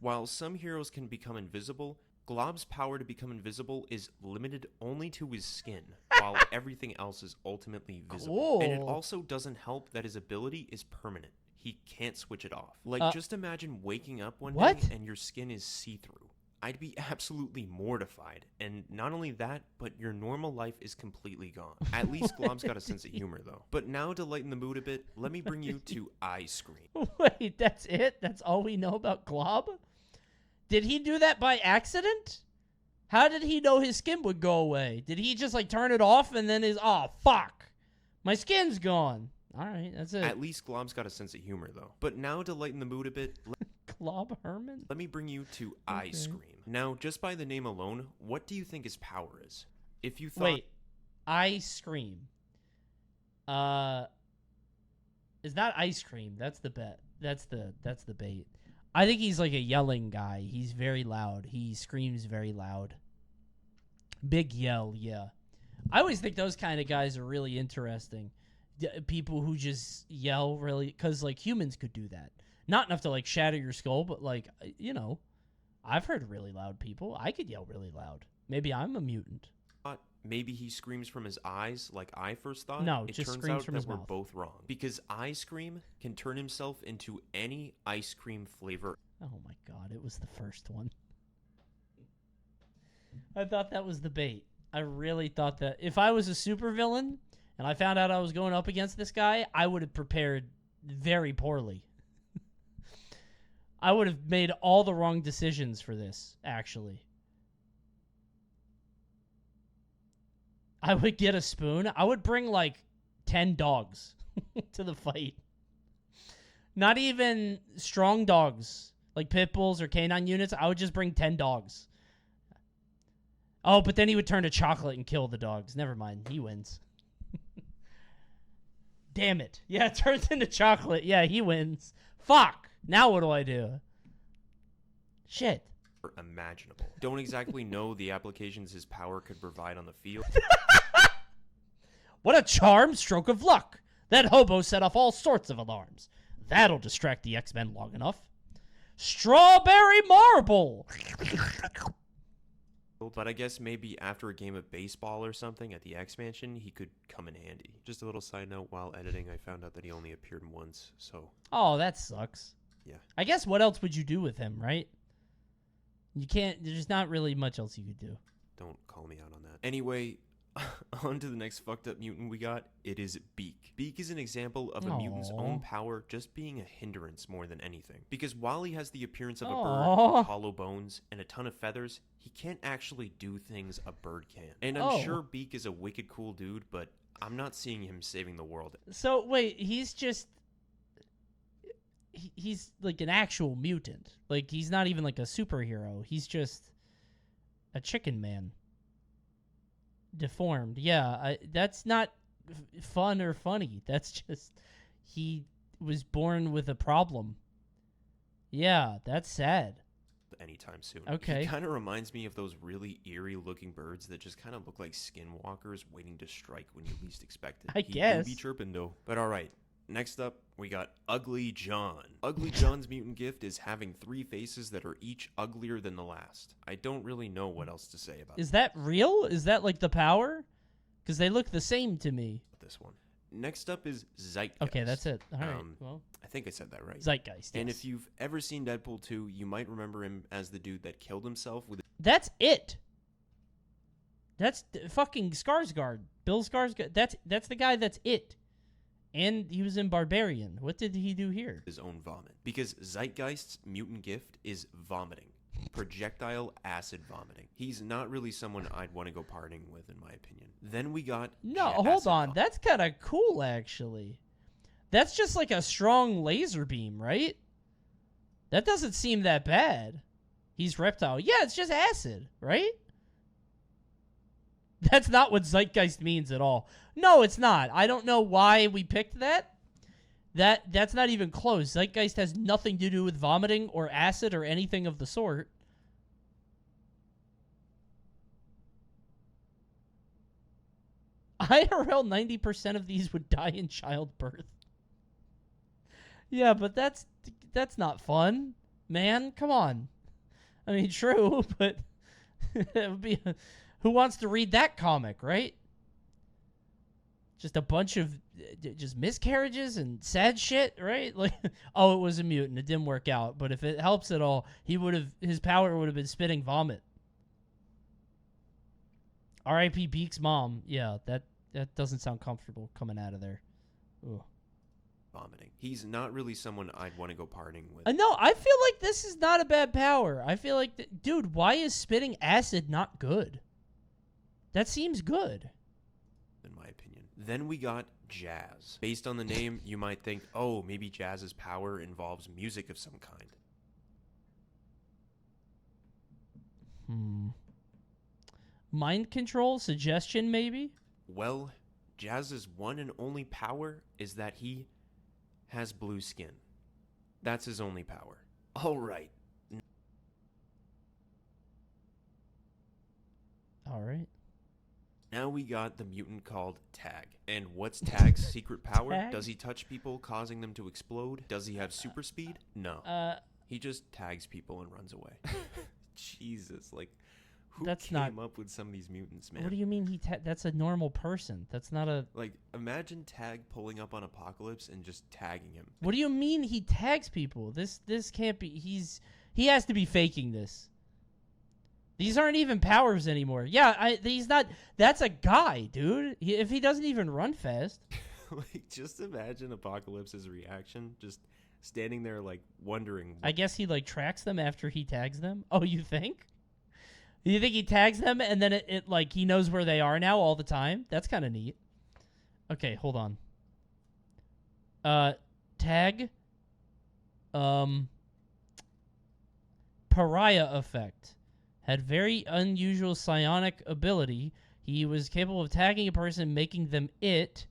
While some heroes can become invisible, Glob's power to become invisible is limited only to his skin, while everything else is ultimately visible. And it also doesn't help that his ability is permanent. He can't switch it off. Like, just imagine waking up one day and your skin is see-through. I'd be absolutely mortified. And not only that, but your normal life is completely gone. At least Glob's got a sense of humor, though. But now, to lighten the mood a bit, let me bring you to Eye Scream. Wait, that's it? That's all we know about Glob? Did he do that by accident? How did he know his skin would go away? Did he just, like, turn it off and then oh, fuck. My skin's gone. All right, that's it. At least Glob's got a sense of humor, though. But now, to lighten the mood a bit... Glob Herman? Let me bring you to Eye Scream. Now, just by the name alone, what do you think his power is? If you thought... Wait. Eye Scream. Is not ice cream. That's the bet. That's the bait. I think he's like a yelling guy. He's very loud. He screams very loud. Big yell, yeah. I always think those kind of guys are really interesting. People who just yell really... Because, like, humans could do that. Not enough to, like, shatter your skull, but, like, you know, I've heard really loud people. I could yell really loud. Maybe I'm a mutant. Maybe he screams from his eyes like I first thought? No, it just turns screams out from that his we're mouth. both wrong. Because Eye Scream can turn himself into any ice cream flavor. Oh, my God. It was the first one. I thought that was the bait. I really thought that. If I was a supervillain and I found out I was going up against this guy, I would have prepared very poorly. I would have made all the wrong decisions for this, actually. I would get a spoon. I would bring, like, 10 dogs to the fight. Not even strong dogs, like pit bulls or canine units. I would just bring 10 dogs. Oh, but then he would turn to chocolate and kill the dogs. Never mind. He wins. Damn it. Yeah, it turns into chocolate. Yeah, he wins. Fuck. Now what do I do? Shit. imaginable. Don't exactly know the applications his power could provide on the field. What a charmed stroke of luck. That hobo set off all sorts of alarms. That'll distract the X-Men long enough. Strawberry marble! But I guess maybe after a game of baseball or something at the X-Mansion, he could come in handy. Just a little side note, while editing, I found out that he only appeared once, so... Oh, that sucks. Yeah. I guess what else would you do with him, right? You can't... There's not really much else you could do. Don't call me out on that. Anyway, on to the next fucked up mutant we got. It is Beak. Beak is an example of a mutant's own power just being a hindrance more than anything. Because while he has the appearance of a bird, hollow bones, and a ton of feathers, he can't actually do things a bird can. And I'm sure Beak is a wicked cool dude, but I'm not seeing him saving the world. So, wait, he's just... He's like an actual mutant. Like, he's not even like a superhero. He's just a chicken man. Deformed. Yeah, that's not fun or funny. That's just... He was born with a problem. Yeah, that's sad. Anytime soon. Okay. He kind of reminds me of those really eerie looking birds that just kind of look like skinwalkers waiting to strike when you least expect it. I guess. He do be chirping though. But alright, next up we got Ugly John. Ugly John's mutant gift is having 3 faces that are each uglier than the last. I don't really know what else to say about Is that real? Is that like the power? Because they look the same to me. this one. Next up is Zeitgeist. Okay, that's it. All right. Well, I think I said that right. Zeitgeist. And yes. if you've ever seen Deadpool 2, you might remember him as the dude that killed himself with. That's it. That's fucking Skarsgård. Bill Skarsgård. That's the guy. That's it. And he was in Barbarian. What did he do here? His own vomit. Because Zeitgeist's mutant gift is vomiting. Projectile acid vomiting. He's not really someone I'd want to go partying with, in my opinion. Then we got... No, hold on. That's kind of cool, actually. That's just like a strong laser beam, right? That doesn't seem that bad. He's reptile. Yeah, it's just acid, right? That's not what Zeitgeist means at all. No, it's not. I don't know why we picked that. That's not even close. Zeitgeist has nothing to do with vomiting or acid or anything of the sort. IRL, 90% of these would die in childbirth. Yeah, but that's not fun, man. Come on. I mean, true, but it would be... Who wants to read that comic, right? Just a bunch of just miscarriages and sad shit, right? Like, oh, it was a mutant. It didn't work out. But if it helps at all, his power would have been spitting vomit. R.I.P. Beak's mom. Yeah, that doesn't sound comfortable coming out of there. Ugh. Vomiting. He's not really someone I'd want to go partying with. No, I feel like this is not a bad power. I feel like, dude, why is spitting acid not good? That seems good. In my opinion. Then we got Jazz. Based on the name, you might think, oh, maybe Jazz's power involves music of some kind. Mind control? Suggestion, maybe? Well, Jazz's one and only power is that he has blue skin. That's his only power. All right. All right. Now we got the mutant called Tag. And what's Tag's secret power? Tag? Does he touch people, causing them to explode? Does he have super speed? No. He just tags people and runs away. Jesus, like, who came up with some of these mutants, man? What do you mean that's a normal person? That's not a... Like, imagine Tag pulling up on Apocalypse and just tagging him. What do you mean he tags people? This can't be... He has to be faking this. These aren't even powers anymore. Yeah, he's not... That's a guy, dude. If he doesn't even run fast... Like, just imagine Apocalypse's reaction, just standing there, like, wondering... I guess he, like, tracks them after he tags them? Oh, you think? You think he tags them and then it like, he knows where they are now all the time? That's kind of neat. Okay, hold on. Tag. Pariah effect. Had very unusual psionic ability. He was capable of tagging a person, making them it,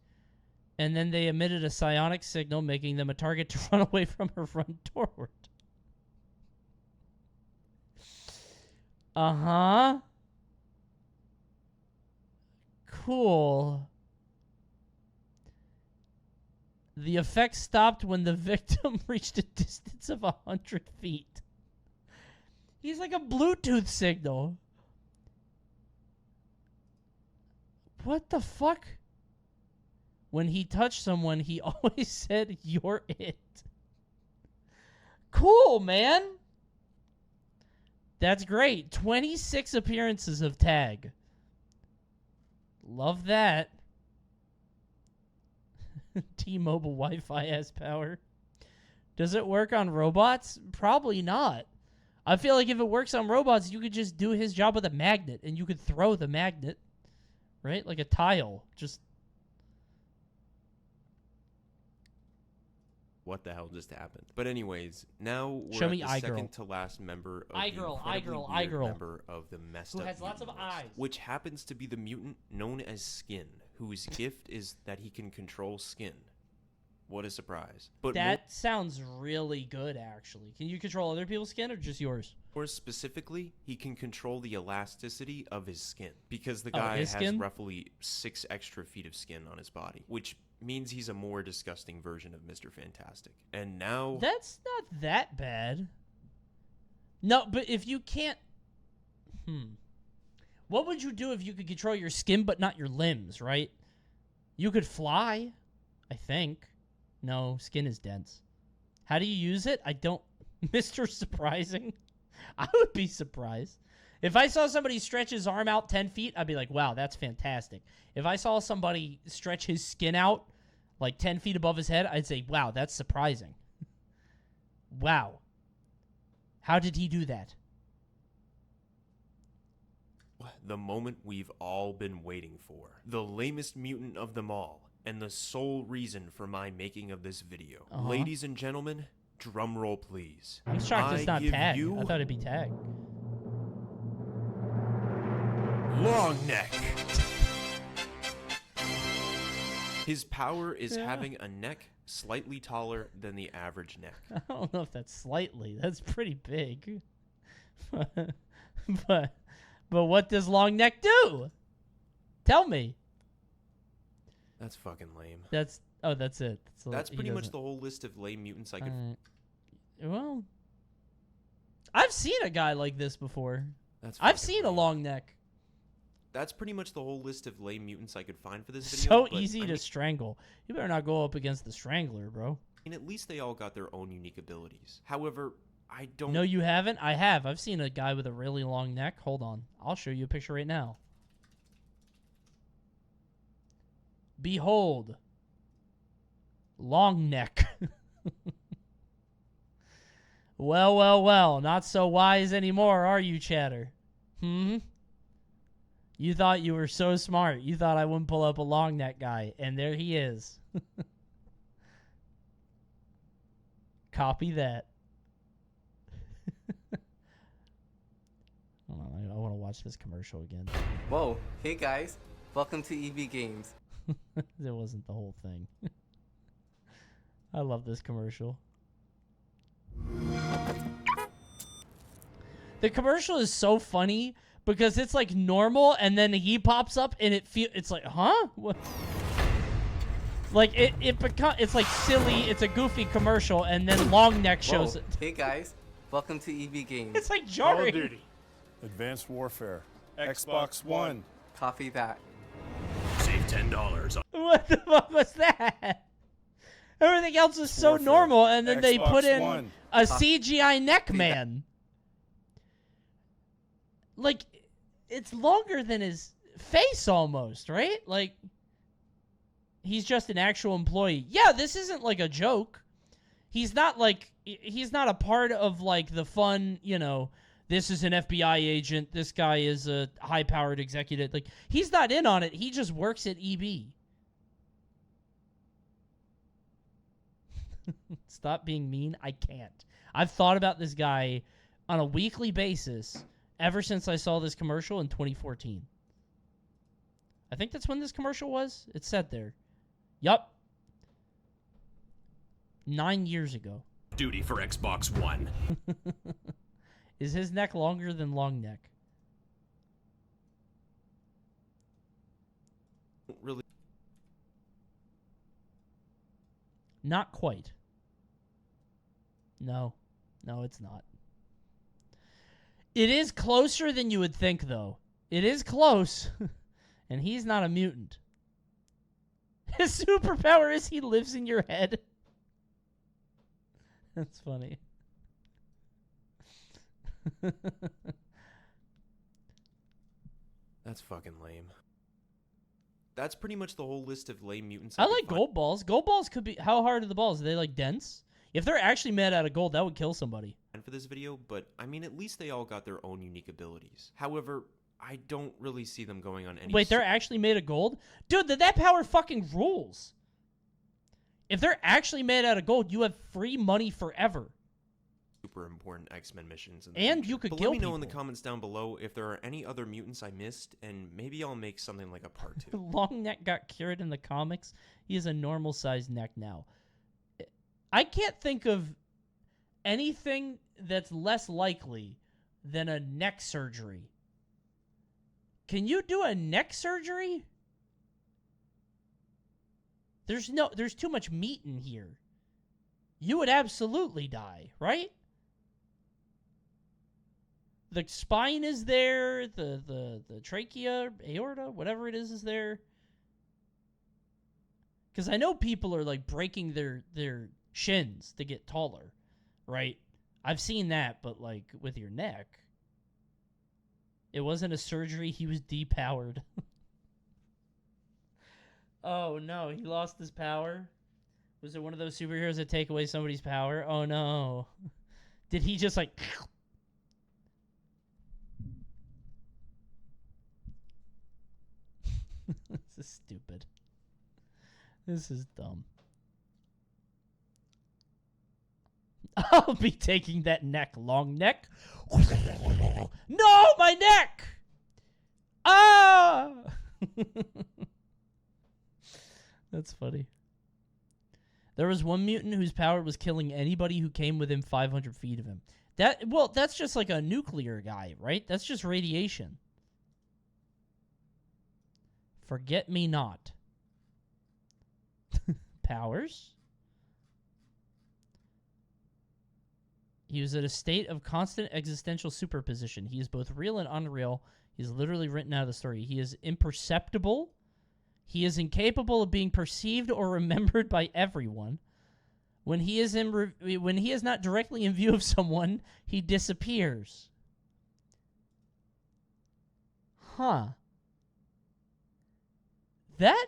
and then they emitted a psionic signal, making them a target to run away from or run toward. Uh-huh. Cool. The effect stopped when the victim reached a distance of 100 feet. He's like a Bluetooth signal. What the fuck? When he touched someone, he always said, "You're it." Cool, man. That's great. 26 appearances of tag. Love that. T-Mobile Wi-Fi has power. Does it work on robots? Probably not. I feel like if it works on robots, you could just do his job with a magnet, and you could throw the magnet, right? Like a tile. Just... What the hell just happened? But anyways, now we're Show at me the iGirl. second to last member of iGirl, the iGirl. member of the messed Who up has lots of mutant race, eyes. which happens to be the mutant known as Skin, whose gift is that he can control skin. What a surprise. But that sounds really good, actually. Can you control other people's skin or just yours? more specifically, he can control the elasticity of his skin, because the guy his has skin? roughly 6 extra feet of skin on his body, which means he's a more disgusting version of Mr. Fantastic. And now... That's not that bad. No, but if you can't... What would you do if you could control your skin but not your limbs, right? You could fly, I think. No, skin is dense. How do you use it? I don't... Mr. Surprising? I would be surprised. If I saw somebody stretch his arm out 10 feet, I'd be like, wow, that's fantastic. If I saw somebody stretch his skin out like 10 feet above his head, I'd say, wow, that's surprising. Wow. How did he do that? The moment we've all been waiting for. The lamest mutant of them all, and the sole reason for my making of this video. Ladies and gentlemen, drum roll please. I'm shocked it's not give tag. you I thought it'd be tag. Long Neck. His power is having a neck slightly taller than the average neck. I don't know if that's slightly. That's pretty big. but what does long neck do? Tell me. That's fucking lame. That's it. That's pretty much the whole list of lame mutants I could... Well, I've seen a guy like this before. I've seen a long neck. That's pretty much the whole list of lame mutants I could find for this video. So easy to strangle. You better not go up against the Strangler, bro. And at least they all got their own unique abilities. However, I don't... No, you haven't? I have. I've seen a guy with a really long neck. Hold on. I'll show you a picture right now. Behold. Long neck. Well, well, well. Not so wise anymore, are you, Chatter? You thought you were so smart. You thought I wouldn't pull up a long neck guy. And there he is. Copy that. Hold on, I want to watch this commercial again. Whoa, hey guys. Welcome to EB Games. It wasn't the whole thing. I love this commercial. The commercial is so funny because it's like normal and then he pops up and it's like, huh? What? Like it's like silly, it's a goofy commercial and then long neck shows it. Hey guys, welcome to EB Games. It's like jarring. Call of Duty, Advanced Warfare, Xbox One. Copy that. Save $10 on What the fuck was that? Everything else is so Warfare. normal and then they Xbox put in One. a CGI neck man. Like, it's longer than his face almost, right? Like, he's just an actual employee. Yeah, this isn't like a joke. He's not a part of like the fun, you know, this is an FBI agent, this guy is a high-powered executive. Like, he's not in on it. He just works at EB. Stop being mean. I can't. I've thought about this guy on a weekly basis ever since I saw this commercial in 2014. I think that's when this commercial was. It said there. Yup. 9 years ago. Duty for Xbox One. Is his neck longer than long neck? Not quite. No. No, it's not. It is closer than you would think, though. It is close. And he's not a mutant. His superpower is he lives in your head. That's funny. That's fucking lame. That's pretty much the whole list of lame mutants. I like gold balls. Gold balls could be... How hard are the balls? Are they, like, dense? If they're actually made out of gold, that would kill somebody. For this video, but I mean, at least they all got their own unique abilities. However, I don't really see them going on any... Wait, they're actually made of gold? Dude, that power fucking rules. If they're actually made out of gold, you have free money forever. Super important X-Men missions. And you could but kill let me know people. in the comments down below if there are any other mutants I missed, and maybe I'll make something like a part 2. Long neck got cured in the comics. He has a normal sized neck now. I can't think of anything that's less likely than a neck surgery. Can you do a neck surgery? There's too much meat in here. You would absolutely die, right? The spine is there, the trachea, aorta, whatever it is there. Because I know people are like breaking their shins to get taller, right? I've seen that, but like with your neck. It wasn't a surgery, he was depowered. Oh no, he lost his power? Was it one of those superheroes that take away somebody's power? Oh no. Did he just like... This is stupid. This is dumb. I'll be taking that neck. Long neck. No, my neck! Ah! That's funny. There was one mutant whose power was killing anybody who came within 500 feet of him. That's just like a nuclear guy, right? That's just radiation. Forget me not. Powers. He was at a state of constant existential superposition. He is both real and unreal. He's literally written out of the story. He is imperceptible. He is incapable of being perceived or remembered by everyone. When he is not directly in view of someone, he disappears. Huh. That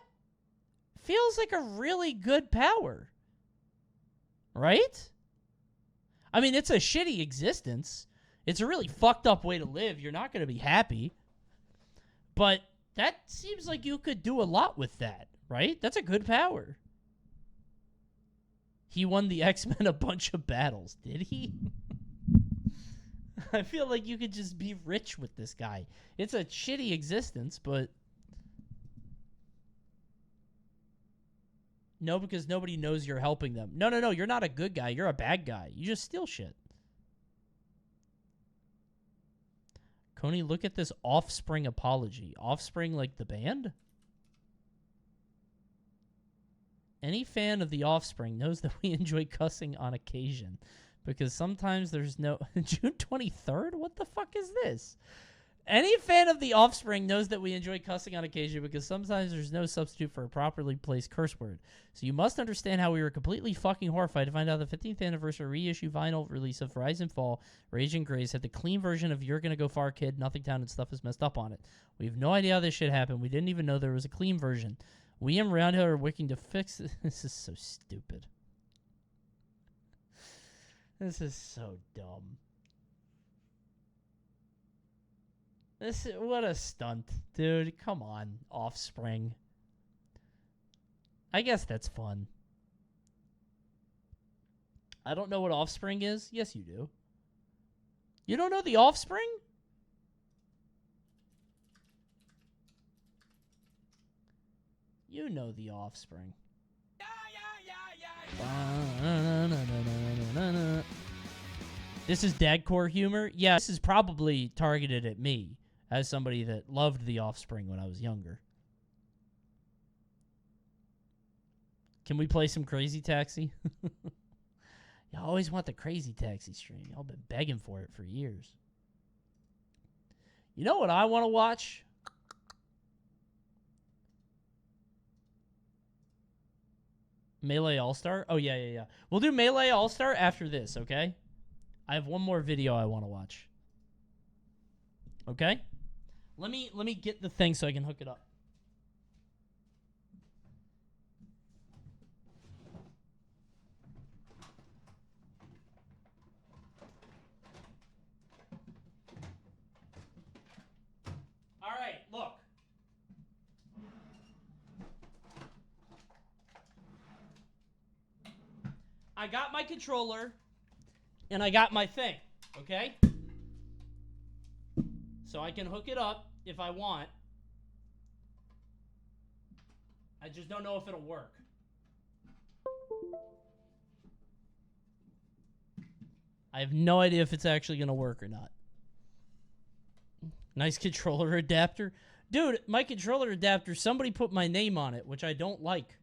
feels like a really good power. Right? I mean, it's a shitty existence. It's a really fucked up way to live. You're not going to be happy. But that seems like you could do a lot with that, right? That's a good power. He won the X-Men a bunch of battles. Did he? I feel like you could just be rich with this guy. It's a shitty existence, but... No, because nobody knows you're helping them. No, you're not a good guy. You're a bad guy. You just steal shit. Coney, look at this Offspring apology. Offspring like the band? Any fan of the Offspring knows that we enjoy cussing on occasion. Because sometimes there's no... June 23rd? What the fuck is this? Any fan of the Offspring knows that we enjoy cussing on occasion because sometimes there's no substitute for a properly placed curse word. So you must understand how we were completely fucking horrified to find out the 15th anniversary reissue vinyl release of Rise and Fall, Rage and Grace had the clean version of You're Gonna Go Far Kid, Nothing Town and Stuff is Messed Up on it. We have no idea how this shit happened. We didn't even know there was a clean version. We and Roundhill are working to fix it. This is so stupid. This is so dumb. What a stunt, dude. Come on, Offspring. I guess that's fun. I don't know what Offspring is. Yes, you do. You don't know the Offspring? You know the Offspring. This is dadcore humor? Yeah, this is probably targeted at me as somebody that loved The Offspring when I was younger. Can we play some Crazy Taxi? You always want the Crazy Taxi stream. Y'all been begging for it for years. You know what I want to watch? Melee All-Star? Oh, yeah. We'll do Melee All-Star after this, okay? I have one more video I want to watch. Okay? Let me get the thing so I can hook it up. All right, look. I got my controller, and I got my thing, okay? So I can hook it up if I want. I just don't know if it'll work. I have no idea if it's actually going to work or not. Nice controller adapter. Dude, my controller adapter, somebody put my name on it, which I don't like.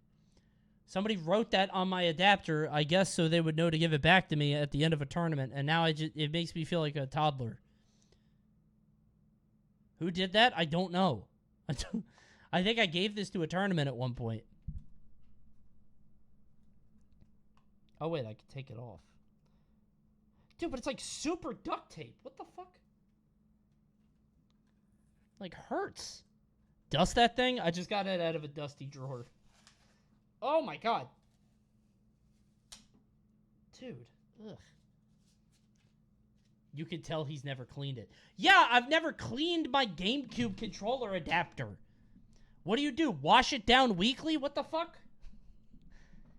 Somebody wrote that on my adapter, I guess, so they would know to give it back to me at the end of a tournament, and now it makes me feel like a toddler. Who did that? I don't know. I think I gave this to a tournament at one point. Oh, wait, I can take it off. Dude, but it's like super duct tape. What the fuck? Like, hurts. Dust that thing? I just got it out of a dusty drawer. Oh my god. Dude. Ugh. You can tell he's never cleaned it. Yeah, I've never cleaned my GameCube controller adapter. What do? Wash it down weekly? What the fuck?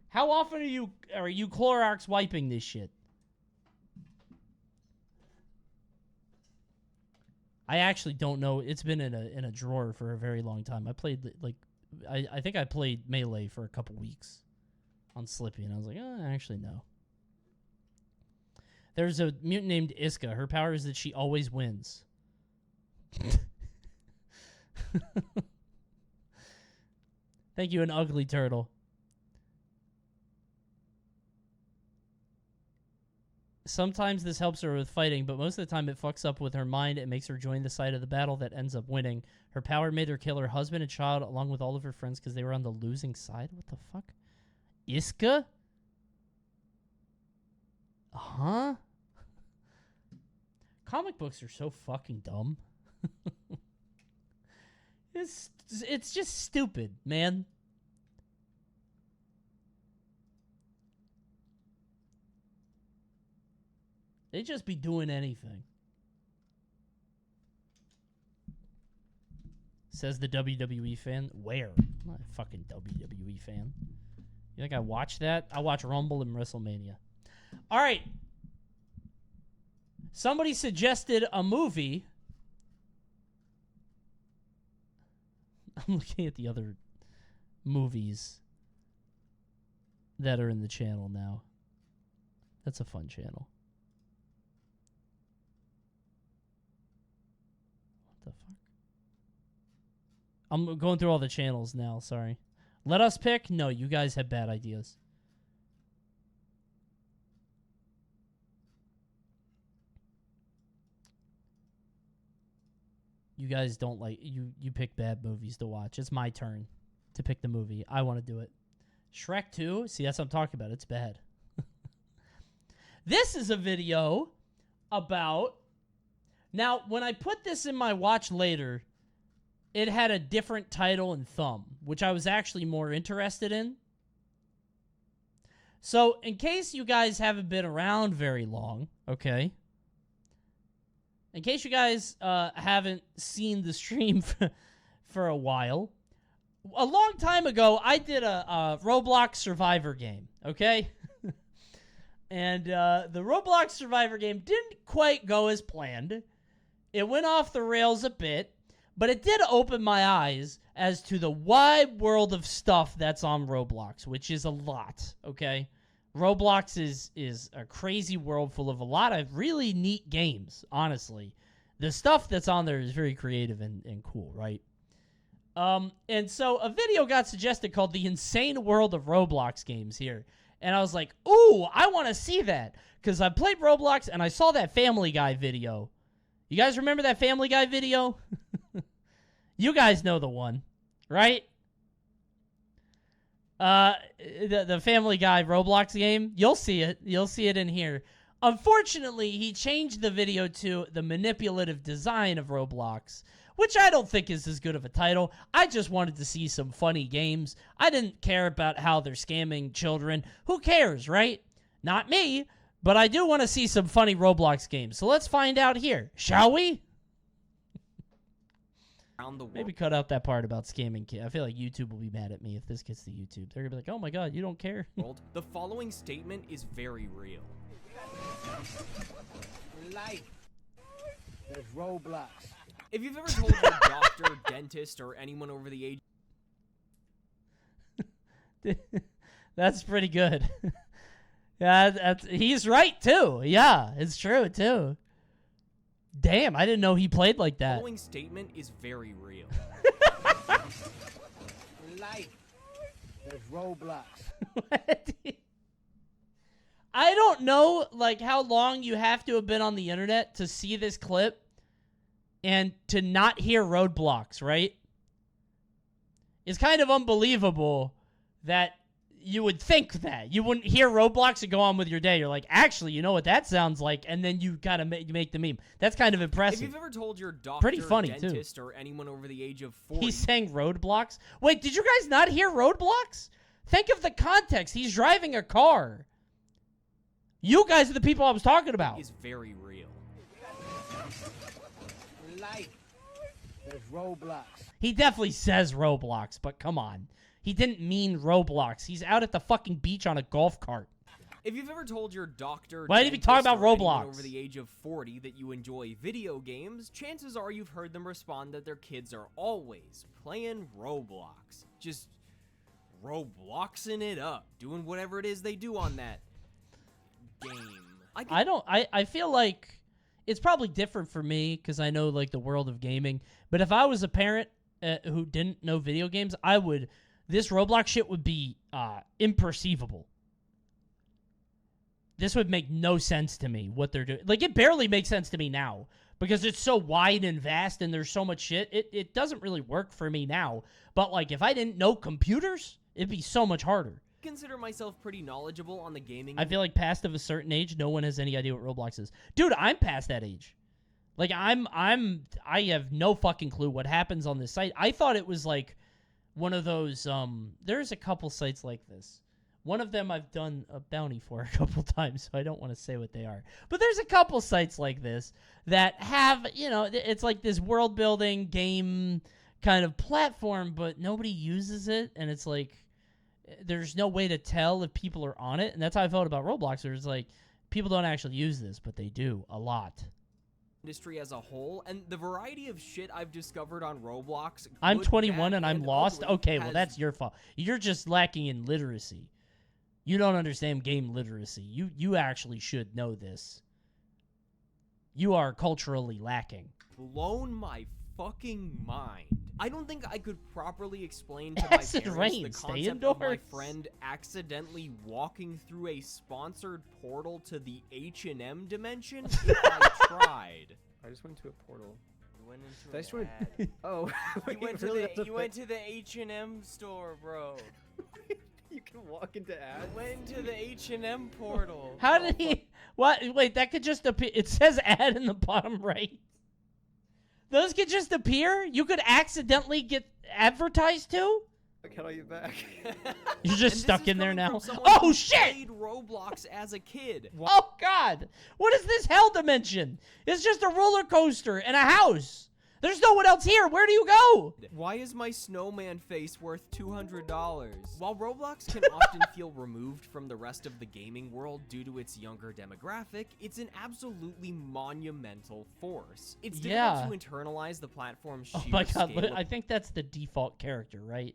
How often are you Clorox wiping this shit? I actually don't know. It's been in a drawer for a very long time. I played like I think I played Melee for a couple weeks on Slippy, and I was like, actually, no. There's a mutant named Iska. Her power is that she always wins. Thank you, an ugly turtle. Sometimes this helps her with fighting, but most of the time it fucks up with her mind and makes her join the side of the battle that ends up winning. Her power made her kill her husband and child along with all of her friends because they were on the losing side. What the fuck? Iska? Huh? Comic books are so fucking dumb. It's just stupid, man. They just be doing anything. Says the WWE fan. Where? I'm not a fucking WWE fan. You think I watch that? I watch Rumble and WrestleMania. All right. Somebody suggested a movie. I'm looking at the other movies that are in the channel now. That's a fun channel. What the fuck? I'm going through all the channels now, sorry. Let us pick? No, you guys have bad ideas. You guys don't like... You pick bad movies to watch. It's my turn to pick the movie. I want to do it. Shrek 2? See, that's what I'm talking about. It's bad. This is a video about... Now, when I put this in my watch later, it had a different title and thumb, which I was actually more interested in. So, in case you guys haven't been around very long, okay? In case you guys haven't seen the stream for a while, a long time ago, I did a Roblox Survivor game, okay? And the Roblox Survivor game didn't quite go as planned. It went off the rails a bit, but it did open my eyes as to the wide world of stuff that's on Roblox, which is a lot, okay? Roblox is a crazy world full of a lot of really neat games, honestly. The stuff that's on there is very creative and cool, right? And so a video got suggested called The Insane World of Roblox Games here. And I was like, ooh, I want to see that. Because I played Roblox and I saw that Family Guy video. You guys remember that Family Guy video? You guys know the one, right? The Family Guy Roblox game. You'll see it. You'll see it in here. Unfortunately, he changed the video to the manipulative design of Roblox, which I don't think is as good of a title. I just wanted to see some funny games. I didn't care about how they're scamming children. Who cares, right? Not me, but I do want to see some funny Roblox games. So let's find out here, shall we? Maybe cut out that part about scamming kids. I feel like YouTube will be mad at me if this gets to YouTube. They're going to be like, oh my god, you don't care. The following statement is very real. Life. There's Roblox. If you've ever told your doctor, dentist, or anyone over the age... That's pretty good. Yeah, he's right, too. Yeah, it's true, too. Damn, I didn't know he played like that. The following statement is very real. Life. There's Roblox. I don't know, like, how long you have to have been on the internet to see this clip and to not hear roadblocks, right? It's kind of unbelievable that you would think that. You wouldn't hear Roblox and go on with your day. You're like, actually, you know what that sounds like? And then you kind of make the meme. That's kind of impressive. If you've ever told your doctor, pretty funny, dentist, too. or anyone over the age of 40... He's saying roadblocks? Wait, did you guys not hear roadblocks? Think of the context. He's driving a car. You guys are the people I was talking about. Is very real. Life. There's Roblox. He definitely says Roblox, but come on. He didn't mean Roblox. He's out at the fucking beach on a golf cart. If you've ever told your doctor, why did he talk about Roblox over the age of 40 that you enjoy video games, chances are you've heard them respond that their kids are always playing Roblox. Just Robloxing it up, doing whatever it is they do on that game. I feel like it's probably different for me because I know like the world of gaming. But if I was a parent who didn't know video games, this Roblox shit would be imperceivable. This would make no sense to me, what they're doing. Like, it barely makes sense to me now because it's so wide and vast and there's so much shit. It doesn't really work for me now. But, like, if I didn't know computers, it'd be so much harder. I consider myself pretty knowledgeable on the gaming. I feel like past of a certain age, no one has any idea what Roblox is. Dude, I'm past that age. Like, I have no fucking clue what happens on this site. I thought it was, like, one of those, there's a couple sites like this. One of them I've done a bounty for a couple times, so I don't want to say what they are. But there's a couple sites like this that have, you know, it's like this world-building game kind of platform, but nobody uses it, and it's like, there's no way to tell if people are on it, and that's how I felt about Roblox. There's like, people don't actually use this, but they do a lot. Industry as a whole, and the variety of shit I've discovered on Roblox. I'm 21 and I'm lost? Okay, well, that's your fault. You're just lacking in literacy. You don't understand game literacy. You actually should know this. You are culturally lacking. Blown my fucking mind. I don't think I could properly explain to my parents the concept of my friend accidentally walking through a sponsored portal to the H&M dimension if I tried. I just went to a portal. You went into an ad. Oh. You went to the H&M store, bro. You can walk into ads? I went into the H&M portal. How did he... What? Wait, that could just appear... It says ad in the bottom right. Those could just appear? You could accidentally get advertised to? How are you back? You're just stuck in there now. Oh, shit! Played Roblox as a kid. Oh, God. What is this hell dimension? It's just a roller coaster and a house. There's no one else here. Where do you go? Why is my snowman face worth $200? While Roblox can often feel removed from the rest of the gaming world due to its younger demographic, it's an absolutely monumental force. It's difficult to internalize the platform's sheer Oh my God, scale. I think that's the default character, right?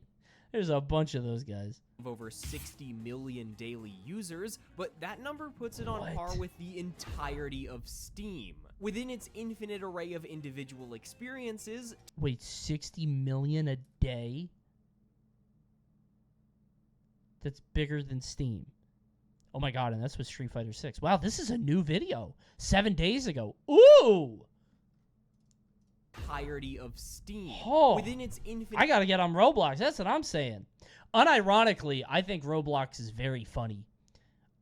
There's a bunch of those guys. Of over 60 million daily users, but that number puts it on par with the entirety of Steam. Within its infinite array of individual experiences... Wait, 60 million a day? That's bigger than Steam. Oh my god, and that's with Street Fighter 6. Wow, this is a new video. 7 days ago. Ooh! Entirety of Steam. Oh, within its infinite... I gotta get on Roblox. That's what I'm saying. Unironically, I think Roblox is very funny.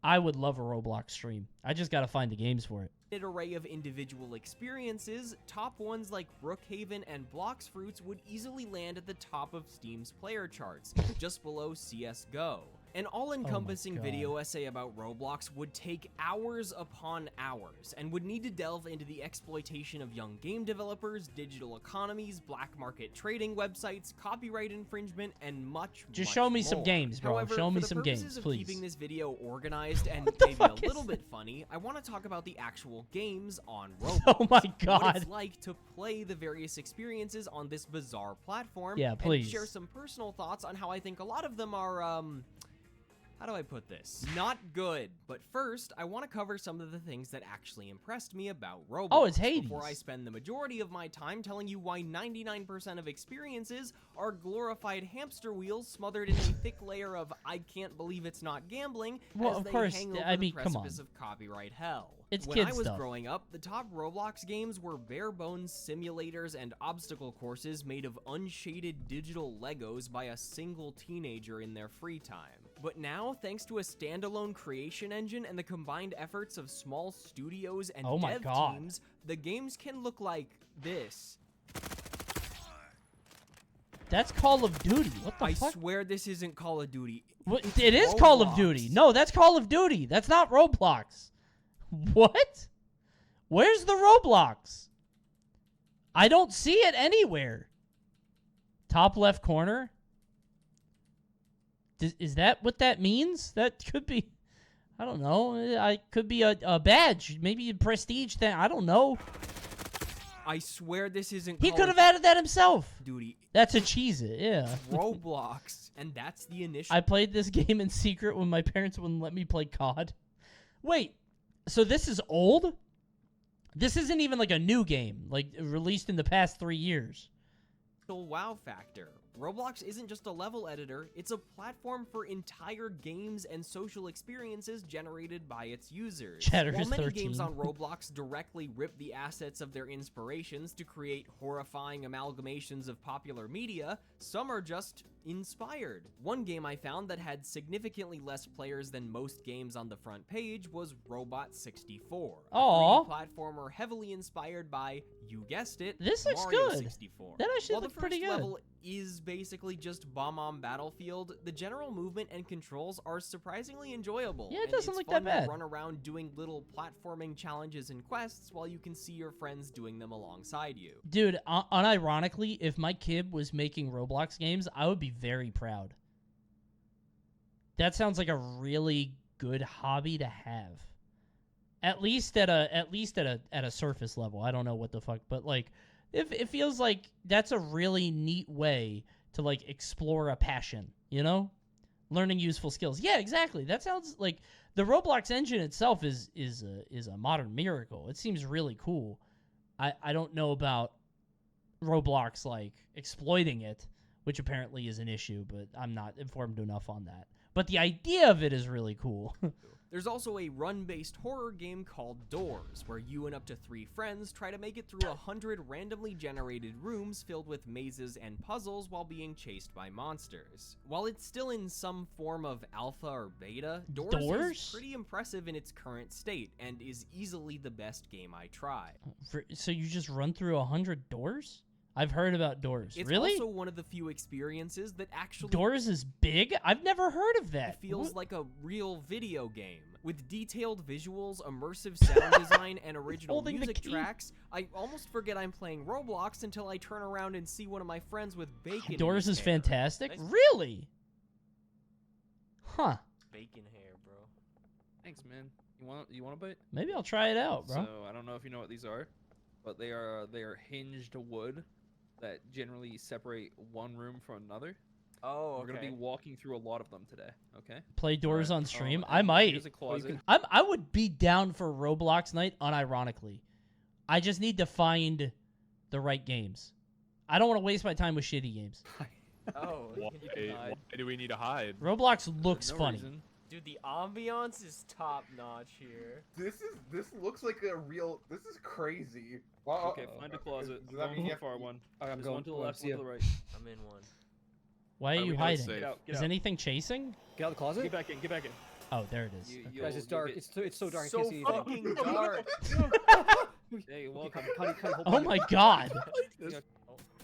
I would love a Roblox stream. I just gotta find the games for it. An array of individual experiences, top ones like Brookhaven and Blox Fruits would easily land at the top of Steam's player charts, just below CSGO. An all-encompassing video essay about Roblox would take hours upon hours, and would need to delve into the exploitation of young game developers, digital economies, black market trading websites, copyright infringement, and much Just show me more. some games, bro. However, show me for the some purposes games, of please. keeping this video organized and maybe a little bit funny, I want to talk about the actual games on Roblox. Oh my god. What it's like to play the various experiences on this bizarre platform. Yeah, please. And share some personal thoughts on how I think a lot of them are, how do I put this? Not good. But first, I want to cover some of the things that actually impressed me about Roblox. Oh, it's Hades. Before I spend the majority of my time telling you why 99% of experiences are glorified hamster wheels smothered in a thick layer of I can't believe it's not gambling Well, as of they course, hang over I mean, the come on. precipice of copyright hell. It's when kid I was stuff. growing up, the top Roblox games were bare-bones simulators and obstacle courses made of unshaded digital Legos by a single teenager in their free time. But now, thanks to a standalone creation engine and the combined efforts of small studios and Oh my dev God. teams, the games can look like this. That's Call of Duty. What the I fuck? swear this isn't Call of Duty. What? It's It is Call of Roblox. Duty. No, that's Call of Duty. That's not Roblox. What? Where's the Roblox? I don't see it anywhere. Top left corner? Is that what that means? That could be, I don't know. I could be a badge, maybe a prestige thing. I don't know. I swear this isn't He Call could of have added that himself. Duty. That's a Cheez-It, yeah. Roblox, and that's the initial. I played this game in secret when my parents wouldn't let me play COD. Wait, so this is old? This isn't even like a new game, like released in the past 3 years. Wow factor. Roblox isn't just a level editor, it's a platform for entire games and social experiences generated by its users. Chatter While is many 13. games on Roblox directly rip the assets of their inspirations to create horrifying amalgamations of popular media, some are just inspired. One game I found that had significantly less players than most games on the front page was Robot 64. A Aw. 3D platformer heavily inspired by, you guessed it, This looks Mario good. 64. That actually While looks the pretty first good. level is basically just bomb on battlefield, the general movement and controls are surprisingly enjoyable. Yeah, it and doesn't it's look fun that bad. to run around doing little platforming challenges and quests while you can see your friends doing them alongside you. Dude, unironically, if my kid was making Roblox games, I would be very proud. That sounds like a really good hobby to have. At least at a surface level. I don't know what the fuck, but like it feels like that's a really neat way to like explore a passion, you know? Learning useful skills. Yeah, exactly. That sounds like the Roblox engine itself is a modern miracle. It seems really cool. I don't know about Roblox like exploiting it, which apparently is an issue, but I'm not informed enough on that. But the idea of it is really cool. There's also a run-based horror game called Doors, where you and up to 3 friends try to make it through 100 randomly generated rooms filled with mazes and puzzles while being chased by monsters. While it's still in some form of alpha or beta, Doors is pretty impressive in its current state, and is easily the best game I tried. So you just run through 100 doors? I've heard about Doors. It's really? also one of the few experiences that actually Doors is big? I've never heard of that. It feels like a real video game. With detailed visuals, immersive sound design, and original Holding the music key. tracks, I almost forget I'm playing Roblox until I turn around and see one of my friends with bacon in Doors his is hair. fantastic? Nice. Really? Huh. Bacon hair, bro. Thanks, man. You want a bite? Maybe I'll try it out, bro. So I don't know if you know what these are, but they are hinged wood that generally separate one room from another. Oh, We're gonna be walking through a lot of them today. Okay. Play Doors on Alright, stream. and I might. Here's a closet. I would be down for Roblox night, unironically. I just need to find the right games. I don't want to waste my time with shitty games. Oh, Why do we need to hide? Roblox looks funny. Dude, the ambiance is top notch here. This looks like a real. This is crazy. Okay, find a closet. Does that I'm mean going you to the far one. I'm There's going one to the to left, see one to the right. I'm in one. Why are you we know hiding? it's safe. Get out, get Is out. anything chasing? Get out of the closet. Get back in. Get back in. Oh, there it is. Guys, it's dark. It's so dark. I So can't see anything. fucking dark. Hey, welcome. Hold Oh on. my god.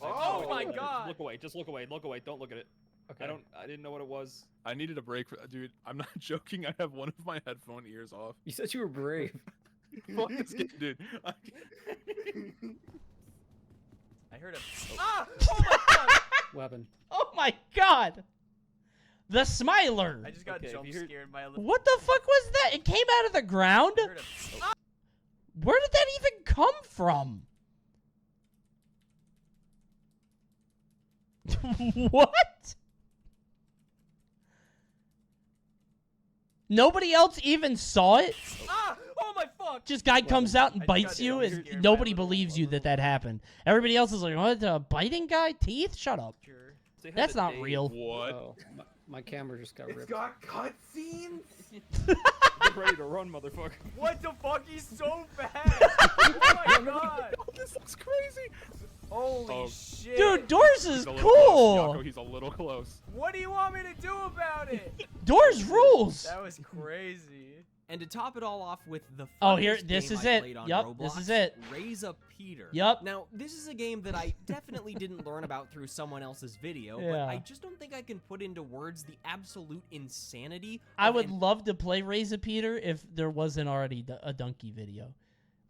Oh my god. Look away. Just look away. Look away. Don't look at it. Okay. I didn't know what it was. I needed a break, dude. I'm not joking. I have one of my headphone ears off. You said you were brave. Fuck this game, dude. I heard a. Ah! Oh my god! Weapon. Oh my god. The Smiler. I just got jump scared by a little. What the fuck was that? It came out of the ground? I heard a. Where did that even come from? What? Nobody else even saw it? Ah! Oh my fuck! Just guy comes out and I just bites got you, jump and scared by nobody a little- believes you that happened. Everybody else is like, what, a biting guy? Teeth? Shut up. Sure. That's not real. What? Oh, my camera just got It's ripped. got cutscenes. Get ready to run, motherfucker. What the fuck? He's so fast! Oh my god! This looks crazy. Holy shit! Dude, Doors is He's a little cool. Close, Yako, he's a little close. What do you want me to do about it? Doors rules. That was crazy. And to top it all off with the Oh, here, funniest this game is I it. played on Yup, Roblox, this is it. Raise a Peter. Yup. Now, this is a game that I definitely didn't learn about through someone else's video, but Yeah. I just don't think I can put into words the absolute insanity. I of would an love to play Raise a Peter if there wasn't already a donkey video.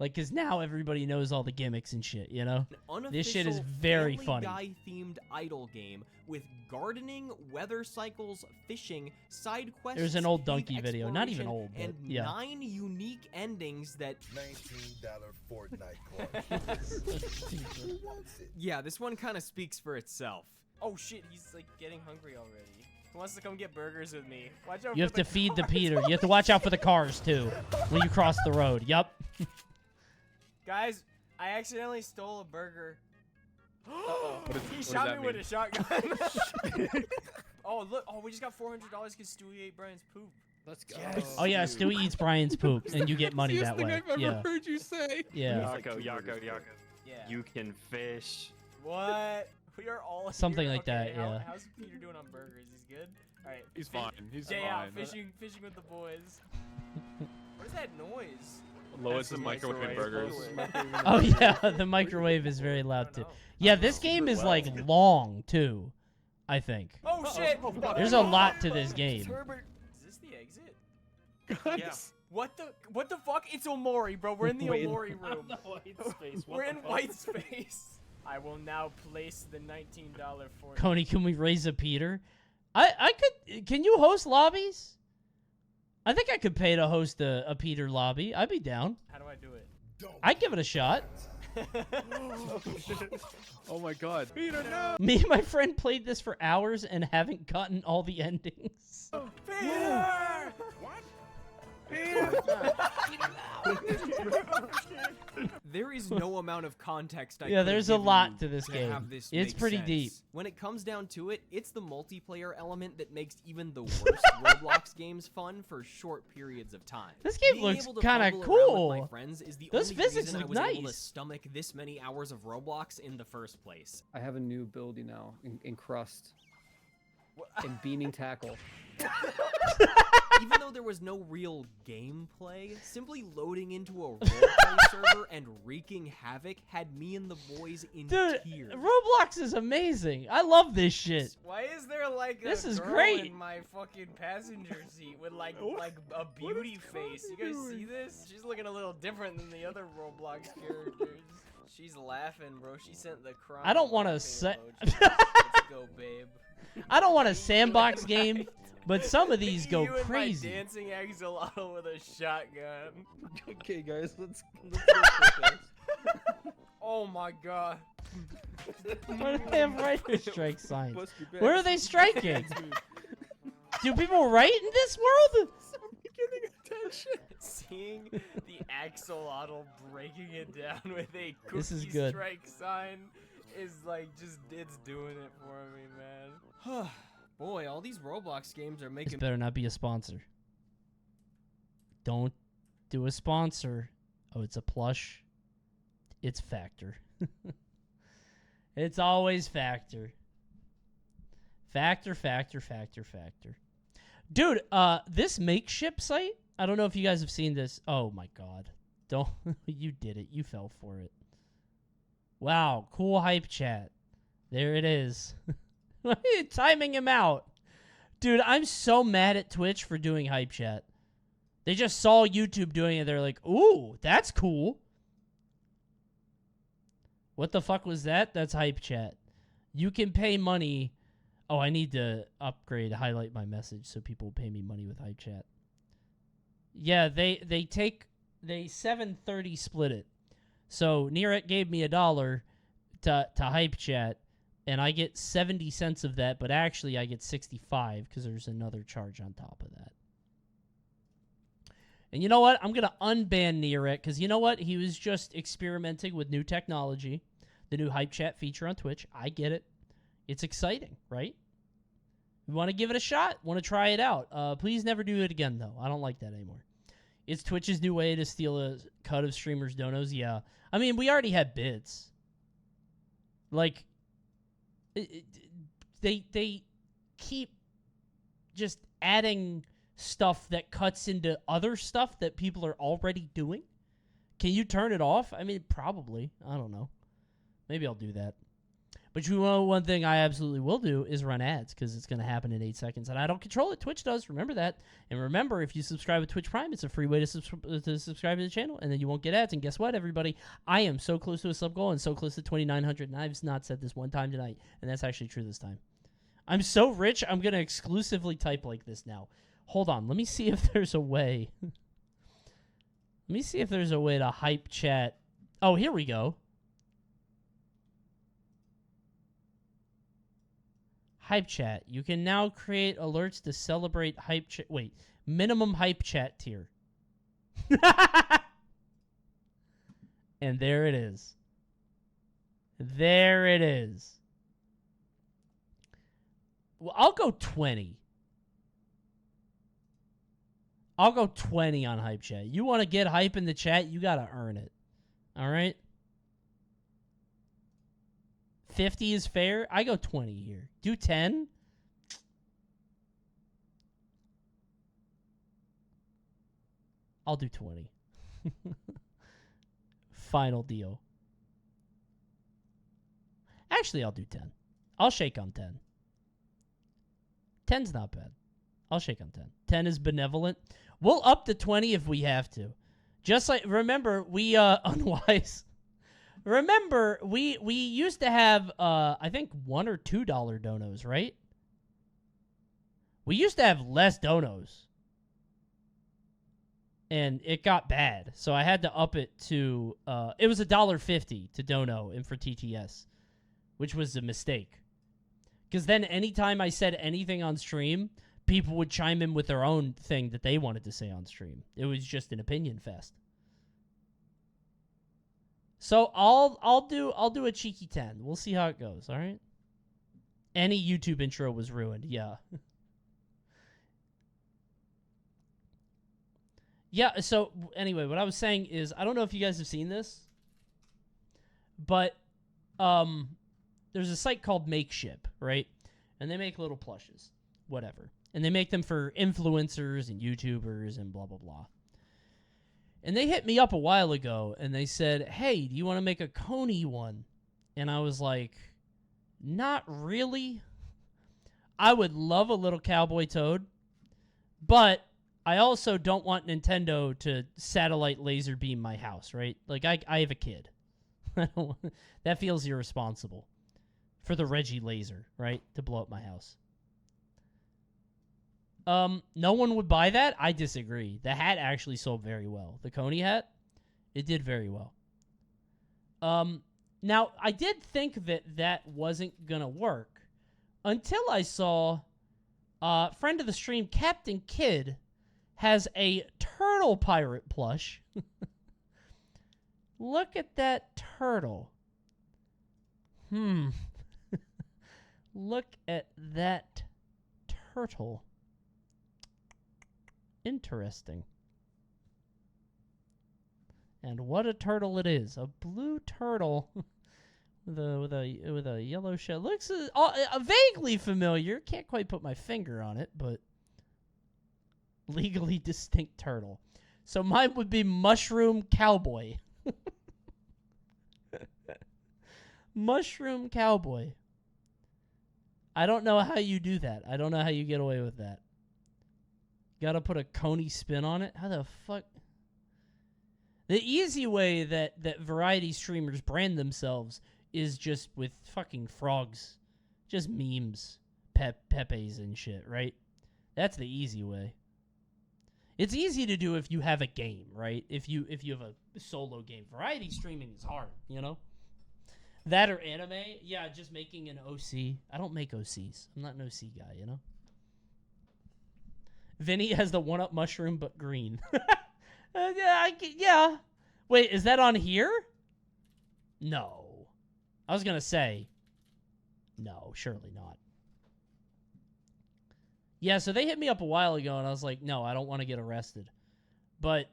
Like, because now everybody knows all the gimmicks and shit, you know? This shit is unofficial very Family funny. Guy-themed idle game with gardening, weather cycles, fishing, side quests. There's an old cave donkey video. Not even exploration, old, but and yeah. 9 unique endings that. $19 Fortnite coin. Yeah, this one kind of speaks for itself. Oh shit, he's like getting hungry already. Who wants to come get burgers with me? Watch out You have for to feed the Peter. You have to watch out for the cars, too, when you cross the road. Yup. Guys, I accidentally stole a burger. What He does shot that me with mean? a shotgun. Oh, look. Oh, we just got $400 because Stewie ate Brian's poop. Let's go. Yes. Oh, yeah, Stewie eats Brian's poop, and you get money that Thing way. I've ever Yeah. heard you say. Yeah. Yako. Yeah. You can fish. What? We are all Something here. like that, Okay, yeah. How's Peter doing on burgers? He's good? Alright. He's fine. He's Day fine. out, fishing with the boys. What is that noise? Lois is microwave burgers. Oh, yeah, the microwave is very loud, too. Yeah, this game is, like, long, too, I think. Oh shit! There's a lot to this game. Is this the exit? Yeah. What the fuck? It's Omori, bro. We're in the Wait, Omori room. White space. We're in white space. I will now place the $19 for Coney, can we raise a Peter? I could. Can you host lobbies? I think I could pay to host a Peter lobby. I'd be down. How do I do it? I'd give it a shot. Oh my god. Peter, no! Me and my friend played this for hours and haven't gotten all the endings. Peter! There is no amount of context I Yeah, could there's have a given lot you to this game. have this It's make pretty sense. deep. When it comes down to it, it's the multiplayer element that makes even the worst Roblox games fun for short periods of time. This game Being looks able to kinda fumble around with my cool. friends is the Those only physics reason I look was able to nice. stomach this many hours of Roblox in the first place. I have a new ability now in Crust. In Beaming Tackle. Even though there was no real gameplay, simply loading into a roleplay server and wreaking havoc had me and the boys in Dude, tears. Roblox is amazing. I love this shit. Why is there like a This is girl great. in my fucking passenger seat with like a beauty face? You guys see this? She's looking a little different than the other Roblox characters. She's laughing, bro. She sent the crying. I don't want to laughing say. emoji. Let's go, babe. I don't want a sandbox game, but some of these go You and my crazy. dancing axolotl with a shotgun. Okay, guys, let's go for this. Oh my god. Why do they have writer strike signs? Where are they striking? Do people write in this world? Getting attention. Seeing the axolotl breaking it down with a cookie This is good. strike sign is like just it's doing it for me, man. Boy, all these Roblox games are This making better not be a sponsor. Don't do a sponsor. Oh, it's a plush. It's Factor. It's always Factor. Factor. Dude, this makeship site, I don't know if you guys have seen this. Oh my god. Don't you did it. You fell for it. Wow, cool hype chat. There it is. Timing him out. Dude, I'm so mad at Twitch for doing hype chat. They just saw YouTube doing it. They're like, "Ooh, that's cool." What the fuck was that? That's hype chat. You can pay money. Oh, I need to highlight my message so people pay me money with hype chat. Yeah, they 730 split it. So Nearett gave me $1 to hype chat, and I get 70 cents of that, but actually I get 65 because there's another charge on top of that. And you know what? I'm going to unban Nearett because you know what? He was just experimenting with new technology, the new hype chat feature on Twitch. I get it. It's exciting, right? We want to give it a shot. Want to try it out. Please never do it again, though. I don't like that anymore. It's Twitch's new way to steal a cut of streamers' donos. Yeah. I mean, we already had bits. Like, they keep just adding stuff that cuts into other stuff that people are already doing. Can you turn it off? I mean, probably. I don't know. Maybe I'll do that. But you know, one thing I absolutely will do is run ads because it's going to happen in 8 seconds. And I don't control it. Twitch does. Remember that. And remember, if you subscribe to Twitch Prime, it's a free way to subscribe to the channel. And then you won't get ads. And guess what, everybody? I am so close to a sub goal and so close to 2,900. And I've not said this one time tonight. And that's actually true this time. I'm so rich, I'm going to exclusively type like this now. Hold on. Let me see if there's a way. Let me see if there's a way to hype chat. Oh, here we go. Hype chat. You can now create alerts to celebrate hype chat. Wait, minimum hype chat tier. And there it is. There it is. Well, I'll go 20. I'll go 20 on hype chat. You want to get hype in the chat, you got to earn it. All right? 50 is fair. I go 20 here. Do 10. I'll do 20. Final deal. Actually, I'll do 10. I'll shake on 10. 10's not bad. I'll shake on 10. 10 is benevolent. We'll up to 20 if we have to. Just like, remember, we, unwise... Remember, we used to have, I think, $1 or $2 donos, right? We used to have less donos. And it got bad. So I had to up it to, it was $1.50 to dono and for TTS, which was a mistake. Because then anytime I said anything on stream, people would chime in with their own thing that they wanted to say on stream. It was just an opinion fest. So I'll do a cheeky 10. We'll see how it goes, all right? Any YouTube intro was ruined, yeah. Yeah, so anyway, what I was saying is, I don't know if you guys have seen this, but there's a site called Makeship, right? And they make little plushes, whatever. And they make them for influencers and YouTubers and blah, blah, blah. And they hit me up a while ago, and they said, hey, do you want to make a Coney one? And I was like, not really. I would love a little cowboy toad, but I also don't want Nintendo to satellite laser beam my house, right? Like, I have a kid. That feels irresponsible for the Reggie laser, right, to blow up my house. No one would buy that. I disagree. The hat actually sold very well. The Coney hat, it did very well. Now, I did think that that wasn't going to work until I saw friend of the stream, Captain Kidd, has a turtle pirate plush. Look at that turtle. Look at that turtle. Interesting. And what a turtle it is. A blue turtle with a yellow shell. Looks vaguely familiar. Can't quite put my finger on it, but legally distinct turtle. So mine would be Mushroom Cowboy. Mushroom Cowboy. I don't know how you do that. I don't know how you get away with that. Gotta put a Coney spin on it? How the fuck? The easy way that variety streamers brand themselves is just with fucking frogs. Just memes. Pepes and shit, right? That's the easy way. It's easy to do if you have a game, right? If you have a solo game. Variety streaming is hard, you know? That or anime? Yeah, just making an OC. I don't make OCs. I'm not an OC guy, you know? Vinny has the one-up mushroom, but green. Yeah. Wait, is that on here? No. I was going to say, no, surely not. Yeah, so they hit me up a while ago, and I was like, no, I don't want to get arrested. But,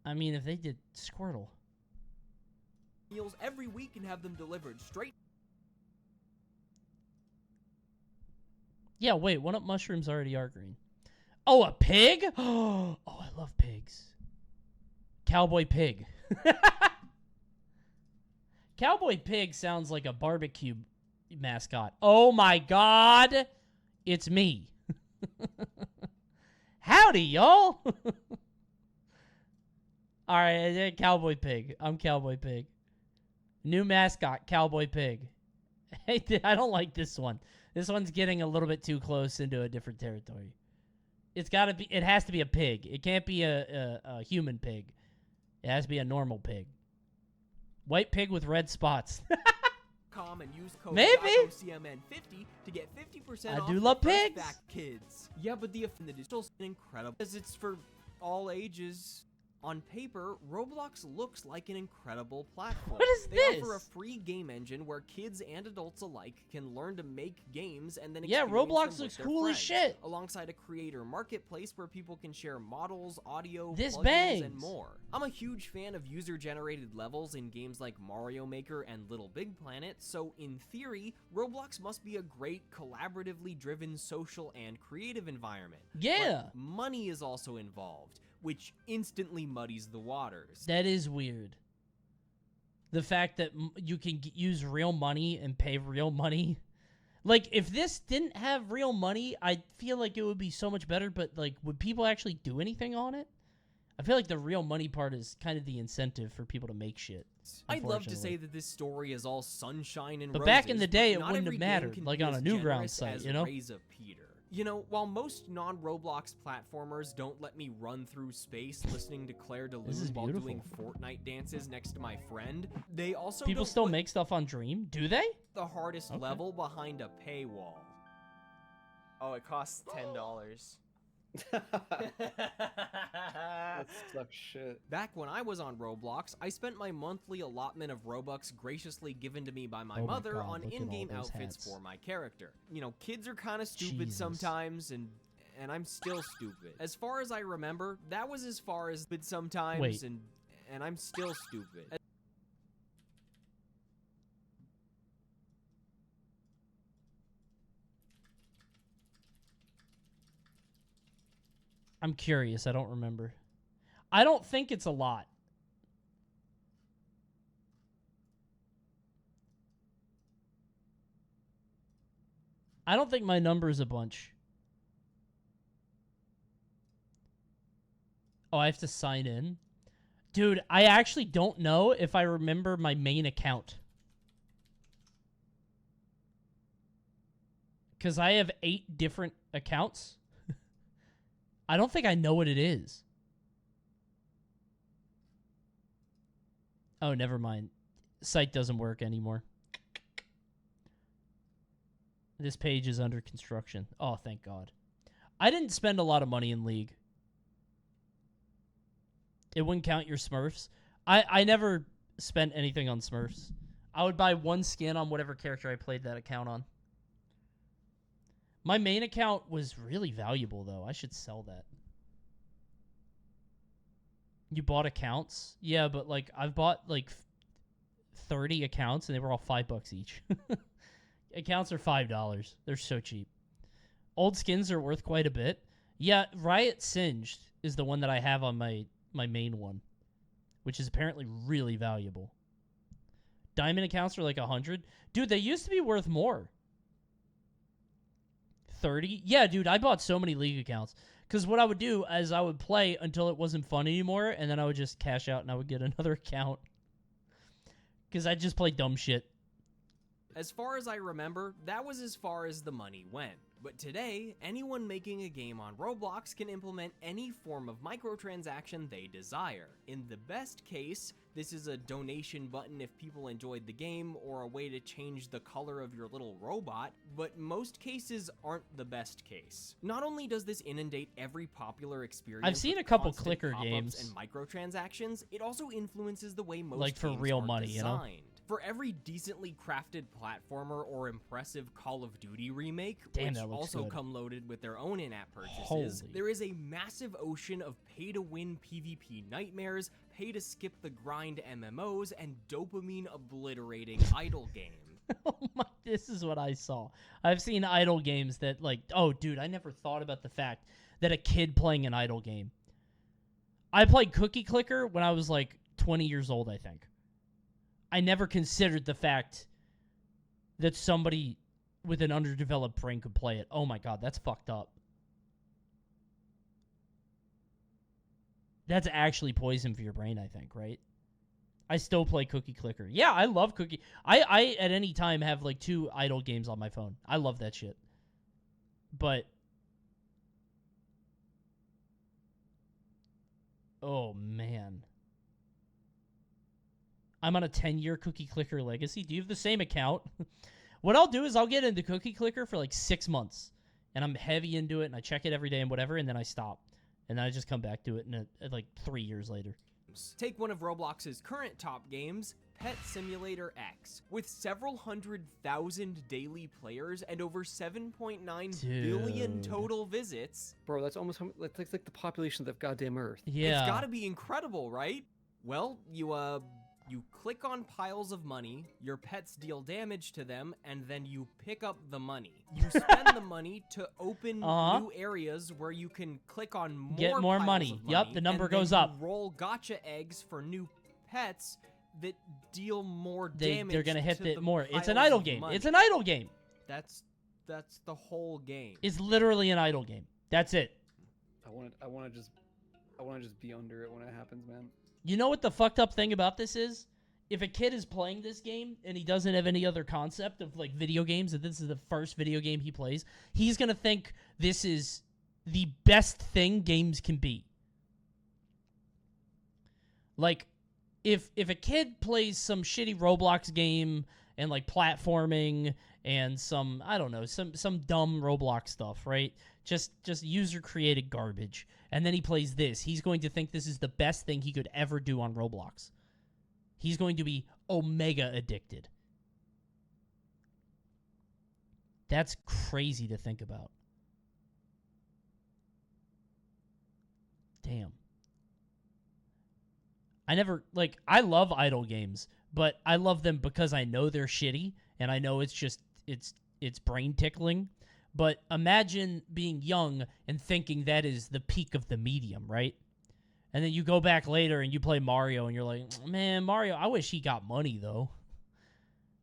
I mean, if they did Squirtle. Meals every week and have them delivered straight. Yeah, wait, one-up mushrooms already are green. Oh, a pig? Oh, I love pigs. Cowboy Pig. Cowboy Pig sounds like a barbecue mascot. Oh my god, it's me. Howdy, y'all. All right, Cowboy Pig. I'm Cowboy Pig. New mascot, Cowboy Pig. Hey, I don't like this one. This one's getting a little bit too close into a different territory. It's got to be. It has to be a pig. It can't be a human pig. It has to be a normal pig. White pig with red spots. And use code Maybe. CMN50 to get 50% I off do love the first pigs. Back kids. Yeah, but the digital's incredible because it's for all ages. On paper, Roblox looks like an incredible platform. What is they this? offer a free game engine where kids and adults alike can learn to make games and then Yeah, experience Roblox them looks with their cool as friends, shit. alongside a creator marketplace where people can share models, audio, This plugins, bangs. and more. I'm a huge fan of user-generated levels in games like Mario Maker and Little Big Planet, so in theory, Roblox must be a great collaboratively driven social and creative environment. Yeah. But money is also involved, which instantly muddies the waters. That is weird. The fact that you can use real money and pay real money. Like, if this didn't have real money, I feel like it would be so much better, but, like, would people actually do anything on it? I feel like the real money part is kind of the incentive for people to make shit. I'd love to say that this story is all sunshine and But roses, back in the day, it not wouldn't every have game mattered, can like be on as a Newgrounds generous site, as you know? Raise a Peter. You know, while most non-Roblox platformers don't let me run through space listening to Claire de This is Lune while beautiful. doing Fortnite dances next to my friend, they also People don't still put make stuff on Dream? Do they? the hardest Okay. level behind a paywall. Oh, it costs $10. That sucks shit. Back when I was on Roblox, I spent my monthly allotment of Robux graciously given to me by my Oh my mother God, on look at all in-game those outfits hats. for my character. You know, kids are kind of stupid Jesus. sometimes, and I'm still stupid. As far as I remember, that was as far as stupid sometimes, Wait. and I'm still stupid. I'm curious. I don't remember. I don't think it's a lot. I don't think my number is a bunch. Oh, I have to sign in? Dude, I actually don't know if I remember my main account. Because I have 8 different accounts. I don't think I know what it is. Oh, never mind. site doesn't work anymore. This page is under construction. Oh, thank God. I didn't spend a lot of money in League. It wouldn't count your Smurfs. I never spent anything on Smurfs. I would buy one skin on whatever character I played that account on. My main account was really valuable, though. I should sell that. You bought accounts? Yeah, but, like, I've bought, like, 30 accounts, and they were all $5 each. Accounts are $5. They're so cheap. Old skins are worth quite a bit. Yeah, Riot Singed is the one that I have on my main one, which is apparently really valuable. Diamond accounts are like 100. Dude, they used to be worth more. 30? Yeah, dude, I bought so many League accounts. Because what I would do is I would play until it wasn't fun anymore, and then I would just cash out and I would get another account. Because I just play dumb shit. As far as I remember, that was as far as the money went. But today, anyone making a game on Roblox can implement any form of microtransaction they desire. In the best case, this is a donation button if people enjoyed the game, or a way to change the color of your little robot, but most cases aren't the best case. Not only does this inundate every popular experience I've seen with a couple constant clicker pop-ups games. and microtransactions, it also influences the way most Like for games real are money, designed. you know? For every decently crafted platformer or impressive Call of Duty remake, Damn, which that looks also good. come loaded with their own in-app purchases, Holy. there is a massive ocean of pay-to-win PvP nightmares, pay-to-skip-the-grind MMOs, and dopamine-obliterating idle games. Oh my, this is what I saw. I've seen idle games that, like, oh, dude, I never thought about the fact that a kid playing an idle game. I played Cookie Clicker when I was, like, 20 years old, I think. I never considered the fact that somebody with an underdeveloped brain could play it. Oh my God, that's fucked up. That's actually poison for your brain, I think, right? I still play Cookie Clicker. Yeah, I love Cookie. I at any time have like 2 idle games on my phone. I love that shit. But oh man. I'm on a 10-year Cookie Clicker legacy. Do you have the same account? What I'll do is I'll get into Cookie Clicker for like 6 months. And I'm heavy into it, and I check it every day and whatever, and then I stop. And then I just come back to it like 3 years later. Take one of Roblox's current top games, Pet Simulator X. With several 100,000 daily players and over 7.9 billion total visits. Bro, that's almost like the population of the goddamn Earth. Yeah. It's gotta be incredible, right? Well, you click on piles of money, your pets deal damage to them, and then you pick up the money. You spend the money to open new areas where you can click on more Get more piles money. of Yup, the number and then goes you up. roll gotcha eggs for new pets that deal more damage. They're gonna hit to it the more. It's an piles idle of game. money. It's an idle game. That's the whole game. It's literally an idle game. That's it. I want to just be under it when it happens, man. You know what the fucked up thing about this is? If a kid is playing this game and he doesn't have any other concept of like video games, and this is the first video game he plays, he's gonna think this is the best thing games can be. Like, if a kid plays some shitty Roblox game and like platforming and some, I don't know, some dumb Roblox stuff, right? Just user created garbage, and then he plays this, he's going to think this is the best thing he could ever do on Roblox. He's going to be omega addicted. That's crazy to think about. Damn. I love idle games, but I love them because I know they're shitty, and I know it's brain tickling. But imagine being young and thinking that is the peak of the medium, right? And then you go back later and you play Mario and you're like, man, Mario, I wish he got money, though.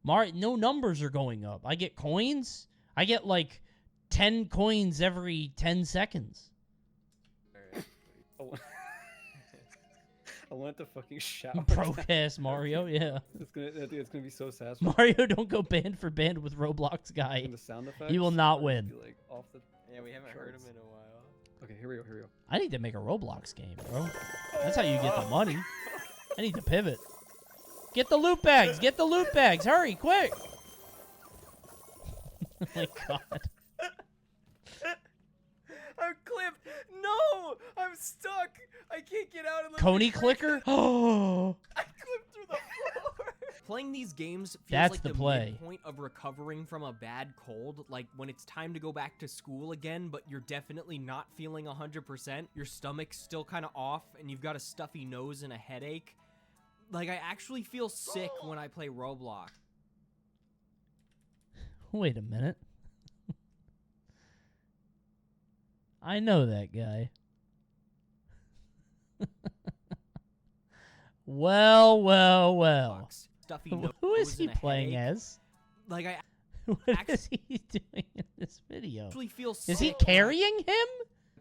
Mario, no numbers are going up. I get coins. I get like 10 coins every 10 seconds. I want to fucking shout. Broke-ass Mario, yeah. It's gonna be so sad. Mario, don't go band for band with Roblox guy. And the sound effects, He will not win. Like, off the Yeah, we haven't heard him charts. in a while. Okay, here we go. I need to make a Roblox game, bro. That's how you get the money. I need to pivot. Get the loot bags. Get the loot bags. Hurry, quick. Oh my god. I'm clipped. No, I'm stuck. I can't get out of the Coney clicker? Oh. I clipped through the floor. Playing these games feels That's like the the play. midpoint of recovering from a bad cold, like when it's time to go back to school again, but you're definitely not feeling 100%. Your stomach's still kind of off, and you've got a stuffy nose and a headache. Like, I actually feel sick when I play Roblox. Wait a minute. I know that guy. Well. Stuffy Who is nose he and a playing headache. as? Like, I What is he doing in this video? actually feel Is he sick when I carrying him?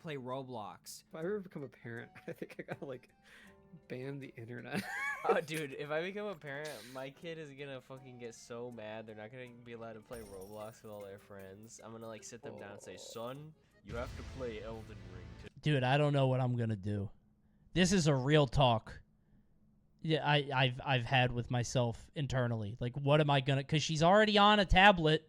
play Roblox. If I ever become a parent, I think I gotta like ban the internet. Oh, dude, if I become a parent, my kid is gonna fucking get so mad. They're not gonna be allowed to play Roblox with all their friends. I'm gonna like sit them down and say, "Son, you have to play Elden Ring." Dude, I don't know what I'm gonna do. This is a real talk. Yeah, I've had with myself internally. Like, what am I gonna? Because she's already on a tablet.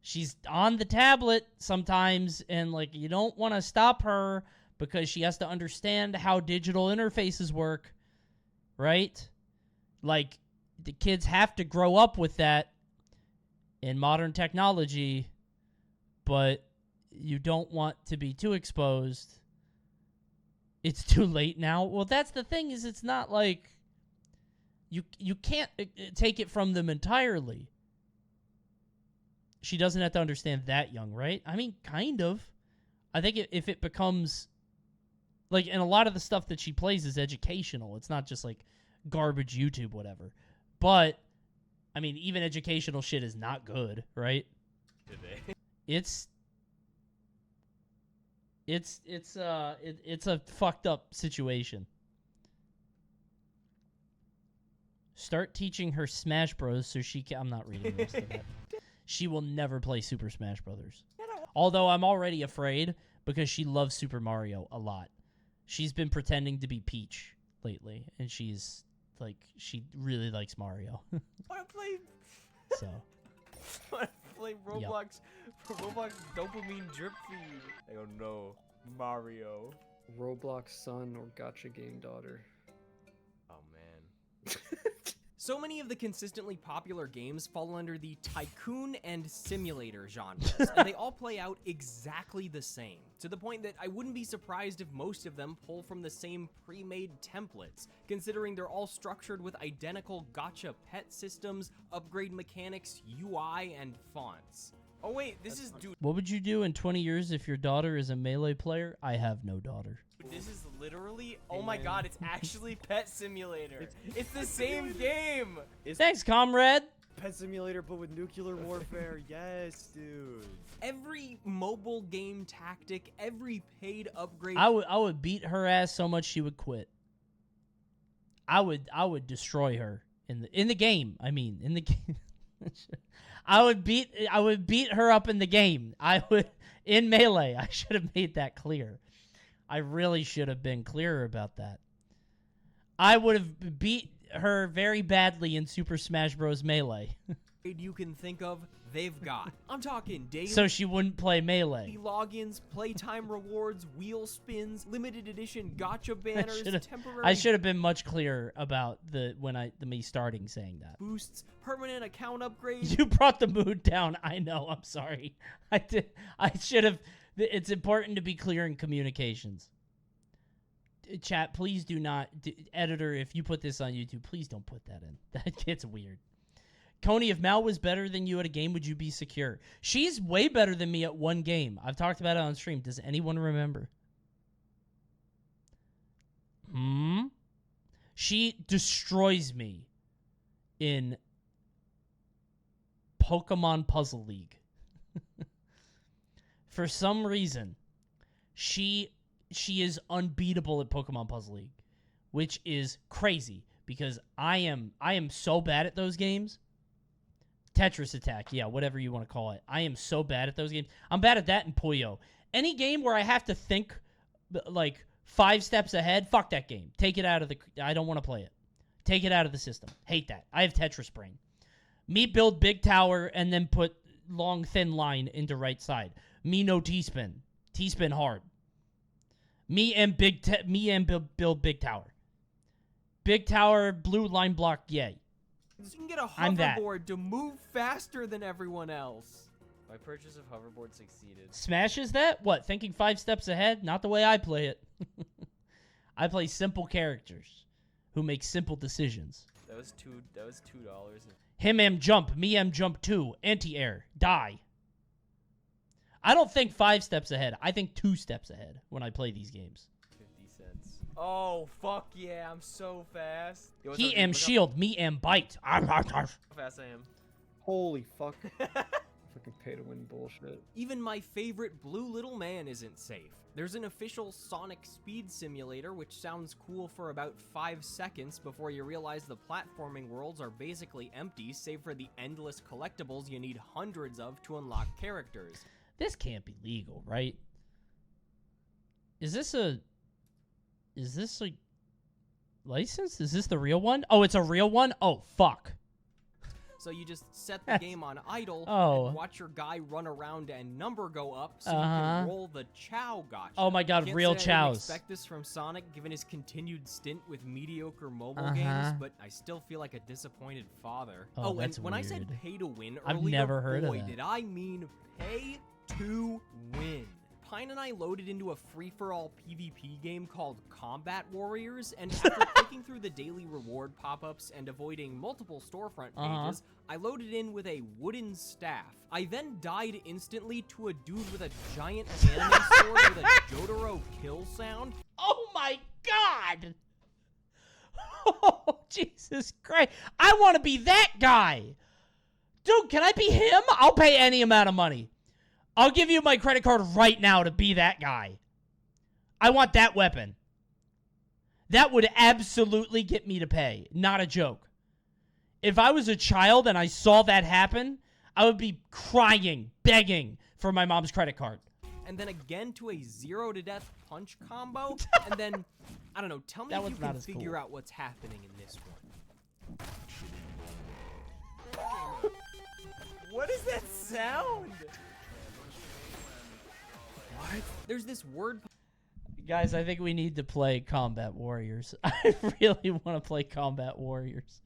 She's on the tablet sometimes, and like you don't want to stop her because she has to understand how digital interfaces work, right? Like the kids have to grow up with that in modern technology, but you don't want to be too exposed. It's too late now. Well, that's the thing, is it's not like you can't take it from them entirely. She doesn't have to understand that young, right? I mean, kind of. I think if it becomes like, and a lot of the stuff that she plays is educational. It's not just like garbage YouTube, whatever. But I mean, even educational shit is not good, right? It's a fucked up situation. Start teaching her Smash Bros. So she can. I'm not reading the rest of that. She will never play Super Smash Brothers. Although I'm already afraid because she loves Super Mario a lot. She's been pretending to be Peach lately, and she's like, she really likes Mario. Want to play? So. Want to play Roblox? Roblox dopamine drip feed. I don't know. Mario. Roblox son or gotcha game daughter. Oh man. So many of the consistently popular games fall under the tycoon and simulator genres, and they all play out exactly the same, to the point that I wouldn't be surprised if most of them pull from the same pre-made templates, considering they're all structured with identical gacha pet systems, upgrade mechanics, UI, and fonts. Oh wait, this is dude. What would you do in 20 years if your daughter is a Melee player? I have no daughter. This is literally, oh my god, it's actually Pet Simulator. It's the same game. Thanks, comrade. Pet Simulator, but with nuclear warfare. Yes, dude. Every mobile game tactic, every paid upgrade. I would beat her ass so much she would quit. I would destroy her in the game. I mean, in the game. I would beat her up in the game. I would in Melee. I should have made that clear. I really should have been clearer about that. I would have beat her very badly in Super Smash Bros. Melee. You can think of, they've got. I'm talking daily. So she wouldn't play Melee. Logins, playtime rewards, wheel spins, limited edition gotcha banners, temporary. I should have been much clearer about me starting saying that. Boosts, permanent account upgrades. You brought the mood down. I know. I'm sorry. I should have. It's important to be clear in communications. Chat, please do not. Editor, if you put this on YouTube, please don't put that in. That gets weird. Coney, if Mal was better than you at a game, would you be secure? She's way better than me at one game. I've talked about it on stream. Does anyone remember? She destroys me in Pokemon Puzzle League. For some reason, she is unbeatable at Pokemon Puzzle League, which is crazy because I am so bad at those games. Tetris Attack, yeah, whatever you want to call it. I am so bad at those games. I'm bad at that and Puyo. Any game where I have to think like 5 steps ahead, fuck that game. Take it out of the. I don't want to play it. Take it out of the system. Hate that. I have Tetris brain. Me build big tower and then put long thin line into right side. Me no T-spin. T-spin hard. Me and build big tower. Big tower, blue line block, yay. You can get a I'm that. hoverboard to move faster than everyone else. My purchase of hoverboard succeeded. Smashes that? What, thinking 5 steps ahead? Not the way I play it. I play simple characters who make simple decisions. That was $2. Him am jump, me am jump 2, anti-air, die. I don't think 5 steps ahead. I think 2 steps ahead when I play these games. 50 cents. Oh, fuck yeah, I'm so fast. Yo, what's He up, am dude? shield, me am bite. Arf, arf, arf. How fast I am. Holy fuck. Fucking pay to win bullshit. Even my favorite blue little man isn't safe. There's an official Sonic speed simulator, which sounds cool for about 5 seconds before you realize the platforming worlds are basically empty, save for the endless collectibles you need hundreds of to unlock characters. This can't be legal, right? Is this a license? Is this the real one? Oh, it's a real one? Oh, fuck. So you just set the game on idle and watch your guy run around and number go up so you can roll the Chow gotcha. Oh my god, Can't real say I didn't chows. expect this from Sonic given his continued stint with mediocre mobile games, but I still feel like a disappointed father. Oh, and that's when I said weird. pay to win I've earlier, never heard of boy, that. did I mean pay to win. Pine and I loaded into a free-for-all PvP game called Combat Warriors, and after clicking through the daily reward pop-ups and avoiding multiple storefront pages, I loaded in with a wooden staff. I then died instantly to a dude with a giant anime sword with a Jotaro kill sound. Oh my god! Oh, Jesus Christ. I want to be that guy! Dude, can I be him? I'll pay any amount of money. I'll give you my credit card right now to be that guy. I want that weapon. That would absolutely get me to pay. Not a joke. If I was a child and I saw that happen, I would be crying, begging for my mom's credit card. And then again to a 0 to death punch combo, and then, I don't know, tell me That if you one's not can as figure cool. out what's happening in this one. What is that sound? What? There's this word. Guys, I think we need to play Combat Warriors. I really want to play Combat Warriors.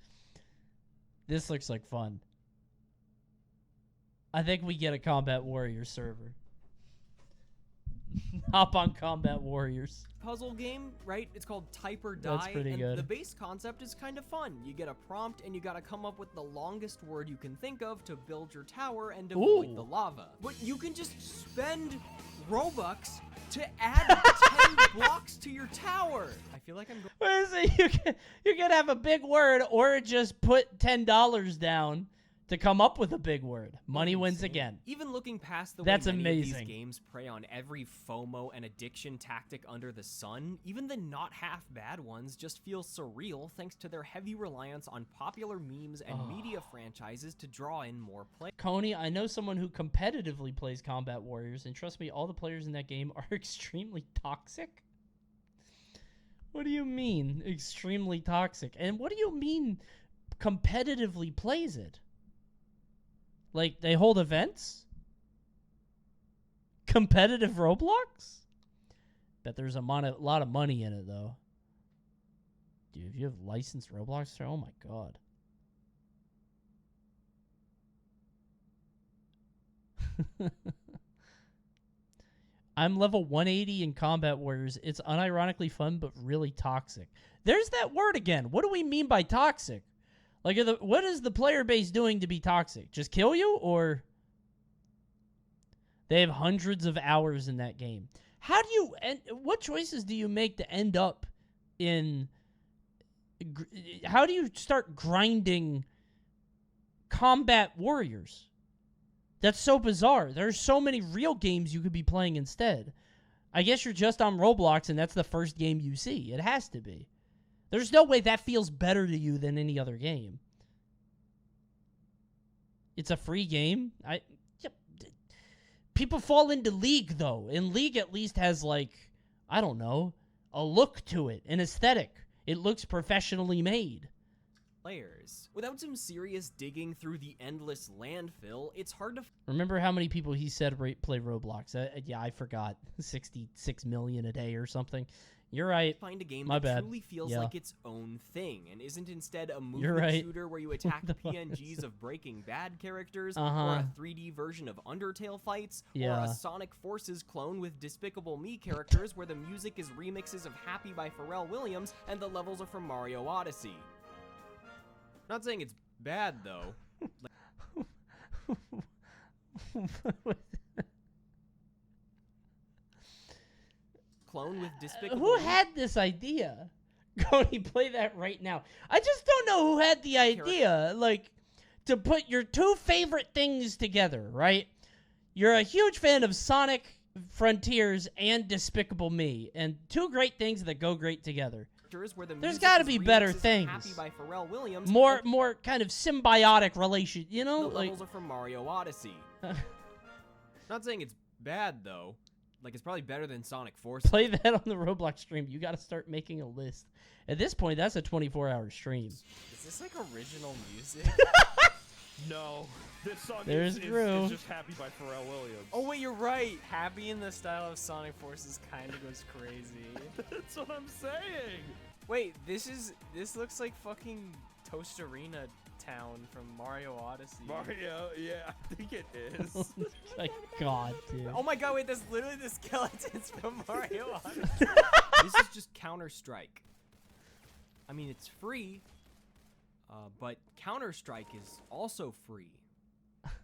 This looks like fun. I think we get a Combat Warriors server. Hop on Combat Warriors. Puzzle game, right? It's called Type or Die. That's pretty and good. The base concept is kind of fun. You get a prompt and you gotta come up with the longest word you can think of to build your tower and avoid the lava. But you can just spend Robux to add 10 blocks to your tower. I feel like I'm going. What is it? You can have a big word or just put $10 down to come up with a big word. Money wins again. Even looking past the That's way many of amazing. these games prey on every FOMO and addiction tactic under the sun, even the not half bad ones just feel surreal thanks to their heavy reliance on popular memes and media franchises to draw in more play. Coney, I know someone who competitively plays Combat Warriors, and trust me, all the players in that game are extremely toxic. What do you mean, extremely toxic? And what do you mean, competitively plays it? Like, they hold events? Competitive Roblox? Bet there's a lot of money in it, though. Dude, if you have licensed Roblox, oh my god. I'm level 180 in Combat Warriors. It's unironically fun, but really toxic. There's that word again. What do we mean by toxic? Like, what is the player base doing to be toxic? Just kill you, or they have hundreds of hours in that game? How do you, and what choices do you make to end up in, how do you start grinding Combat Warriors? That's so bizarre. There's so many real games you could be playing instead. I guess you're just on Roblox and that's the first game you see. It has to be. There's no way that feels better to you than any other game. It's a free game. People fall into League, though. And League at least has, like, I don't know, a look to it, an aesthetic. It looks professionally made. players. Without some serious digging through the endless landfill, it's hard to Remember how many people he said play Roblox? Yeah, I forgot. 66 million a day or something. You're right. find a game My that bad. truly feels Yeah. like its own thing and isn't instead a You're movement right. shooter where you attack The fuck is PNGs of Breaking Bad characters, or Uh-huh. a 3D version of Undertale fights, or Yeah. a Sonic Forces clone with Despicable Me characters where the music is remixes of Happy by Pharrell Williams and the levels are from Mario Odyssey. Not saying it's bad though. Clone with Despicable Who Me had this idea? Coney, play that right now. I just don't know who had the idea, like, to put your two favorite things together, right? You're a huge fan of Sonic Frontiers and Despicable Me, and two great things that go great together. where the There's music got to is be better remixes of things. Happy by Pharrell Williams, More kind of symbiotic relation, you know? the Like, levels are from Mario Odyssey. Not saying it's bad though. Like it's probably better than Sonic Forces. play that on the Roblox stream. You got to start making a list. At this point, that's a 24-hour stream. Is this like original music? No. This song There's is Drew. just Happy by Pharrell Williams. Oh wait, you're right. Happy in the style of Sonic Forces kind of goes crazy. That's what I'm saying. Wait, this looks like fucking Toast Arena Town from Mario Odyssey. Mario, yeah, I think it is. My God, dude. Oh my god, wait, that's literally the skeletons from Mario Odyssey. This is just Counter-Strike. I mean, it's free, but Counter-Strike is also free.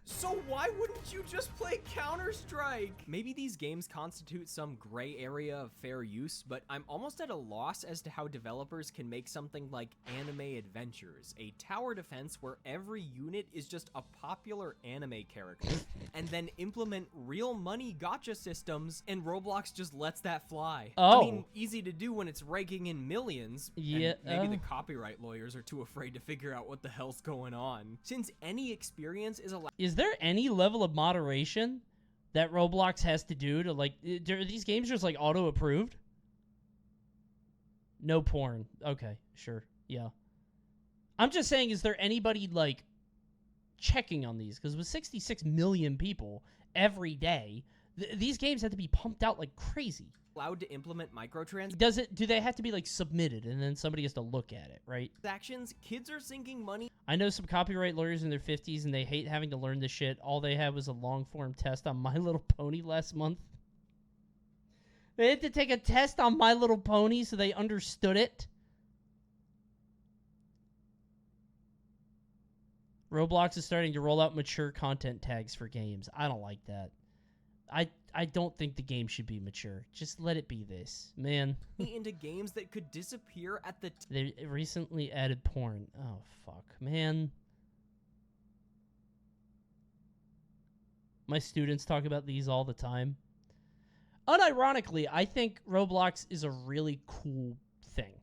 So why wouldn't you just play Counter-Strike? Maybe these games constitute some gray area of fair use, but I'm almost at a loss as to how developers can make something like Anime Adventures, a tower defense where every unit is just a popular anime character, and then implement real money gacha systems, and Roblox just lets that fly. Oh. I mean, easy to do when it's raking in millions, Yeah, and maybe the copyright lawyers are too afraid to figure out what the hell's going on. Since any experience is allowed. Is there any level of moderation that Roblox has to do to, like, are these games just, like, auto-approved? No porn. Okay, sure. Yeah. I'm just saying, is there anybody, like, checking on these? Because with 66 million people every day, these games have to be pumped out like crazy. Allowed to implement microtransactions. Do they have to be, like, submitted and then somebody has to look at it, right? Kids are sinking money. I know some copyright lawyers in their 50s and they hate having to learn this shit. All they had was a long-form test on My Little Pony last month. They had to take a test on My Little Pony so they understood it. Roblox is starting to roll out mature content tags for games. I don't like that. I don't think the game should be mature. Just let it be this, man. Into games that could disappear at the They recently added porn. Oh, fuck, man. My students talk about these all the time. Unironically, I think Roblox is a really cool thing.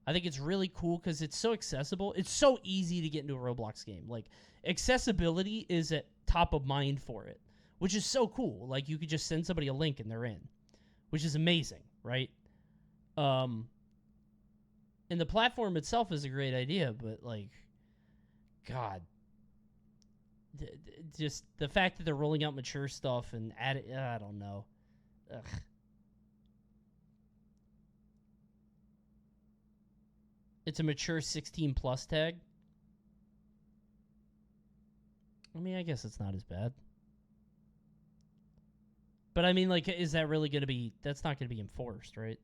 I think it's really cool because it's so accessible. It's so easy to get into a Roblox game. Like, accessibility is at top of mind for it, which is so cool. Like, you could just send somebody a link and they're in, which is amazing, right? And the platform itself is a great idea, but, like, God. Just the fact that they're rolling out mature stuff and adding, I don't know. Ugh. It's a mature 16 plus tag. I mean, I guess it's not as bad. But I mean, like, is that really going to be, that's not going to be enforced, right?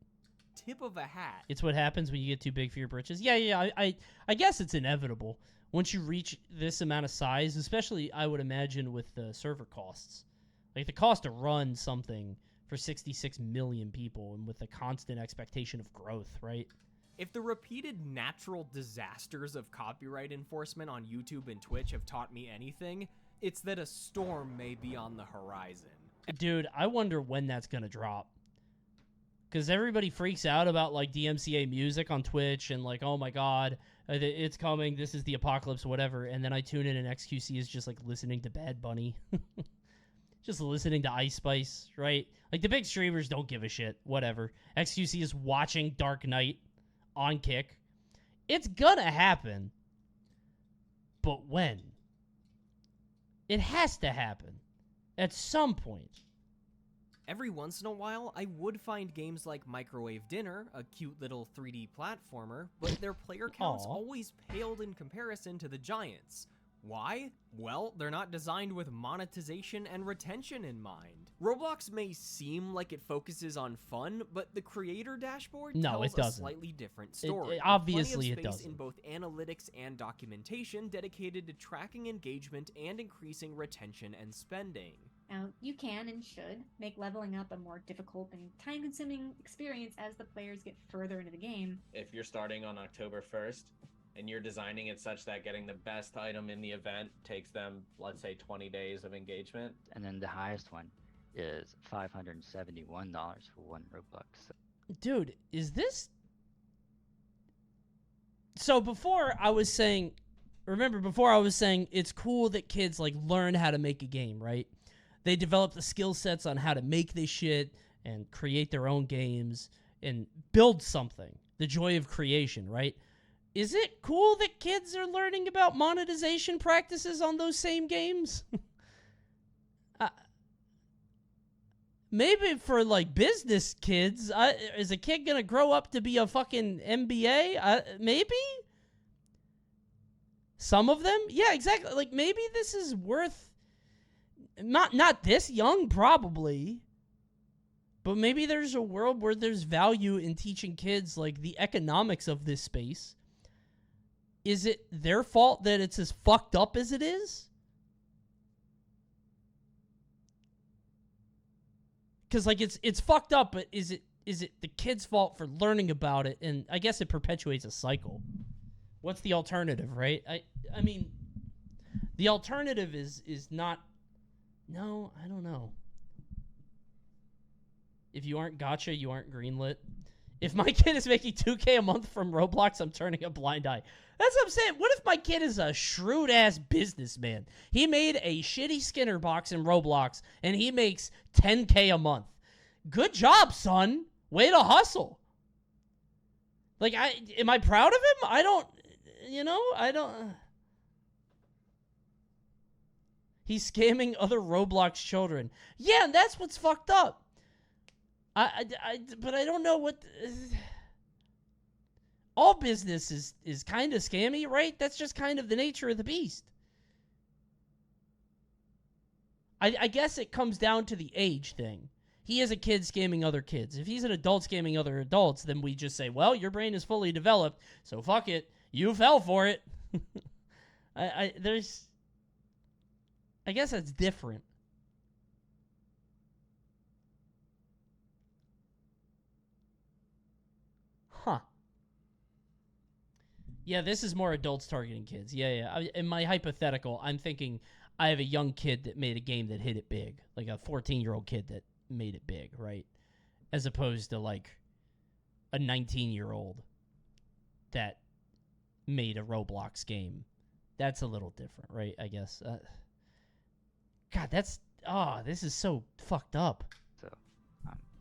tip of a hat. It's what happens when you get too big for your britches. Yeah, I guess it's inevitable. Once you reach this amount of size, especially, I would imagine, with the server costs. Like, the cost to run something for 66 million people and with a constant expectation of growth, right? If the repeated natural disasters of copyright enforcement on YouTube and Twitch have taught me anything, it's that a storm may be on the horizon. Dude, I wonder when that's going to drop. Because everybody freaks out about, like, DMCA music on Twitch and, like, oh my god, it's coming, this is the apocalypse, whatever. And then I tune in and XQC is just, like, listening to Bad Bunny. Just listening to Ice Spice, right? Like, the big streamers don't give a shit. Whatever. XQC is watching Dark Knight on Kick. It's gonna happen. But when? It has to happen at some point. Every once in a while, I would find games like Microwave Dinner, a cute little 3D platformer, but their player counts always paled in comparison to the giants. Why? Well, they're not designed with monetization and retention in mind. Roblox may seem like it focuses on fun, but the creator dashboard tells a slightly different story. Obviously, it doesn't. Plenty of space in both analytics and documentation dedicated to tracking engagement and increasing retention and spending. Now, you can and should make leveling up a more difficult and time-consuming experience as the players get further into the game. If you're starting on October 1st, and you're designing it such that getting the best item in the event takes them, let's say, 20 days of engagement. And then the highest one is $571 for 1 Robux. Dude, is this... So before I was saying... Remember, before I was saying it's cool that kids, like, learn how to make a game, right? They develop the skill sets on how to make this shit and create their own games and build something. The joy of creation, right? Is it cool that kids are learning about monetization practices on those same games? Maybe for, like, business kids. Is a kid gonna grow up to be a fucking MBA? Maybe? Some of them? Yeah, exactly. Like, maybe this is worth... Not this young, probably. But maybe there's a world where there's value in teaching kids, like, the economics of this space. Is it their fault that it's as fucked up as it is? Because, like, it's fucked up, but is it the kid's fault for learning about it? And I guess it perpetuates a cycle. What's the alternative, right? I mean, the alternative is not... No, I don't know. If you aren't gacha, you aren't greenlit. If my kid is making $2K a month from Roblox, I'm turning a blind eye. That's what I'm saying. What if my kid is a shrewd-ass businessman? He made a shitty Skinner box in Roblox, and he makes $10K a month. Good job, son. Way to hustle. Like, am I proud of him? I don't... He's scamming other Roblox children. Yeah, and that's what's fucked up. But I don't know what... all business is kind of scammy, right? That's just kind of the nature of the beast. I guess it comes down to the age thing. He is a kid scamming other kids. If he's an adult scamming other adults, then we just say, well, your brain is fully developed, so fuck it. You fell for it. I guess that's different. Huh. Yeah, this is more adults targeting kids. Yeah. In my hypothetical, I'm thinking I have a young kid that made a game that hit it big. Like a 14-year-old kid that made it big, right? As opposed to, like, a 19-year-old that made a Roblox game. That's a little different, right? I guess. God, that's... Oh, this is so fucked up. So,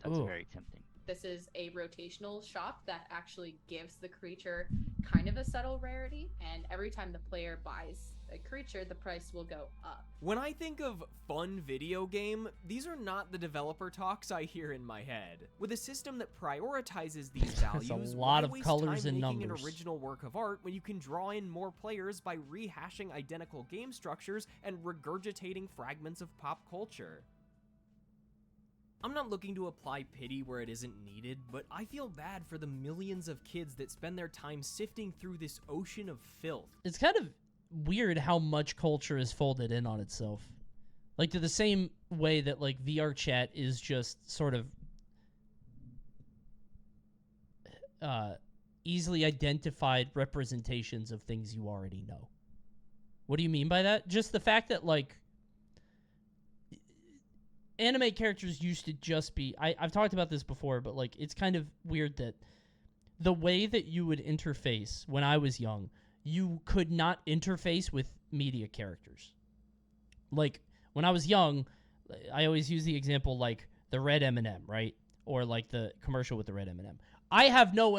that's very tempting. This is a rotational shop that actually gives the creature kind of a subtle rarity, and every time the player buys a creature, the price will go up. When I think of fun video game, these are not the developer talks I hear in my head. With a system that prioritizes these values, a lot of colors and making numbers. An original work of art when you can draw in more players by rehashing identical game structures and regurgitating fragments of pop culture. I'm not looking to apply pity where it isn't needed, but I feel bad for the millions of kids that spend their time sifting through this ocean of filth. It's kind of weird how much culture is folded in on itself. Like, to the same way that, like, VR chat is just sort of easily identified representations of things you already know. What do you mean by that? Just the fact that, like, anime characters used to just be... I've talked about this before, but, like, it's kind of weird that the way that you would interface when I was young, you could not interface with media characters. Like, when I was young, I always use the example, like, the red M&M, right? Or, like, the commercial with the red M&M. I have no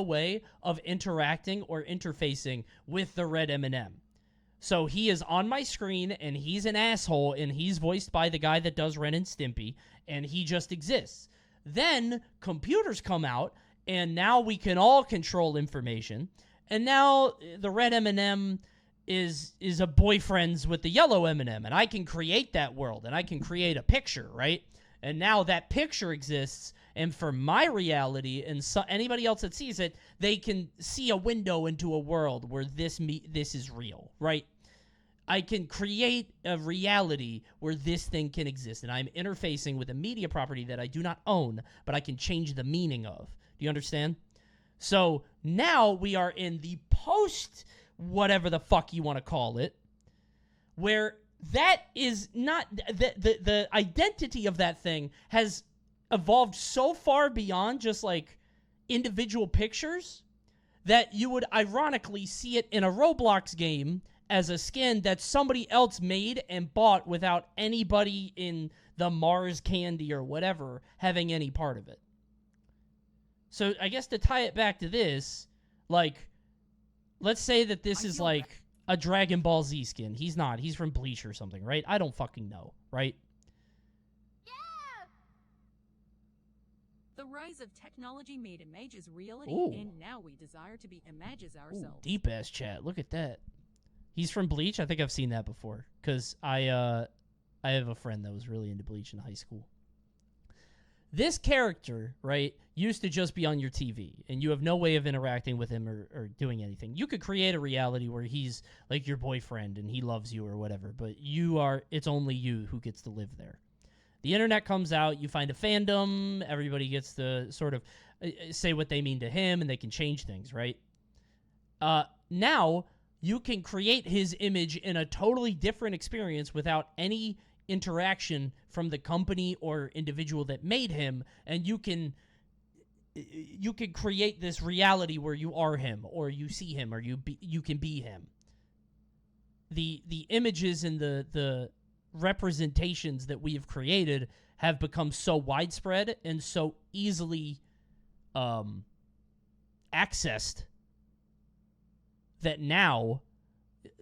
way of interacting or interfacing with the red M&M. So he is on my screen, and he's an asshole, and he's voiced by the guy that does Ren and Stimpy, and he just exists. Then computers come out, and now we can all control information. And now the red M&M is a boyfriend's with the yellow M&M, and I can create that world, and I can create a picture, right? And now that picture exists, and for my reality and anybody else that sees it, they can see a window into a world where this is real, right? I can create a reality where this thing can exist, and I'm interfacing with a media property that I do not own, but I can change the meaning of. Do you understand? So now we are in the post whatever the fuck you want to call it, where that is not the identity of that thing has evolved so far beyond just like individual pictures that you would ironically see it in a Roblox game as a skin that somebody else made and bought without anybody in the Mars candy or whatever having any part of it. So I guess to tie it back to this, like, let's say that this is like a Dragon Ball Z skin. He's not. He's from Bleach or something, right? I don't fucking know, right? The rise of technology made images reality, Ooh. and now we desire to be images ourselves. Deep ass chat. Look at that. He's from Bleach. I think I've seen that before because I have a friend that was really into Bleach in high school. This character, right, used to just be on your TV, and you have no way of interacting with him or doing anything. You could create a reality where he's like your boyfriend and he loves you or whatever, but it's only you who gets to live there. The internet comes out, you find a fandom, everybody gets to sort of say what they mean to him, and they can change things, right? Now, you can create his image in a totally different experience without any interaction from the company or individual that made him, and you can create this reality where you are him, or you see him, or you can be him. The images and the representations that we have created have become so widespread and so easily accessed that now,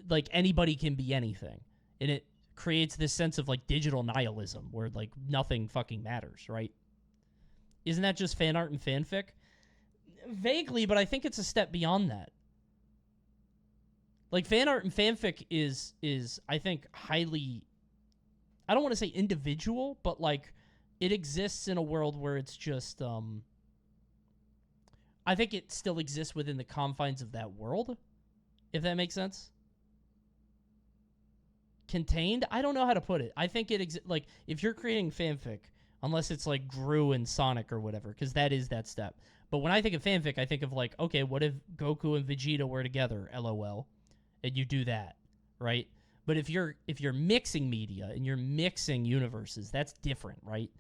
like, anybody can be anything, and it creates this sense of like digital nihilism where like nothing fucking matters, right? Isn't that just fan art and fanfic? Vaguely, but I think it's a step beyond that. Like, fan art and fanfic is I think highly, I don't want to say individual, but like it exists in a world where it's just I think it still exists within the confines of that world, if that makes sense. Contained? I don't know how to put it. I think it like if you're creating fanfic, unless it's like Gru and Sonic or whatever, because that is that step. But when I think of fanfic, I think of like, okay, what if Goku and Vegeta were together? LOL. And you do that, right? But if you're mixing media and you're mixing universes, that's different, right?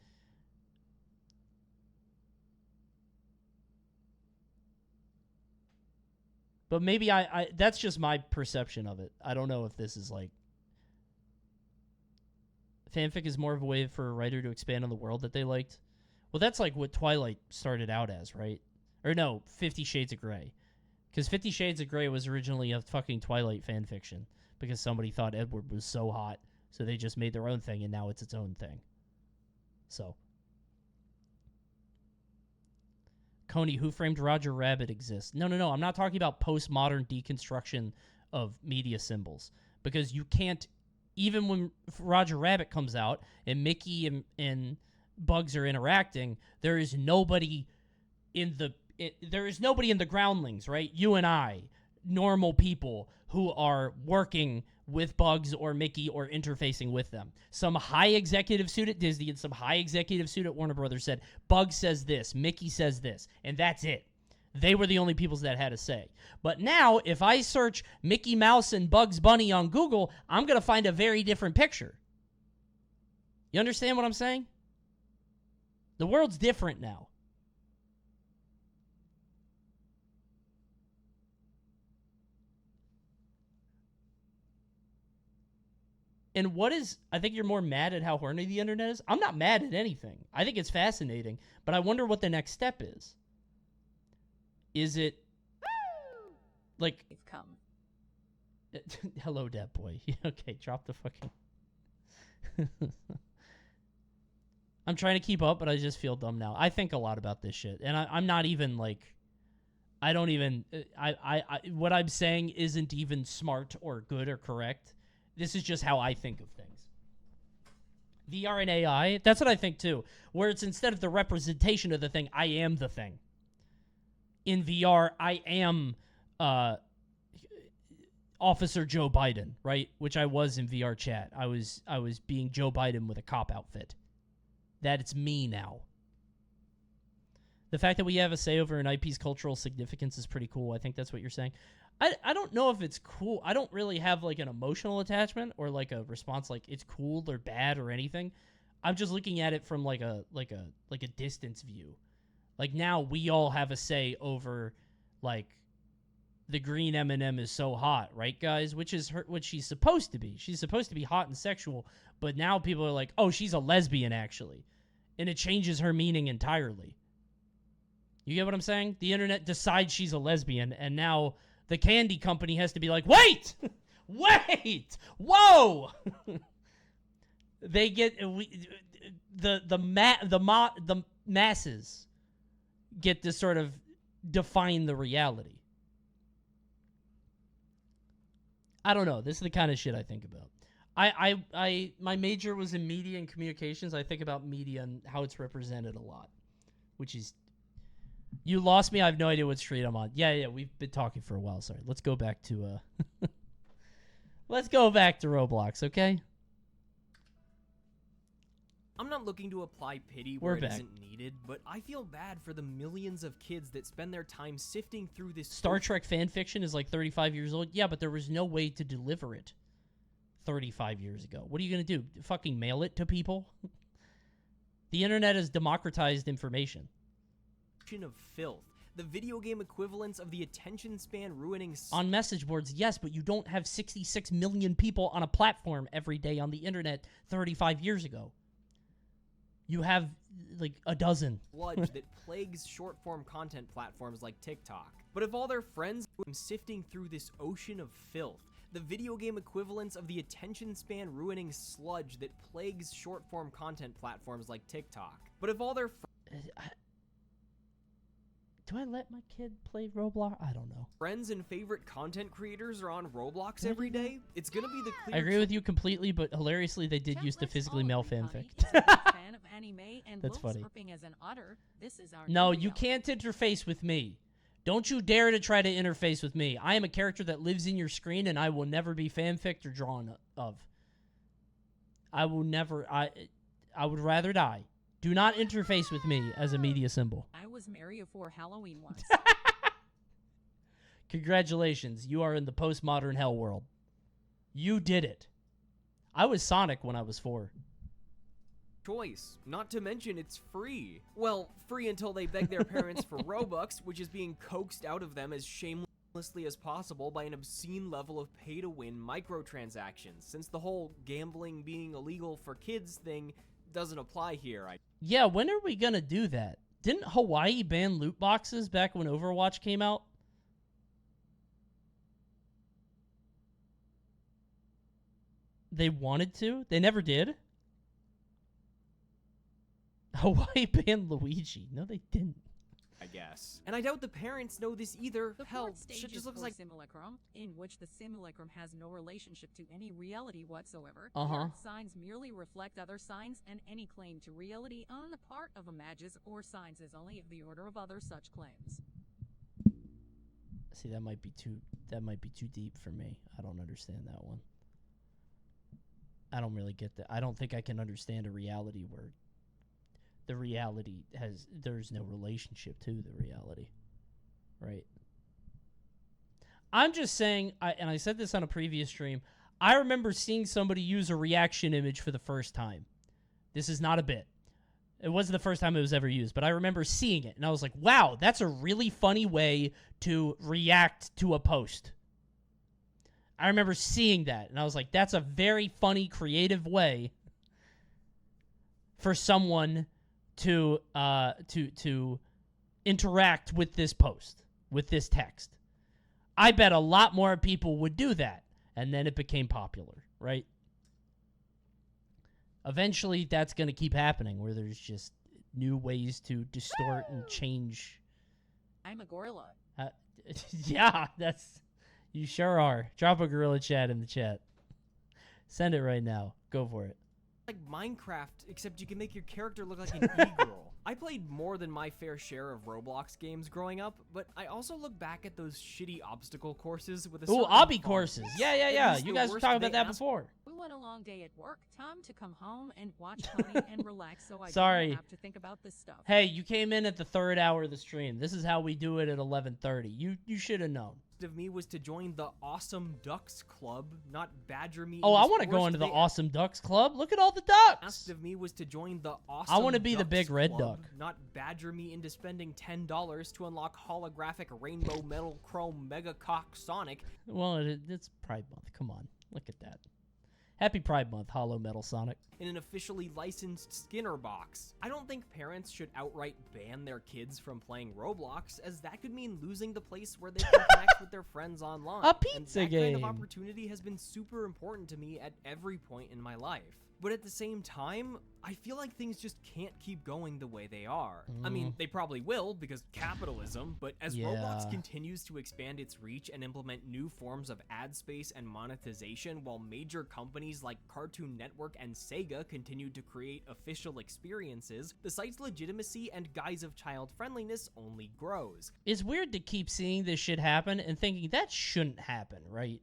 But maybe I that's just my perception of it. I don't know if this is like fanfic is more of a way for a writer to expand on the world that they liked. Well, that's like what Twilight started out as, right? Or no, 50 Shades of Grey. Because 50 Shades of Grey was originally a fucking Twilight fan fiction because somebody thought Edward was so hot, so they just made their own thing, and now it's its own thing. So. Coney, Who Framed Roger Rabbit exists. No, I'm not talking about postmodern deconstruction of media symbols. Because you can't, even when Roger Rabbit comes out and Mickey and Bugs are interacting, there is nobody in the groundlings, right? You and I, normal people who are working with Bugs or Mickey or interfacing with them. Some high executive suit at Disney and some high executive suit at Warner Brothers said, Bugs says this, Mickey says this, and that's it. They were the only people that had a say. But now, if I search Mickey Mouse and Bugs Bunny on Google, I'm going to find a very different picture. You understand what I'm saying? The world's different now. And I think you're more mad at how horny the internet is. I'm not mad at anything. I think it's fascinating, but I wonder what the next step is. Is it like, Hello, Dead Boy. Okay, drop the fucking... I'm trying to keep up, but I just feel dumb now. I think a lot about this shit. And I'm not even, like... I don't even... what I'm saying isn't even smart or good or correct. This is just how I think of things. VR and AI, that's what I think too. Where it's instead of the representation of the thing, I am the thing. In VR, I am Officer Joe Biden, right? Which I was in VR chat. I was being Joe Biden with a cop outfit. That it's me now. The fact that we have a say over an IP's cultural significance is pretty cool. I think that's what you're saying. I don't know if it's cool. I don't really have like an emotional attachment or like a response like it's cool or bad or anything. I'm just looking at it from like a distance view. Like now we all have a say over like the green M&M is so hot, right guys? Which is what she's supposed to be. She's supposed to be hot and sexual, but now people are like, "Oh, she's a lesbian actually." And it changes her meaning entirely. You get what I'm saying? The internet decides she's a lesbian and now the candy company has to be like, wait, wait, whoa. They get the masses get to sort of define the reality. I don't know. This is the kind of shit I think about. My major was in media and communications. I think about media and how it's represented a lot, which is. You lost me. I have no idea what street I'm on. Yeah, we've been talking for a while. Sorry. Let's go back to let's go back to Roblox, okay? I'm not looking to apply pity We're where it back. isn't needed, but I feel bad for the millions of kids that spend their time sifting through this Star Trek fan fiction is like 35 years old. Yeah, but there was no way to deliver it 35 years ago. What are you going to do? Fucking mail it to people? The internet has democratized information. of filth. The video game equivalents of the attention span ruining on message boards, yes, but you don't have 66 million people on a platform every day on the internet 35 years ago. You have like a dozen. Sludge that plagues short-form content platforms like TikTok. But if all their friends are sifting through this ocean of filth, the video game equivalents of the attention span ruining sludge that plagues short-form content platforms like TikTok. But if all their do I let my kid play Roblox? I don't know. Friends and favorite content creators are on Roblox every day. It's gonna be the clear I agree with you completely, but hilariously, they did used to physically mail fanfic. Fan of anime and That's funny. surfing as an otter. This is our No, new you can't interface with me. Don't you dare to try to interface with me. I am a character that lives in your screen, and I will never be fanficked or drawn of. I will never. I would rather die. Do not interface with me as a media symbol. I was Mario for Halloween once. Congratulations. You are in the postmodern hell world. You did it. I was Sonic when I was 4. choice. Not to mention it's free. Well, free until they beg their parents for Robux, which is being coaxed out of them as shamelessly as possible by an obscene level of pay-to-win microtransactions, since the whole gambling being illegal for kids thing doesn't apply here. Yeah, when are we gonna do that? Didn't Hawaii ban loot boxes back when Overwatch came out? They wanted to? They never did? Hawaii banned Luigi. No, they didn't. I guess. And I doubt the parents know this either. The Hell, fourth stage shit just is looks for like simulacrum, in which the simulacrum has no relationship to any reality whatsoever. Uh-huh. The earth signs merely reflect other signs, and any claim to reality on the part of images or signs is only of the order of other such claims. See, that might be too deep for me. I don't understand that one. I don't really get that. I don't think I can understand a reality where the reality there's no relationship to the reality. Right? I'm just saying, and I said this on a previous stream, I remember seeing somebody use a reaction image for the first time. This is not a bit. It wasn't the first time it was ever used, but I remember seeing it, and I was like, wow, that's a really funny way to react to a post. I remember seeing that, and I was like, that's a very funny, creative way for someone to interact with this post, with this text. I bet a lot more people would do that. and then it became popular, right? Eventually, that's going to keep happening, where there's just new ways to distort and change. I'm a gorilla. Yeah, you sure are. Drop a gorilla chat in the chat. Send it right now. Go for it. Like Minecraft, except you can make your character look like an e-girl. I played more than my fair share of Roblox games growing up, but I also look back at those shitty obstacle courses with a Ooh, certain obby fun. courses. Yeah. At least You the guys were worst talking about they that ask before. We went a long day at work. Time to come home and watch Coney and relax so I Sorry. don't have to think about this stuff. Hey, you came in at the 3rd hour of the stream. This is how we do it at 11:30. You should have known. Of me was to join the Awesome Ducks Club, not badger me. Oh, I want to go into the Awesome Ducks Club. Look at all the ducks. Asked of me was to join the Awesome I want to be the Ducks big red Club, duck. not badger me into spending $10 to unlock holographic rainbow metal chrome mega cock Sonic. Well, it's Pride Month. Come on. Look at that. Happy Pride Month, Hollow Metal Sonic. In an officially licensed Skinner box. I don't think parents should outright ban their kids from playing Roblox, as that could mean losing the place where they can connect with their friends online. A pizza and that game. kind of opportunity has been super important to me at every point in my life. But at the same time, I feel like things just can't keep going the way they are. I mean, they probably will because capitalism, but as Roblox continues to expand its reach and implement new forms of ad space and monetization, while major companies like Cartoon Network and Sega continue to create official experiences, the site's legitimacy and guise of child friendliness only grows. It's weird to keep seeing this shit happen and thinking that shouldn't happen, right?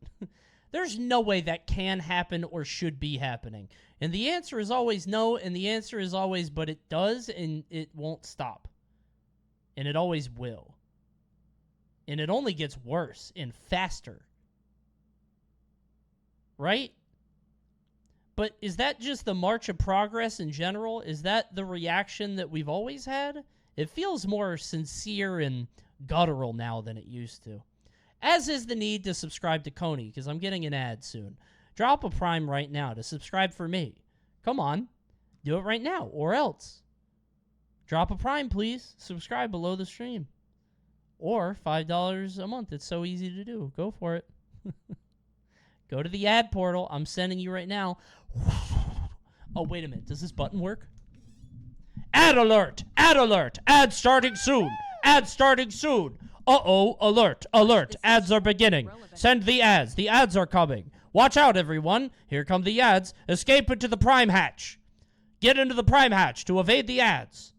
There's no way that can happen or should be happening. And the answer is always no, and the answer is always, but it does, and it won't stop. And it always will. And it only gets worse and faster. Right? But is that just the march of progress in general? Is that the reaction that we've always had? It feels more sincere and guttural now than it used to. As is the need to subscribe to Coney, because I'm getting an ad soon. Drop a Prime right now to subscribe for me. Come on. Do it right now, or else. Drop a Prime, please. Subscribe below the stream. Or $5 a month. It's so easy to do. Go for it. Go to the ad portal. I'm sending you right now. Oh, wait a minute. Does this button work? Ad alert! Ad alert! Ad starting soon! Ad starting soon! Uh-oh, alert, alert, ads are beginning. Send the ads are coming. Watch out, everyone. Here come the ads. Escape into the Prime hatch. Get into the Prime hatch to evade the ads.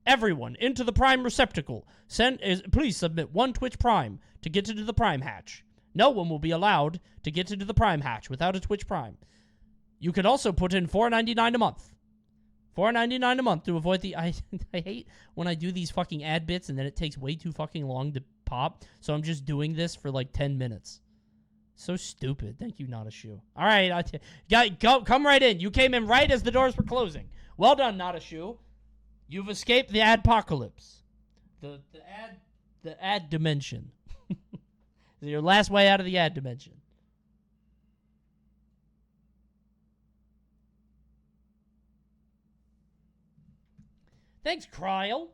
Everyone, into the Prime receptacle. Please submit 1 Twitch Prime to get into the Prime hatch. No one will be allowed to get into the Prime hatch without a Twitch Prime. You can also put in $4.99 a month. $4.99 a month to avoid the... I hate when I do these fucking ad bits and then it takes way too fucking long to pop. So I'm just doing this for like 10 minutes. So stupid. Thank you, Not a Shoe. All right, come right in. You came in right as the doors were closing. Well done, Not a Shoe. You've escaped the adpocalypse. The ad dimension. Your last way out of the ad dimension. Thanks, Kryl.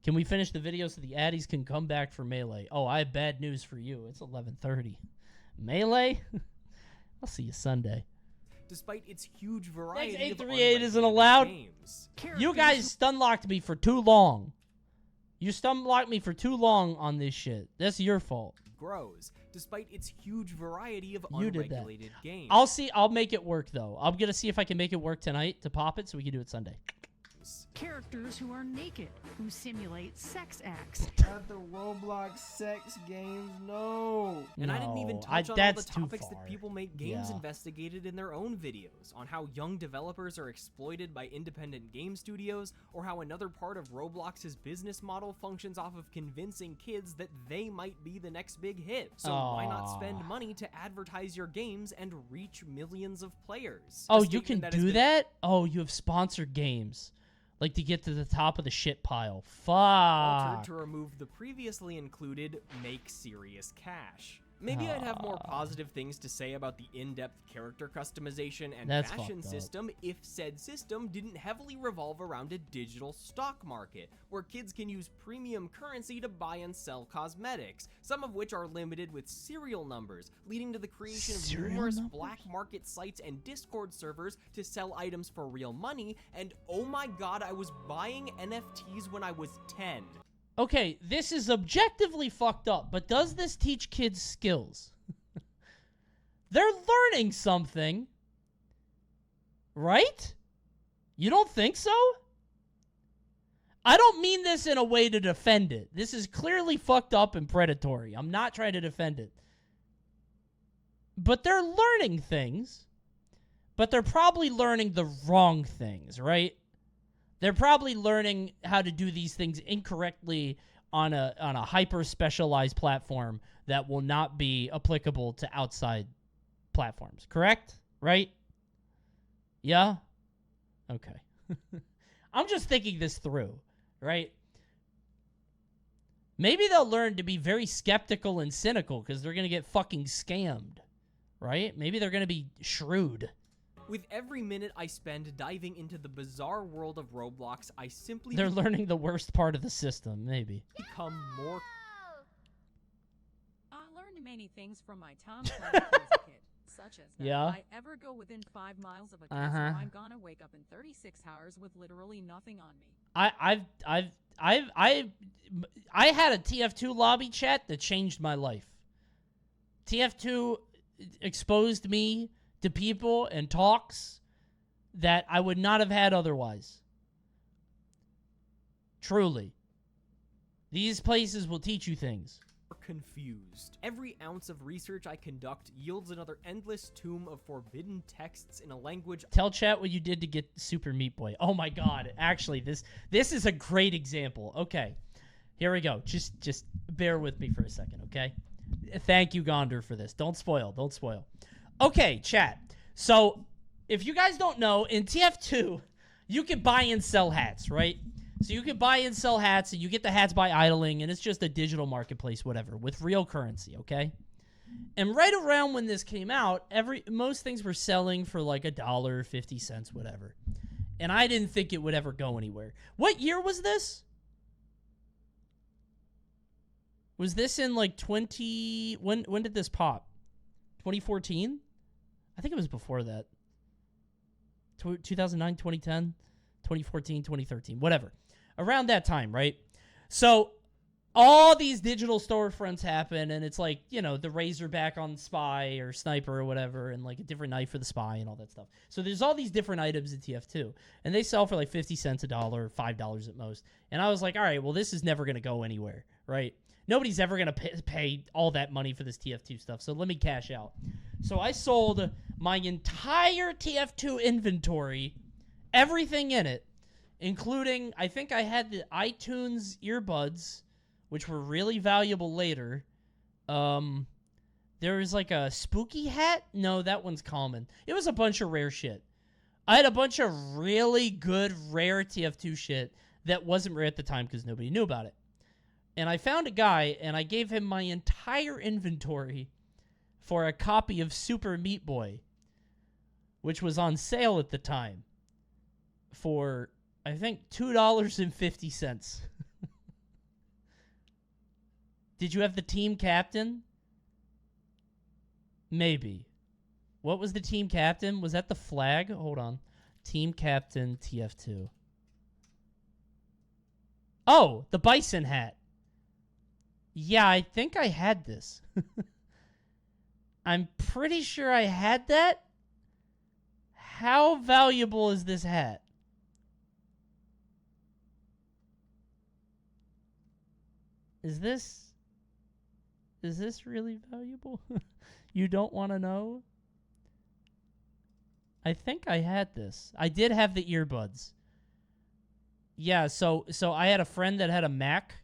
Can we finish the video so the addies can come back for Melee? Oh, I have bad news for you. It's 11:30. Melee? I'll see you Sunday. Despite its huge variety Thanks, of 838 isn't allowed. games. You guys stunlocked me for too long. You stunlocked me for too long on this shit. That's your fault. Grows despite its huge variety of You did that. unregulated games. I'll make it work though. I'm gonna see if I can make it work tonight to pop it so we can do it Sunday. Characters who are naked, who simulate sex acts. Not the Roblox sex games, no. And I didn't even touch on all the topics that people make games investigated in their own videos, on how young developers are exploited by independent game studios, or how another part of Roblox's business model functions off of convincing kids that they might be the next big hit. So why not spend money to advertise your games and reach millions of players? Oh, you can do that? Oh, you have sponsored games. Like to get to the top of the shit pile. Fuck. Altered to remove the previously included Make Serious Cash. Maybe I'd have more positive things to say about the in-depth character customization and That's fashion fucked up. system if said system didn't heavily revolve around a digital stock market, where kids can use premium currency to buy and sell cosmetics, some of which are limited with serial numbers, leading to the creation of numerous black market sites and Discord servers to sell items for real money, and oh my god, I was buying NFTs when I was 10. Okay, this is objectively fucked up, but does this teach kids skills? They're learning something, right? You don't think so? I don't mean this in a way to defend it. This is clearly fucked up and predatory. I'm not trying to defend it. But they're learning things, but they're probably learning the wrong things, right? They're probably learning how to do these things incorrectly on a hyper-specialized platform that will not be applicable to outside platforms. Correct? Right? Yeah? Okay. I'm just thinking this through, right? Maybe they'll learn to be very skeptical and cynical because they're going to get fucking scammed, right? Maybe they're going to be shrewd. With every minute I spend diving into the bizarre world of Roblox, I simply They're learning the worst part of the system, maybe. become more... I learned many things from my time playing as a kid, such as that Yeah. if I ever go within 5 miles of a castle, Uh-huh. I'm gonna wake up in 36 hours with literally nothing on me. I had a TF2 lobby chat that changed my life. TF2 exposed me to people and talks that I would not have had otherwise. Truly. These places will teach you things. confused. Every ounce of research I conduct yields another endless tomb of forbidden texts in a language... Tell chat what you did to get Super Meat Boy. Oh my god. Actually, this is a great example. Okay. Here we go. Just bear with me for a second, okay? Thank you, Gondor, for this. Don't spoil. Don't spoil. Okay, chat. So, if you guys don't know, in TF2, you can buy and sell hats, right? So you can buy and sell hats, and you get the hats by idling, and it's just a digital marketplace, whatever, with real currency, okay? And right around when this came out, most things were selling for like $1, 50 cents, whatever. And I didn't think it would ever go anywhere. What year was this? Was this in like when did this pop? 2014? I think it was before that. 2009, 2010, 2014, 2013, whatever. Around that time, right? So all these digital storefronts happen, and it's like, you know, the Razorback on Spy or Sniper or whatever, and like a different knife for the Spy and all that stuff. So there's all these different items in TF2, and they sell for like 50 cents, $1, $5 at most. And I was like, all right, well, this is never going to go anywhere, right? Nobody's ever going to pay all that money for this TF2 stuff, so let me cash out. So I sold my entire TF2 inventory, everything in it, including, I think I had the iTunes earbuds, which were really valuable later. There was like a spooky hat. No, that one's common. It was a bunch of rare shit. I had a bunch of really good rare TF2 shit that wasn't rare at the time because nobody knew about it. And I found a guy, and I gave him my entire inventory for a copy of Super Meat Boy, which was on sale at the time for, I think, $2.50. Did you have the team captain? Maybe. What was the team captain? Was that the flag? Hold on. Team captain TF2. Oh, the bison hat. Yeah, I think I had this. I'm pretty sure I had that. How valuable is this hat? Is this really valuable? You don't want to know? I think I had this. I did have the earbuds. Yeah, so I had a friend that had a Mac.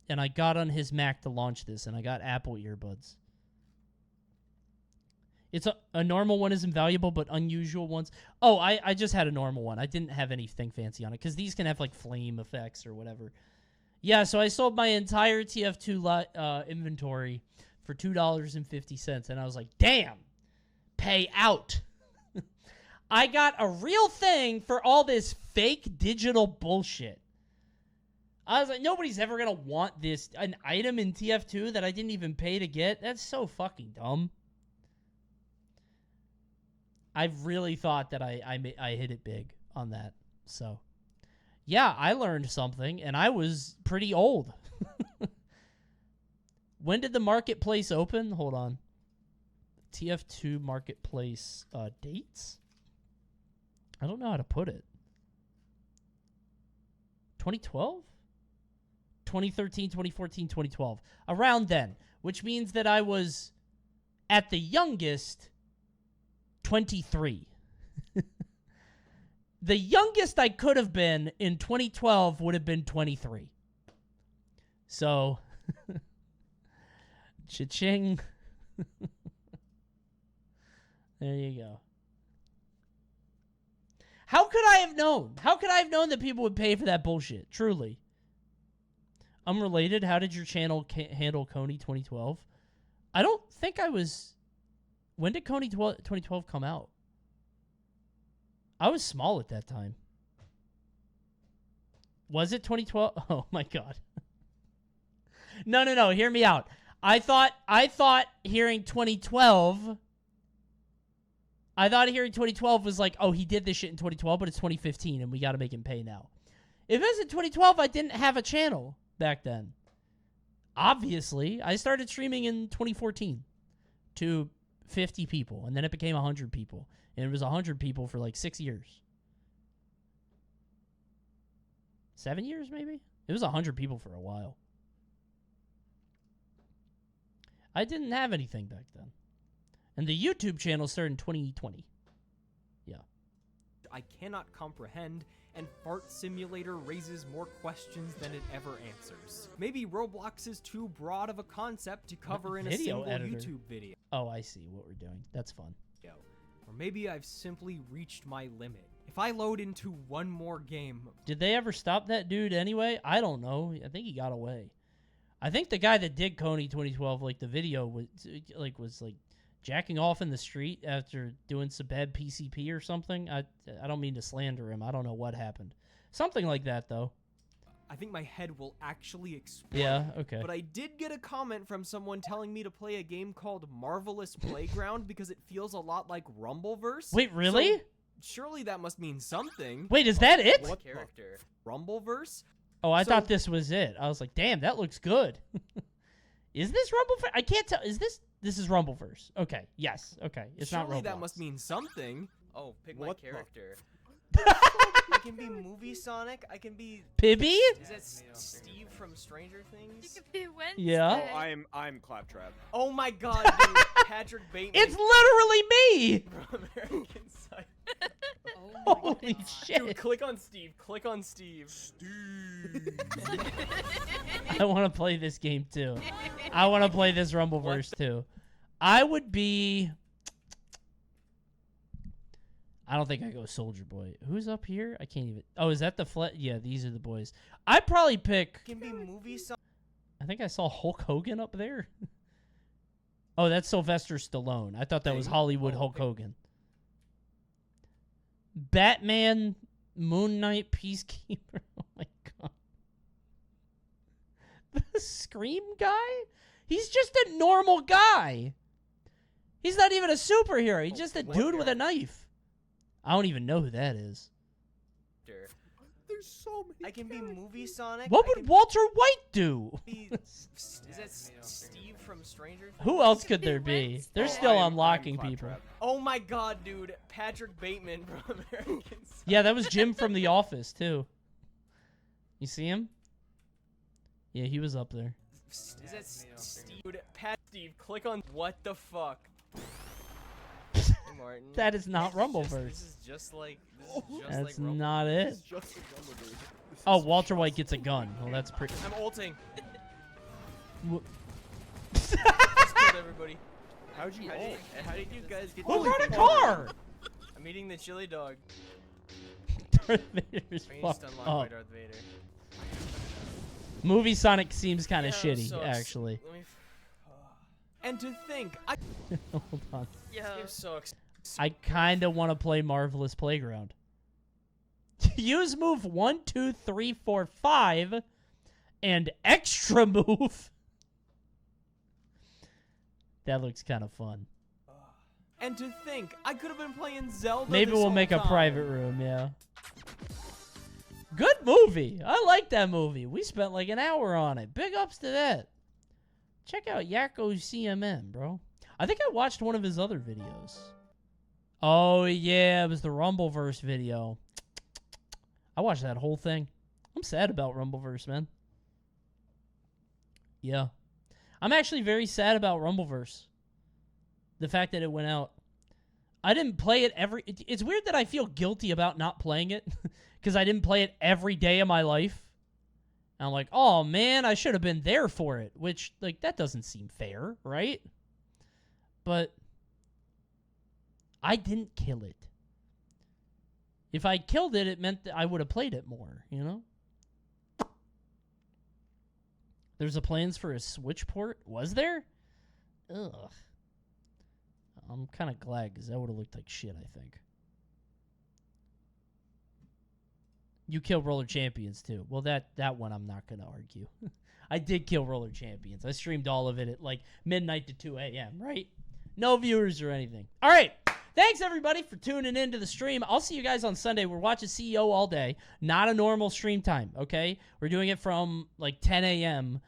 And I got on his Mac to launch this, and I got Apple earbuds. It's a normal one is invaluable, but unusual ones. Oh, I just had a normal one. I didn't have anything fancy on it, because these can have, like, flame effects or whatever. Yeah, so I sold my entire TF2 inventory for $2.50, and I was like, damn, pay out. I got a real thing for all this fake digital bullshit. I was like, nobody's ever going to want an item in TF2 that I didn't even pay to get. That's so fucking dumb. I really thought that I hit it big on that. So, yeah, I learned something, and I was pretty old. When did the marketplace open? Hold on. TF2 marketplace dates? I don't know how to put it. 2012? 2013, 2014, 2012. Around then. Which means that I was, at the youngest, 23. The youngest I could have been in 2012 would have been 23. So, cha-ching. There you go. How could I have known? How could I have known that people would pay for that bullshit? Truly. Unrelated, how did your channel handle Coney 2012? I don't think I was... When did Coney 2012 come out? I was small at that time. Was it 2012? Oh my god. No. Hear me out. I thought hearing 2012. I thought hearing 2012 was like, oh, he did this shit in 2012, but it's 2015 and we got to make him pay now. If it was in 2012, I didn't have a channel back then. Obviously, I started streaming in 2014 to 50 people, and then it became 100 people. And it was 100 people for like 6 years. 7 years, maybe? It was 100 people for a while. I didn't have anything back then. And the YouTube channel started in 2020. Yeah. I cannot comprehend, and Fart Simulator raises more questions than it ever answers. Maybe Roblox is too broad of a concept to cover in a single YouTube video. Oh, I see what we're doing. That's fun. Or maybe I've simply reached my limit. If I load into one more game... Did they ever stop that dude anyway? I don't know. I think he got away. I think the guy that did Coney 2012, like the video, was like jacking off in the street after doing some bad PCP or something. I don't mean to slander him. I don't know what happened. Something like that, though. I think my head will actually explode. Yeah, okay. But I did get a comment from someone telling me to play a game called Marvelous Playground because it feels a lot like Rumbleverse. Wait, really? So surely that must mean something. Wait, is that it? What character? Rumbleverse? Oh, I thought this was it. I was like, damn, that looks good. Is this Rumbleverse? I can't tell. Is this... This is Rumbleverse. Okay, yes, okay. It's not Roblox. Surely that must mean something. Oh, pick my character. I can be Movie Sonic. I can be... Pibby? Is that Steve from Stranger Things? You can be Wednesday. Yeah. Oh, I'm Claptrap. Oh my god, dude. Patrick Bateman. It's literally me! From American Psycho. Holy shit. Dude, click on Steve. Click on Steve. I want to play this game too. I want to play this Rumbleverse too. I would be... I don't think I go Soldier Boy. Who's up here? I can't even... Oh, is that the... Yeah, these are the boys. I'd probably pick... Can be movie song. I think I saw Hulk Hogan up there. Oh, that's Sylvester Stallone. I thought that was Hollywood Hulk Hogan. Batman, Moon Knight, Peacekeeper. Oh my god. The Scream guy? He's just a normal guy. He's not even a superhero. He's just a dude with a knife. I don't even know who that is. There's so many. I can be Movie Sonic. What would Walter White do? Is that Steve from Stranger Things? Who else could there be? They're still unlocking people. Oh my god, dude. Patrick Bateman from American Psycho. Yeah, that was Jim from The Office, too. You see him? Yeah, he was up there. Is that Steve? Dude, Steve, click on what the fuck. Martin. That is not Rumbleverse. This is just like That's like not it. Oh, Walter White gets a gun. Well, that's pretty... I'm ulting. Just killed everybody. How did you guys get... Who brought a car? I'm eating the chili dog. Darth Vader's I need fucked to unlock up. my Darth Vader. Movie Sonic seems kind of Yeah, shitty, so actually. And to think, I Hold on. I'm so I kind of want to play Marvelous Playground. Use move 1, 2, 3, 4, 5, and extra move. That looks kind of fun. And to think, I could have been playing Zelda. Maybe this we'll whole make a time. private room, yeah. Good movie. I like that movie. We spent like an hour on it. Big ups to that. Check out Yakko's CMM, bro. I think I watched one of his other videos. Oh, yeah. It was the Rumbleverse video. I watched that whole thing. I'm sad about Rumbleverse, man. Yeah. I'm actually very sad about Rumbleverse. The fact that it went out. I didn't play it it's weird that I feel guilty about not playing it because I didn't play it every day of my life. And I'm like, oh man, I should have been there for it, which like that doesn't seem fair, right? But I didn't kill it. If I killed it, it meant that I would have played it more, you know? There's a plans for a Switch port? Was there? Ugh. I'm kind of glad because that would have looked like shit, I think. You killed Roller Champions too. Well, that one I'm not going to argue. I did kill Roller Champions. I streamed all of it at like midnight to 2 a.m., right? No viewers or anything. All right. Thanks, everybody, for tuning into the stream. I'll see you guys on Sunday. We're watching CEO all day. Not a normal stream time, okay? We're doing it from like 10 a.m.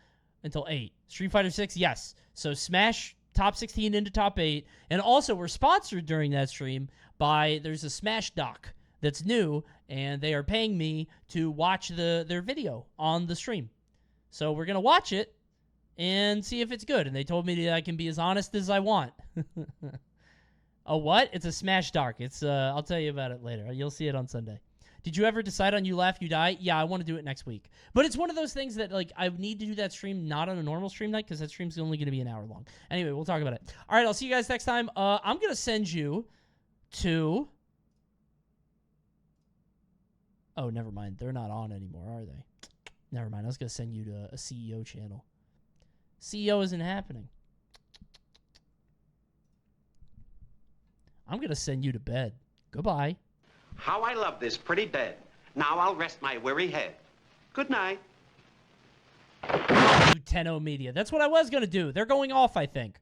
until 8. Street Fighter 6, yes. So smash top 16 into top 8. And also, we're sponsored during that stream by, there's a Smash doc that's new, and they are paying me to watch their video on the stream. So we're going to watch it and see if it's good. And they told me that I can be as honest as I want. A what? It's a Smash doc. It's I'll tell you about it later. You'll see it on Sunday. Did you ever decide on You Laugh, You Die? Yeah, I want to do it next week. But it's one of those things that, like, I need to do that stream not on a normal stream night because that stream's only going to be an hour long. Anyway, we'll talk about it. All right, I'll see you guys next time. I'm going to send you to... Oh, never mind. They're not on anymore, are they? Never mind. I was going to send you to a CEO channel. CEO isn't happening. I'm going to send you to bed. Goodbye. How I love this pretty bed. Now I'll rest my weary head. Good night. Do 10-0 media. That's what I was going to do. They're going off, I think.